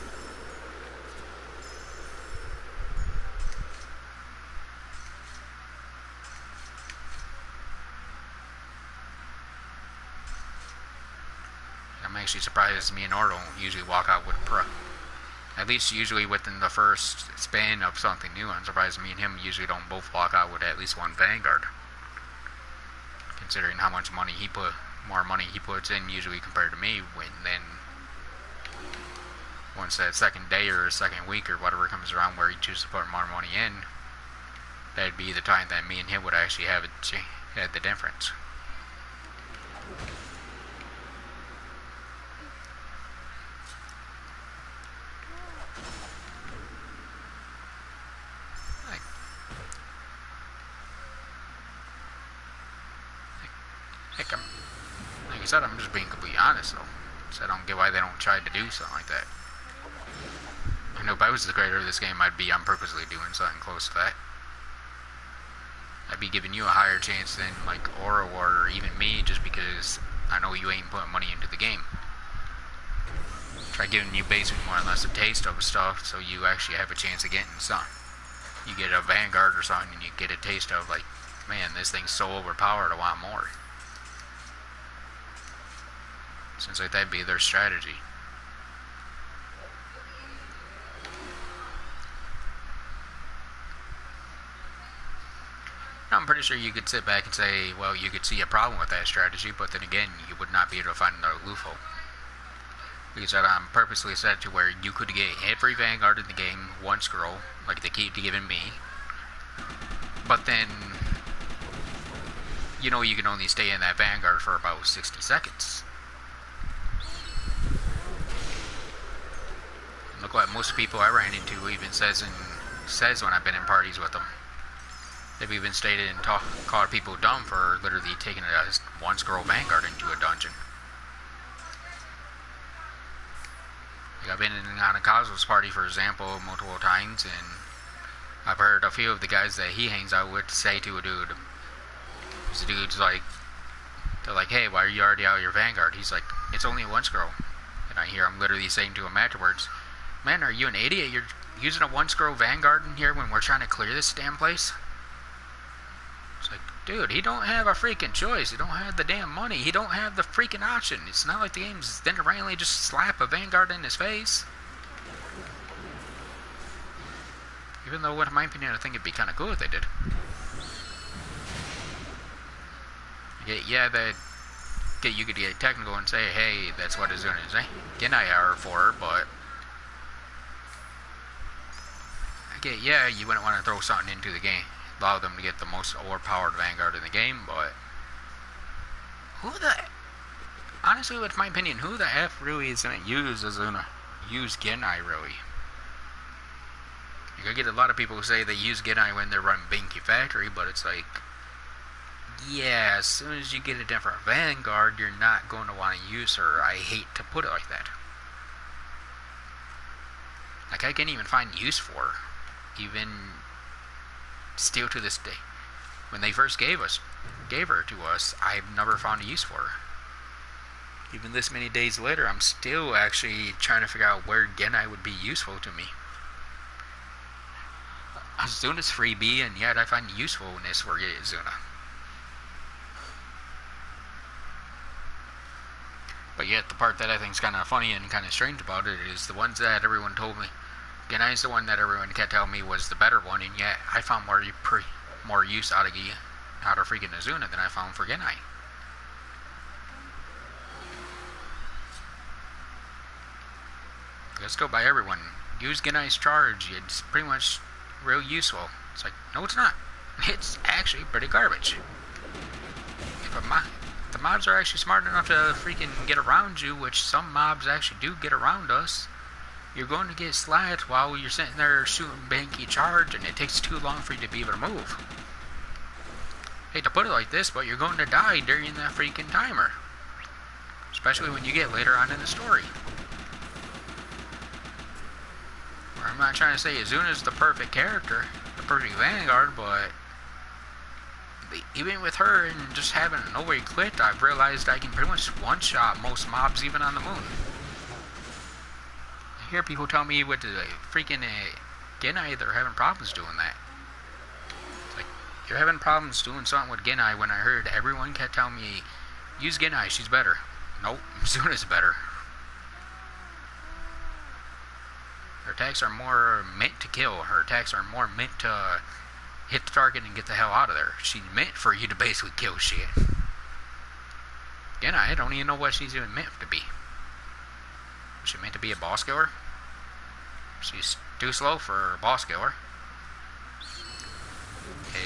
I'm actually surprised me and Oro don't usually walk out with pro. At least usually within the first span of something new. I'm surprised me and him usually don't both walk out with at least one Vanguard. Considering how much money more money he puts in usually compared to me, when then once that second day or second week or whatever comes around where he chooses to put more money in, that'd be the time that me and him would actually have had the difference. Like I said, I'm just being completely honest, though. So I don't get why they don't try to do something like that. I know if I was the creator of this game, I'd be on purposely doing something close to that. I'd be giving you a higher chance than, like, Oro or even me, just because I know you ain't putting money into the game. Try giving you basically more or less a taste of stuff, so you actually have a chance of getting something. You get a Vanguard or something, and you get a taste of, like, man, this thing's so overpowered, I want more. Seems like that'd be their strategy. I'm pretty sure you could sit back and say, well, you could see a problem with that strategy, but then again, you would not be able to find another loophole. Because I'm purposely set to where you could get every Vanguard in the game, one scroll, like they keep giving me. But then, you know, you can only stay in that Vanguard for about 60 seconds. Look what most people I ran into even says when I've been in parties with them. They've even stated and called people dumb for literally taking a one scroll Vanguard into a dungeon. Like, I've been on a Cosmos party, for example, multiple times, and I've heard a few of the guys that he hangs out with say to a dude, the dude's like, they're like, hey, why are you already out of your Vanguard? He's like, it's only a one scroll. And I hear him literally saying to him afterwards, man, are you an idiot? You're using a one scroll Vanguard in here when we're trying to clear this damn place? It's like, dude, he don't have a freaking choice. He don't have the damn money. He don't have the freaking option. It's not like the game's then randomly just slap a Vanguard in his face. Even though, in my opinion, I think it'd be kind of cool if they did. Yeah, you could get technical and say, hey, that's what it's going to say. Genai are for, but yeah, you wouldn't want to throw something into the game, allow them to get the most overpowered Vanguard in the game, but honestly, with my opinion, who the F really is going to use Genai, really? You get a lot of people who say they use Genai when they're running Binky Factory, but it's like, yeah, as soon as you get a different Vanguard, you're not going to want to use her. I hate to put it like that. Like, I can't even find use for her. Even still to this day. When they first gave her to us, I've never found a use for her. Even this many days later, I'm still actually trying to figure out where Genai would be useful to me. Azuna's freebie, and yet I find usefulness for Azuna. But yet, the part that I think is kind of funny and kind of strange about it is the ones that everyone told me. Genai's the one that everyone kept telling me was the better one, and yet I found more use out of freaking Azuna than I found for Genai. Let's go by everyone. Use Genai's charge. It's pretty much real useful. It's like, no, it's not. It's actually pretty garbage. If the mobs are actually smart enough to freaking get around you, which some mobs actually do get around us, you're going to get slapped while you're sitting there shooting Banky charge, and it takes too long for you to be able to move. Hate to put it like this, but you're going to die during that freaking timer. Especially when you get later on in the story. Where I'm not trying to say Azuna's the perfect character, the perfect Vanguard, but even with her and just having no way quit, I've realized I can pretty much one-shot most mobs even on the moon. I hear people tell me with the freaking Genai they're having problems doing that. It's like, you're having problems doing something with Genai when I heard everyone kept telling me, use Genai, she's better. Nope, Azuna's better. Her attacks are more meant to kill. Her attacks are more meant to hit the target and get the hell out of there. She's meant for you to basically kill shit. Genai, I don't even know what she's even meant to be. Is she meant to be a boss killer? She's too slow for a boss killer.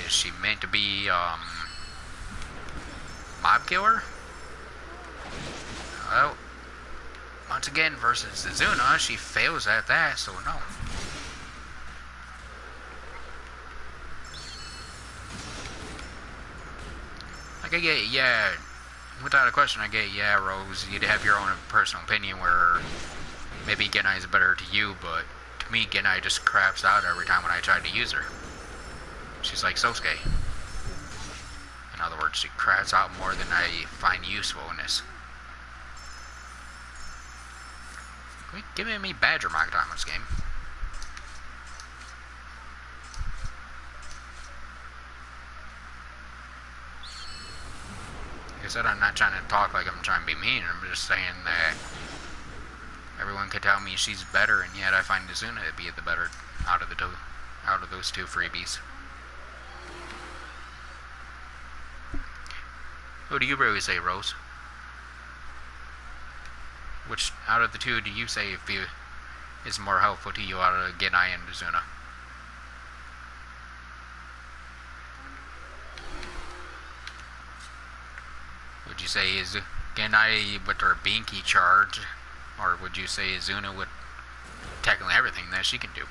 Is she meant to be, mob killer? Well, once again, versus Azuna, she fails at that, so no. Like, I get, yeah, without a question, I get, yeah, Rose, you'd have your own personal opinion where maybe Genai is better to you, but to me, Genai just craps out every time when I try to use her. She's like Sosuke. In other words, she craps out more than I find usefulness. Quit giving me badger marked on this game. Like I said, I'm not trying to talk like I'm trying to be mean. I'm just saying that everyone could tell me she's better, and yet I find Azuna to be the better out of those two freebies. Who do you really say, Rose? Which out of the two do you say is more helpful to you out of Genai and Azuna? Would you say is Genai with her Binky charge, or would you say Azuna with tackling everything that she can do?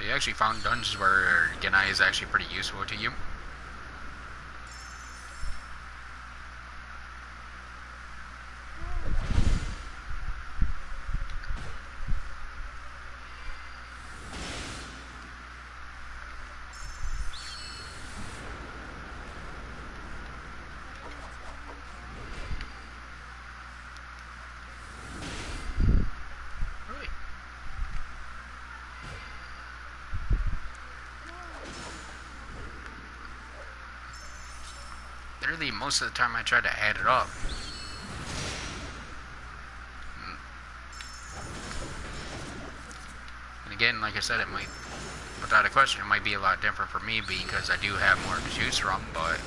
You actually found dungeons where Genai is actually pretty useful to you. Literally, most of the time I try to add it up. And again, like I said, it might, without a question, it might be a lot different for me because I do have more to choose from, but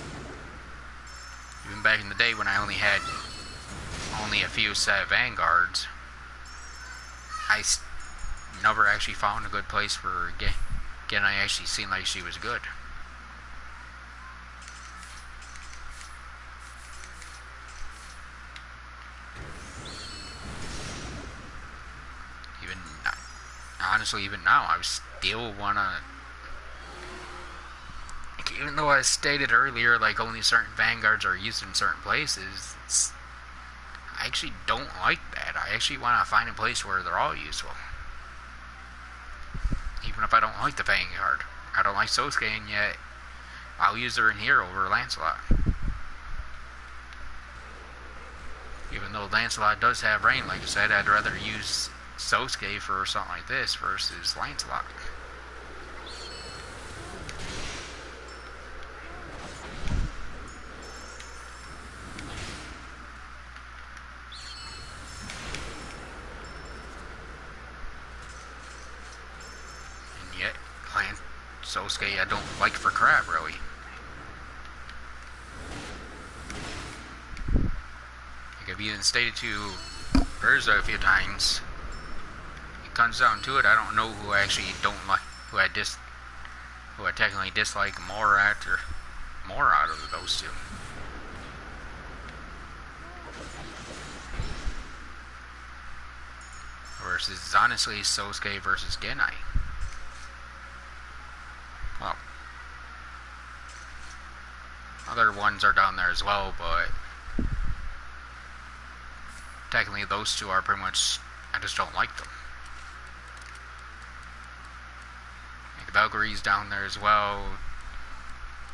even back in the day when I only had a few set Vanguards, I never actually found a good place for Again, I actually seemed like she was good. Even honestly, even now, I still wanna. Even though I stated earlier, like only certain vanguards are used in certain places, I actually don't like that. I actually want to find a place where they're all useful. Even if I don't like the vanguard, I don't like Sosuke, and yet I'll use her in here over Lancelot. Even though Lancelot does have rain, like I said, I'd rather use Sosuke for something like this versus Lancelot. And yet, Sosuke I don't like for crap, really. Like I've even stated to Urza a few times, it comes down to it, I don't know who I actually don't like, who I technically dislike more out of those two. Versus honestly Sosuke versus Genai. Well, other ones are down there as well, but technically those two are pretty much, I just don't like them. Like Valkyrie's down there as well,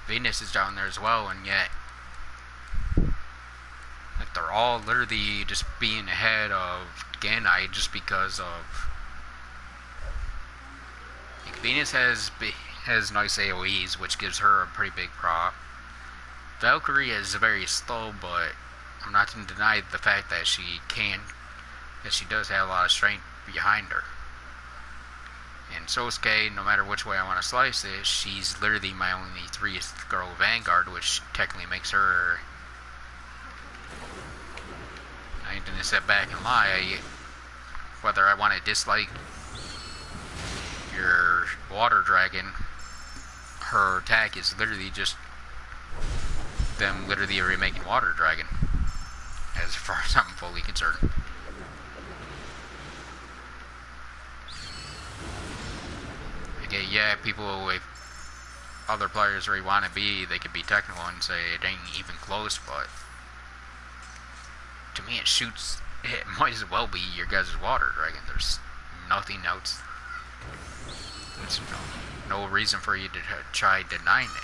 Venus is down there as well, and yet like they're all literally just being ahead of Genai just because of like Venus has nice AoEs, which gives her a pretty big prop. Valkyrie is very slow, but I'm not going to deny the fact that she does have a lot of strength behind her. And Sosuke, no matter which way I want to slice it, she's literally my only 3th girl Vanguard, which technically makes her. I ain't gonna sit back and lie. Whether I want to dislike your water dragon, her attack is literally just them literally remaking water dragon, as far as I'm fully concerned. Okay, yeah, people, if other players really want to be, they could be technical and say it ain't even close, but to me it might as well be your guys' water dragon. There's nothing else. There's no reason for you to try denying it.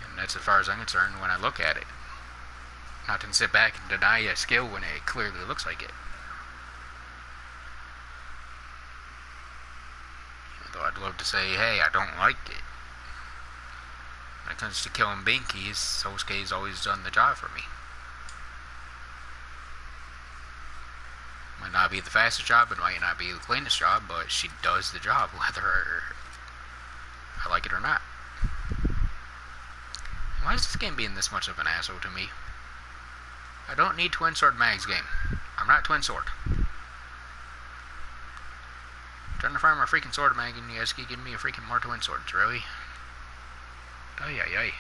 And that's as far as I'm concerned when I look at it. Not to sit back and deny a skill when it clearly looks like it. Although I'd love to say, hey, I don't like it. When it comes to killing Binkies, Sosuke's always done the job for me. Might not be the fastest job, it might not be the cleanest job, but she does the job, whether I like it or not. Why is this game being this much of an asshole to me? I don't need Twin Sword Mag's game. I'm not Twin Sword. I'm trying to find my freaking Sword Mag and you guys keep giving me a freaking more Twin Swords, really? Ay ay ay.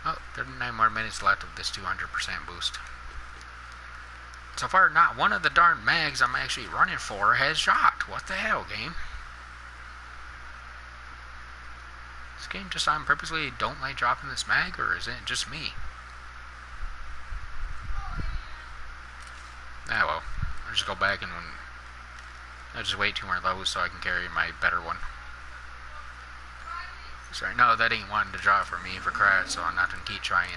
Oh, 39 more minutes left of this 200% boost. So far, not one of the darn mags I'm actually running for has shot. What the hell, game? This game just on purposely don't like dropping this mag, or is it just me? Ah well, I'll just go back and I'll just wait 2 more levels so I can carry my better one. Sorry, no, that ain't wanting to drop for me for crap, so I'm not gonna keep trying.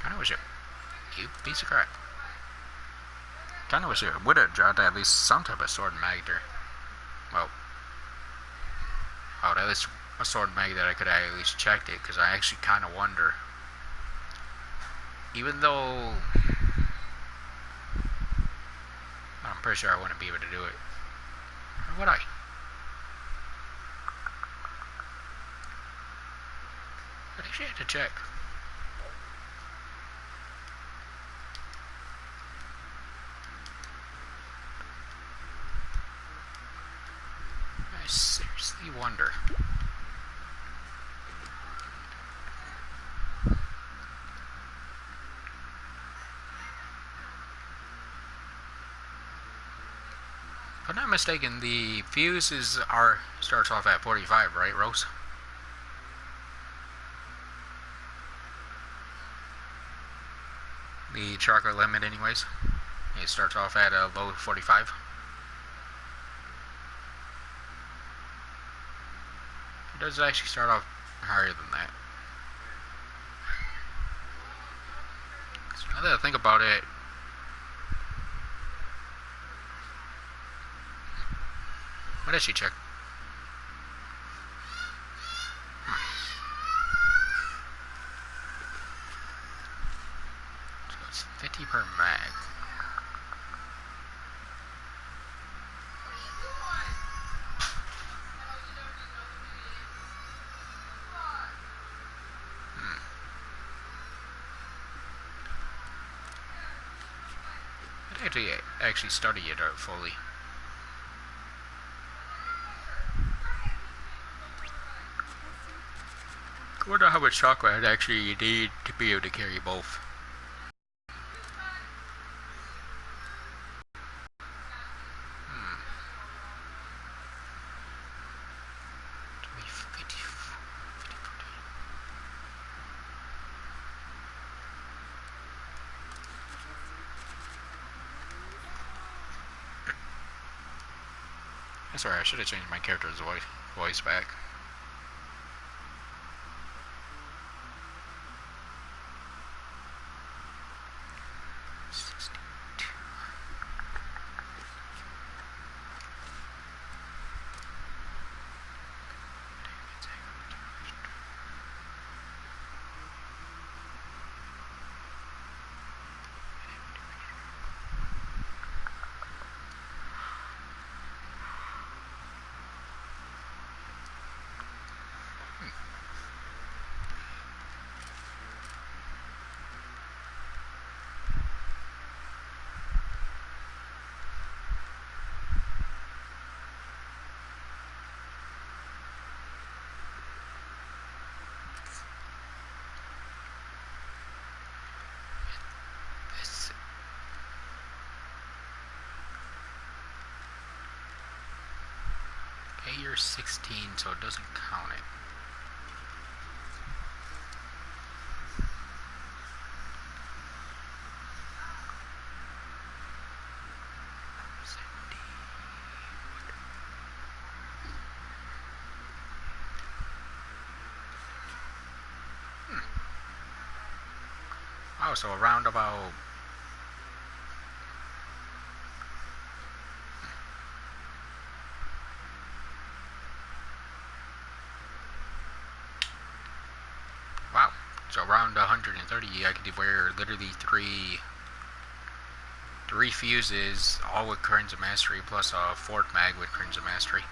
Kinda wish it. You piece of crap. Kinda wish it would have dropped at least some type of sword mag there. Well, I would at least a sword mag that I could have at least checked it, because I actually kind of wonder. Even though I'm pretty sure I wouldn't be able to do it. Or would I? I actually had to check. I seriously wonder. If I'm not mistaken, the fuses starts off at 45, right, Rose? The chocolate limit, anyways. It starts off at a low 45. It does actually start off higher than that. So now that I think about it, what did she check? So it's 50 per mag. I'd have to actually study it out fully. I wonder how much chocolate I'd actually need to be able to carry both. Sorry, I should have changed my character's voice back. Okay, you're 16, so it doesn't count it. Oh, so around about... Wow. So around 130, I could wear literally three fuses, all with Currents of Mastery, plus a fourth mag with Currents of Mastery.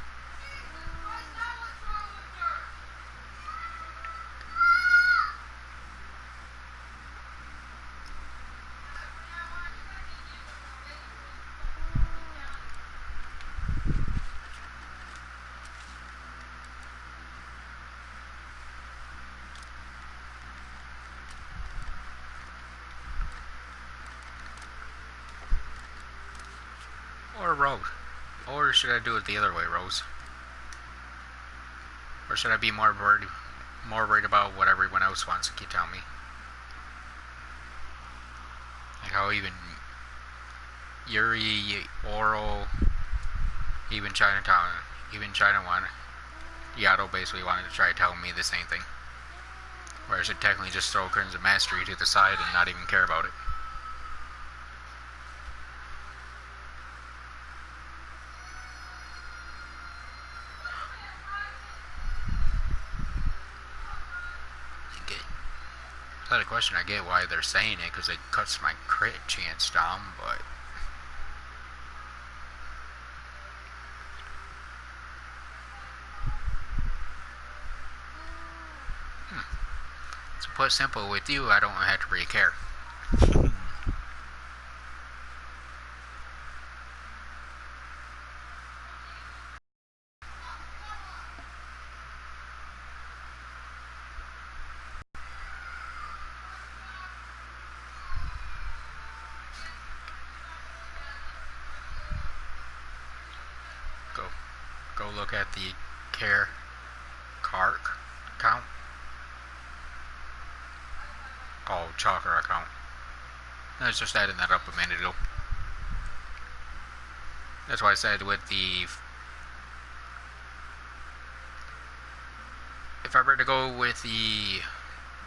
Or Rose. Or should I do it the other way, Rose? Or should I be more worried about what everyone else wants to keep telling me? Like how even Yuri, Oral, even Chinatown, even China Yato basically wanted to try telling me the same thing. Where I should technically just throw Curtains of Mastery to the side and not even care about it. outside the question, I get why they're saying it, because it cuts my crit chance down, but... To put simple, with you, I don't have to really care. Go look at the care cart count. Oh, chakra account. I was just adding that up a minute ago. That's why I said with the... If I were to go with the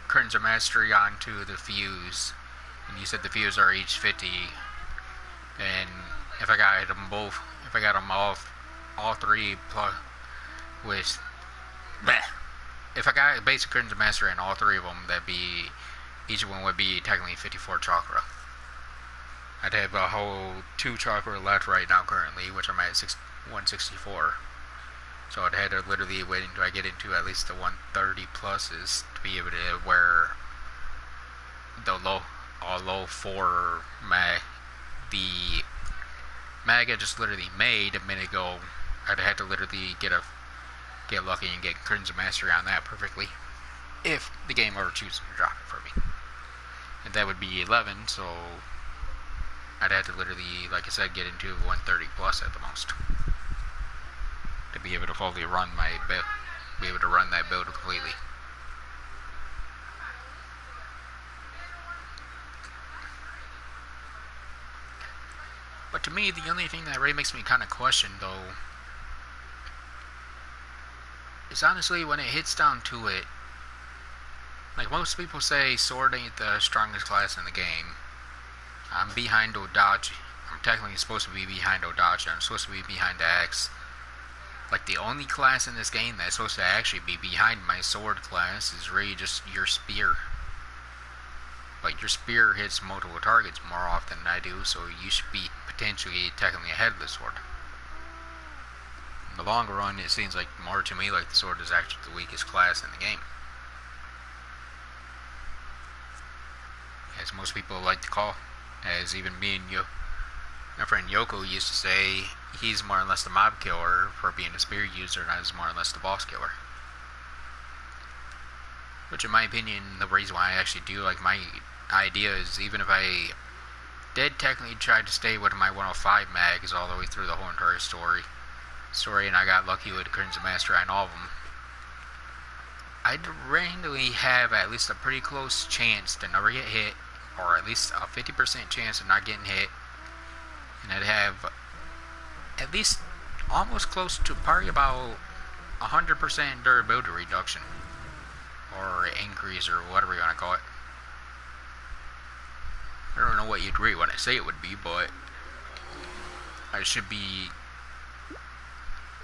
Curtains of Mastery onto the fuse, and you said the fuse are each 50, and if I got them both, if I got them all three plus with... Bleh. If I got basic Curtains of Mastery and all three of them, that'd be... Each one would be technically 54 chakra. I'd have a whole 2 chakra left right now currently, which I'm at 164. So I'd have to literally wait until I get into at least the 130 pluses to be able to wear the low 4 mag. The mag I just literally made a minute ago, I'd have to literally get lucky and get Curtains of Mastery on that perfectly, if the game ever chooses to drop it for me. And that would be 11, so I'd have to literally, like I said, get into 130 plus at the most to be able to fully run my build, be able to run that build completely. But to me, the only thing that really makes me kind of question, though, is honestly when it hits down to it. Like most people say, Sword ain't the strongest class in the game. I'm behind Odachi. I'm technically supposed to be behind Odachi. I'm supposed to be behind Axe. Like the only class in this game that's supposed to actually be behind my Sword class is really just your Spear. But your Spear hits multiple targets more often than I do, so you should be potentially technically ahead of the Sword. In the long run, it seems like more to me like the Sword is actually the weakest class in the game. As most people like to call, as even me and my friend Yoko used to say, he's more or less the mob killer for being a spear user, and I was more or less the boss killer. Which in my opinion, the reason why I actually do like my idea is, even if I did technically try to stay with my 105 mags all the way through the whole entire story, and I got lucky with Curtains of Mastery on all of them, I'd randomly have at least a pretty close chance to never get hit, or at least a 50% chance of not getting hit, and I'd have at least almost close to probably about 100% durability reduction, or increase, or whatever you want to call it. I don't know what you'd agree when I say it would be, but I should be...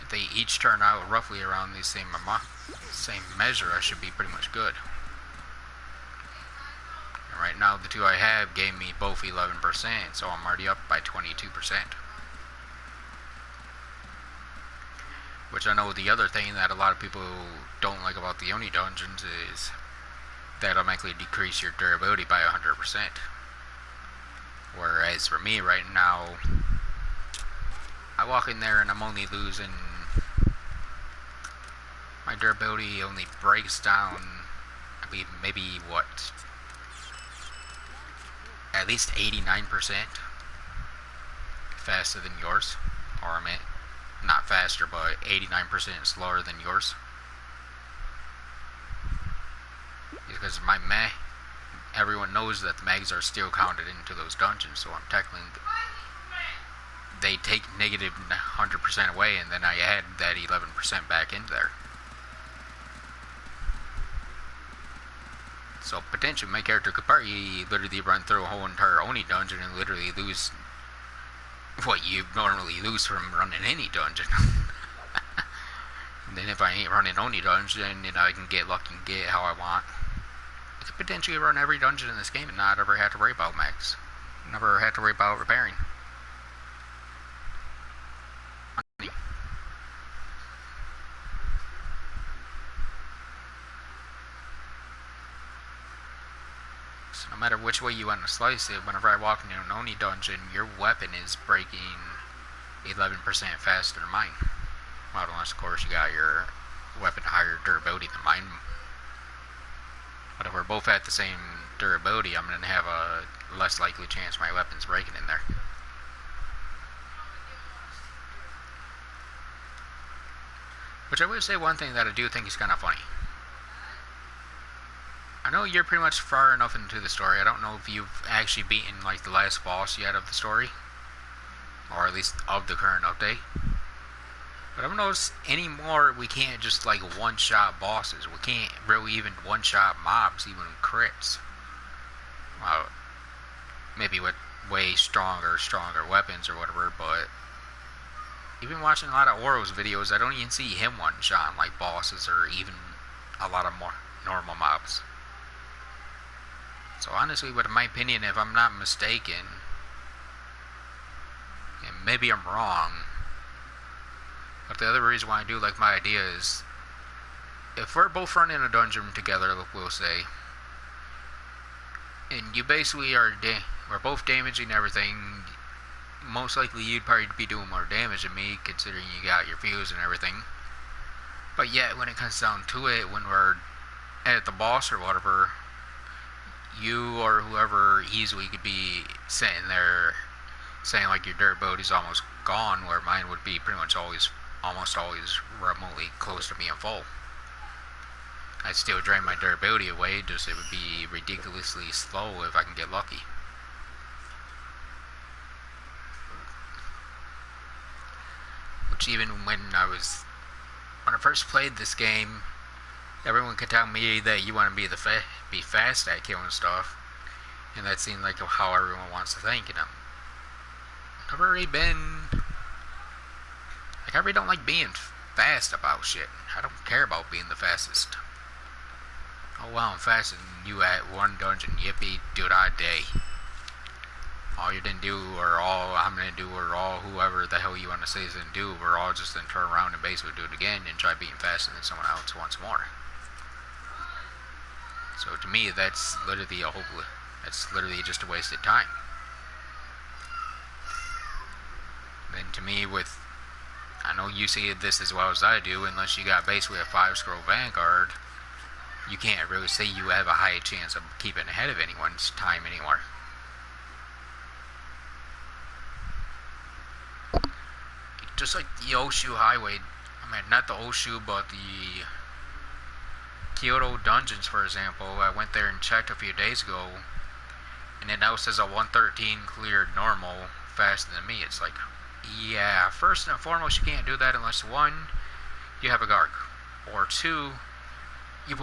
If they each turn out roughly around the same measure, I should be pretty much good. And right now, the two I have gave me both 11%, so I'm already up by 22%. Which I know the other thing that a lot of people don't like about the Oni dungeons is that automatically decrease your durability by 100%. Whereas for me right now, I walk in there and I'm only losing... My durability only breaks down, I mean, maybe what? At least 89% faster than yours. Or I mean, not faster, but 89% slower than yours. Because my mag, everyone knows that the mags are still counted into those dungeons, so I'm technically... They take negative 100% away, and then I add that 11% back in there. So potentially my character could probably literally run through a whole entire Oni dungeon and literally lose what you normally lose from running any dungeon. And then if I ain't running Oni dungeon, then I can get lucky and get it how I want. I could potentially run every dungeon in this game and not ever have to worry about max. Never have to worry about repairing. So no matter which way you want to slice it, whenever I walk into an Oni dungeon, your weapon is breaking 11% faster than mine. Well, unless of course you got your weapon higher durability than mine. But if we're both at the same durability, I'm going to have a less likely chance my weapon's breaking in there. Which I would say one thing that I do think is kind of funny. I know you're pretty much far enough into the story. I don't know if you've actually beaten like the last boss yet of the story, or at least of the current update. But I've noticed anymore we can't just like one-shot bosses. We can't really even one-shot mobs, even crits. Well, maybe with way stronger weapons or whatever, but even watching a lot of Oro's videos, I don't even see him one-shotting like bosses or even a lot of more normal mobs. So honestly, in my opinion, if I'm not mistaken, and maybe I'm wrong, but the other reason why I do like my idea is, if we're both running a dungeon together, we'll say, and you basically we're both damaging everything, most likely you'd probably be doing more damage than me, considering you got your fuse and everything. But yet, when it comes down to it, when we're at the boss or whatever, you or whoever easily could be sitting there saying like your durability's almost gone, where mine would be pretty much almost always remotely close to being full. I'd still drain my durability away, just it would be ridiculously slow if I can get lucky. Which even when I first played this game, everyone could tell me that you want to be fast at killing stuff, and that seemed like how everyone wants to think. And I've already been like, I really don't like being fast about shit. I don't care about being the fastest. Oh well, I'm faster than you at one dungeon. Yippee, do it all day. All you didn't do, or all I'm gonna do, or all whoever the hell you want to say is gonna do, we're all just gonna turn around and basically do it again and try being faster than someone else once more. So to me, that's literally just a wasted time. Then to me, I know you see this as well as I do, unless you got basically a 5-scroll Vanguard, you can't really say you have a high chance of keeping ahead of anyone's time anymore. Just like the Oshu Highway, I mean, not the Oshu, but the Kyoto Dungeons, for example. I went there and checked a few days ago, and it now says a 113 cleared normal faster than me. It's like, yeah, first and foremost, you can't do that unless, one, you have a Garg, or two, you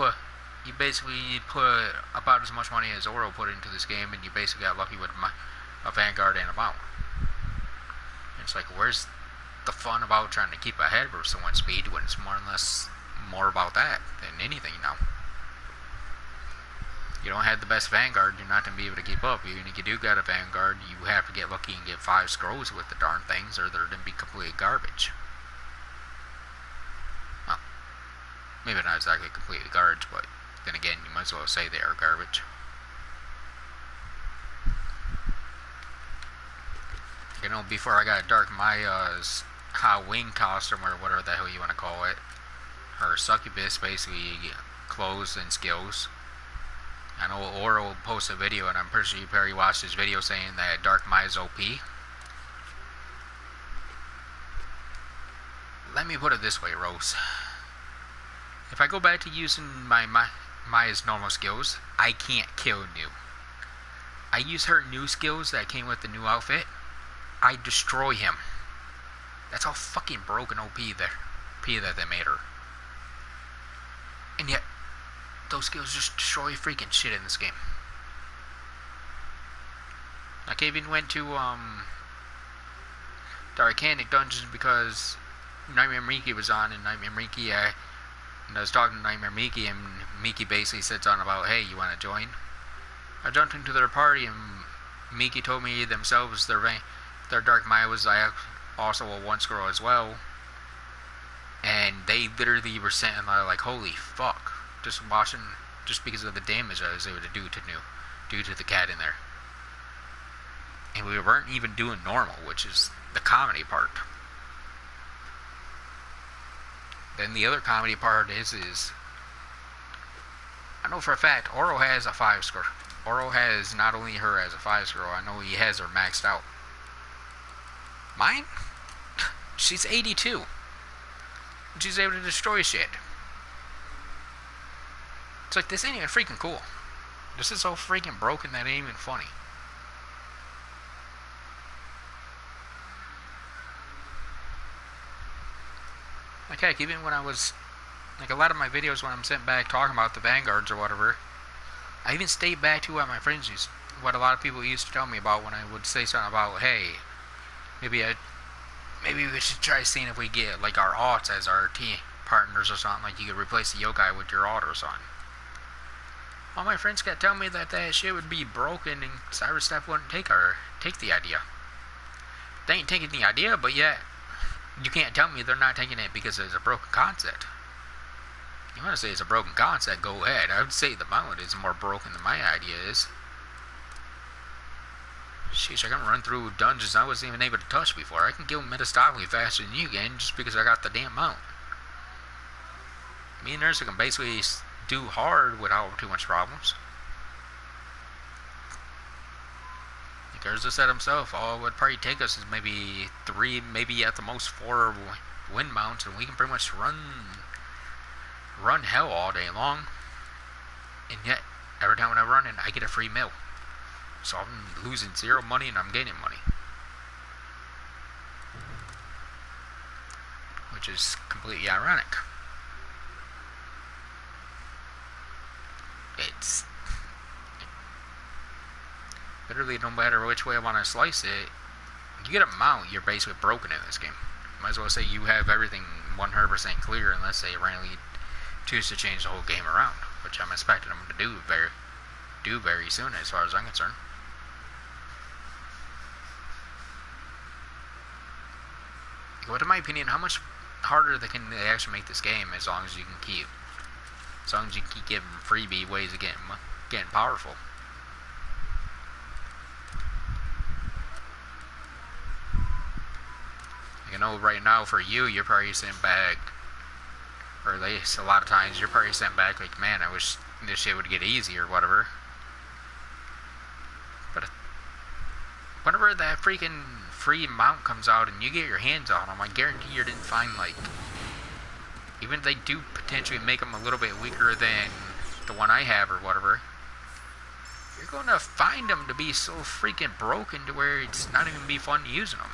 basically put about as much money as Oro put into this game, and you basically got lucky with a Vanguard and a Mount. And it's like, where's the fun about trying to keep ahead of someone's speed when it's more about that than anything now? You don't have the best Vanguard, you're not going to be able to keep up. Even if you do got a Vanguard, you have to get lucky and get 5 scrolls with the darn things, or they're going to be complete garbage. Well, maybe not exactly completely garbage, but then again, you might as well say they are garbage. You know, before I got Dark Maya's Halloween costume, or whatever the hell you want to call it, her succubus, basically clothes and skills. I know Oro posted a video, and I'm pretty sure you probably watched his video saying that Dark Maya's OP. Let me put it this way, Rose. If I go back to using Maya's normal skills, I can't kill new. I use her new skills that came with the new outfit, I destroy him. That's how fucking broken OP that they made her. And yet, those skills just destroy freaking shit in this game. Like, I even went to the Arcanic Dungeons because Nightmare Miki was on, and Nightmare Miki, and I was talking to Nightmare Miki, and Miki basically sits on about, hey, you want to join? I jumped into their party, and Miki told me themselves their Dark Maya was also a once girl as well. And they literally were sitting there like, holy fuck. Just because of the damage I was able to do to the cat in there. And we weren't even doing normal, which is the comedy part. Then the other comedy part is I know for a fact Oro has a 5 score. Oro has not only her as a 5 score, I know he has her maxed out. Mine? She's 82. And she's able to destroy shit. It's like, this ain't even freaking cool. This is so freaking broken that it ain't even funny. Like, heck, even when I was, like, a lot of my videos when I'm sitting back talking about the Vanguards or whatever, I even stayed back to what a lot of people used to tell me about when I would say something about, hey, maybe we should try seeing if we get, like, our aughts as our team partners or something, like you could replace the yokai with your aught or something. All my friends kept telling me that shit would be broken and Cyberstep wouldn't take the idea. They ain't taking the idea, but yet you can't tell me they're not taking it because it's a broken concept. You want to say it's a broken concept, go ahead. I would say the mount is more broken than my idea is. Sheesh, I can run through dungeons I wasn't even able to touch before. I can kill Metastatically faster than you can just because I got the damn mount. Me and Ursa can basically do hard without too much problems. Like Ursa said himself, all it would probably take us is maybe 3, maybe at the most 4 wind mounts, and we can pretty much run hell all day long. And yet, every time when I run it, I get a free meal. So I'm losing 0 money and I'm gaining money. Which is completely ironic. It's literally, no matter which way I want to slice it, you get a mount, you're basically broken in this game. Might as well say you have everything 100% clear unless they randomly choose to change the whole game around, which I'm expecting them to do very soon as far as I'm concerned. But in my opinion, how much harder they actually make this game as long as you can keep giving freebie ways of getting powerful. I know right now for you're probably sitting back, or at least a lot of times you're probably sitting back like, man, I wish this shit would get easy or whatever. But whenever that freaking free mount comes out and you get your hands on them, I guarantee you didn't find, like, even if they do potentially make them a little bit weaker than the one I have or whatever, you're going to find them to be so freaking broken to where it's not even be fun using them.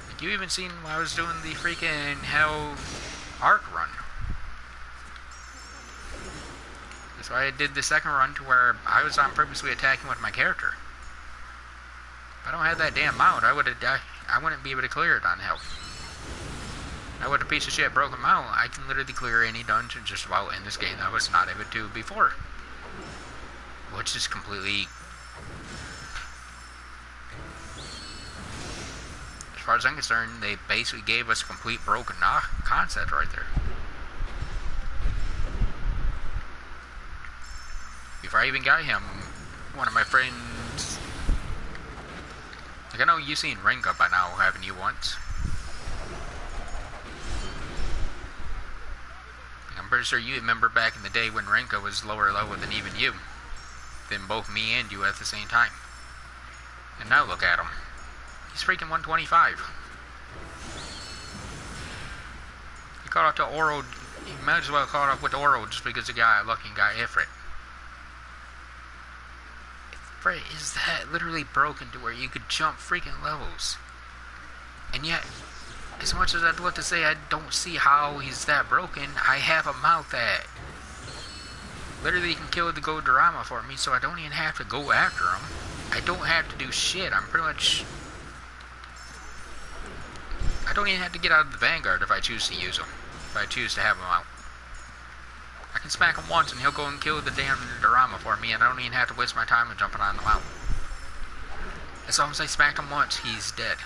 Like, you even seen when I was doing the freaking Hell Arc run. So I did the second run to where I was on purposely attacking with my character. If I don't have that damn mount, I wouldn't be able to clear it on hell. Now with a piece of shit broken mount, I can literally clear any dungeon just about in this game that I was not able to before. Which is completely... As far as I'm concerned, they basically gave us a complete broken concept right there. Before I even got him, one of my friends... Like, I know you've seen Rinka by now, haven't you, once? I'm pretty sure you remember back in the day when Rinka was lower level than even you. Than both me and you at the same time. And now look at him. He's freaking 125. He caught up to Oro. He might as well caught up with Oro just because the guy lucky got Ifrit. Is that literally broken to where you could jump freaking levels? And yet, as much as I'd love to say I don't see how he's that broken, I have a mount that literally can kill the Gold Dorama for me, so I don't even have to go after him. I don't have to do shit. I'm pretty much... I don't even have to get out of the Vanguard if I choose to use him. If I choose to have him out. I can smack him once and he'll go and kill the damn Dorama for me, and I don't even have to waste my time with jumping on the mountain. As long as I smack him once, he's dead.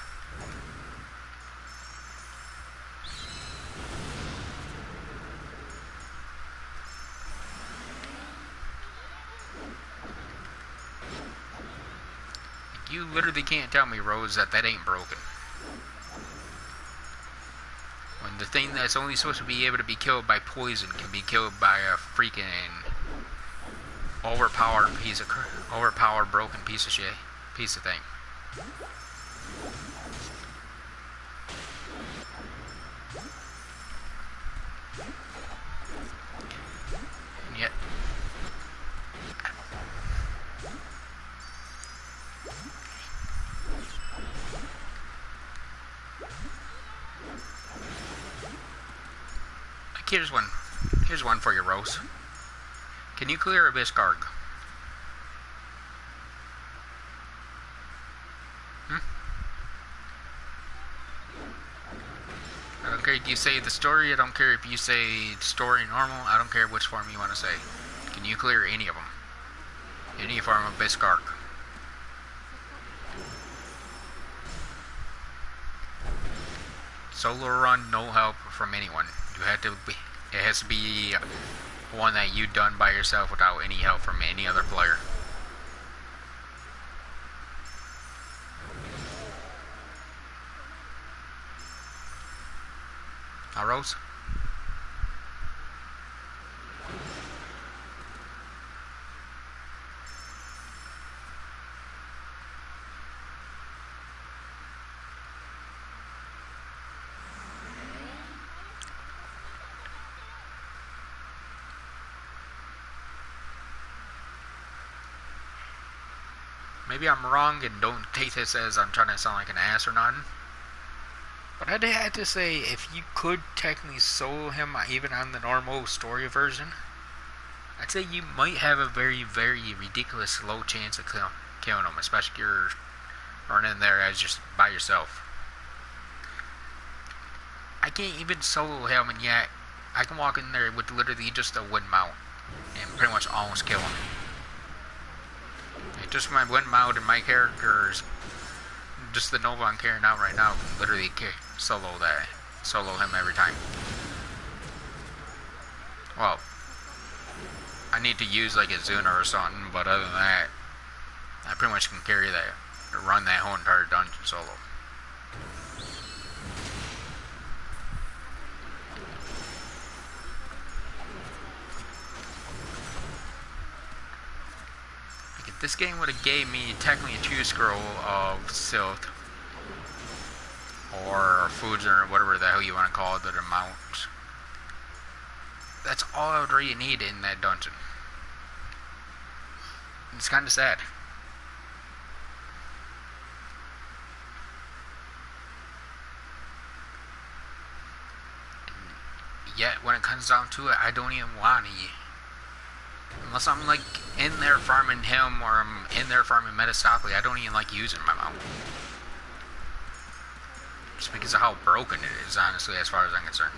You literally can't tell me, Rose, that ain't broken. When the thing that's only supposed to be able to be killed by poison can be killed by a freaking overpowered broken piece of shit, piece of thing. And yet, here's one for you, Rose. Can you clear Abyss Garg? I don't care if you say the story, I don't care if you say story normal, I don't care which form you want to say. Can you clear any of them? Any form of Abyss Garg? Solo run, no help from anyone. It has to be one that you've done by yourself without any help from any other player. Now, Rose? Maybe I'm wrong and don't take this as I'm trying to sound like an ass or nothing. But I'd have to say, if you could technically solo him even on the normal story version, I'd say you might have a very, very ridiculous low chance of killing him, especially if you're running there as just by yourself. I can't even solo him, and yet I can walk in there with literally just a wooden mount and pretty much almost kill him. Just my wooden mount and my characters, just the Nova I'm carrying out right now, can literally solo him every time. Well, I need to use like a Zuna or something, but other than that, I pretty much can run that whole entire dungeon solo. Like if this game would have gave me technically a 2 scroll of Silk, or foods, or whatever the hell you want to call it, that amount, that's all I would really need in that dungeon. It's kind of sad. And yet, when it comes down to it, I don't even want to. Unless I'm like in there farming him, or I'm in there farming Metastopoli, I don't even like using my mount. Just because of how broken it is, honestly, as far as I'm concerned.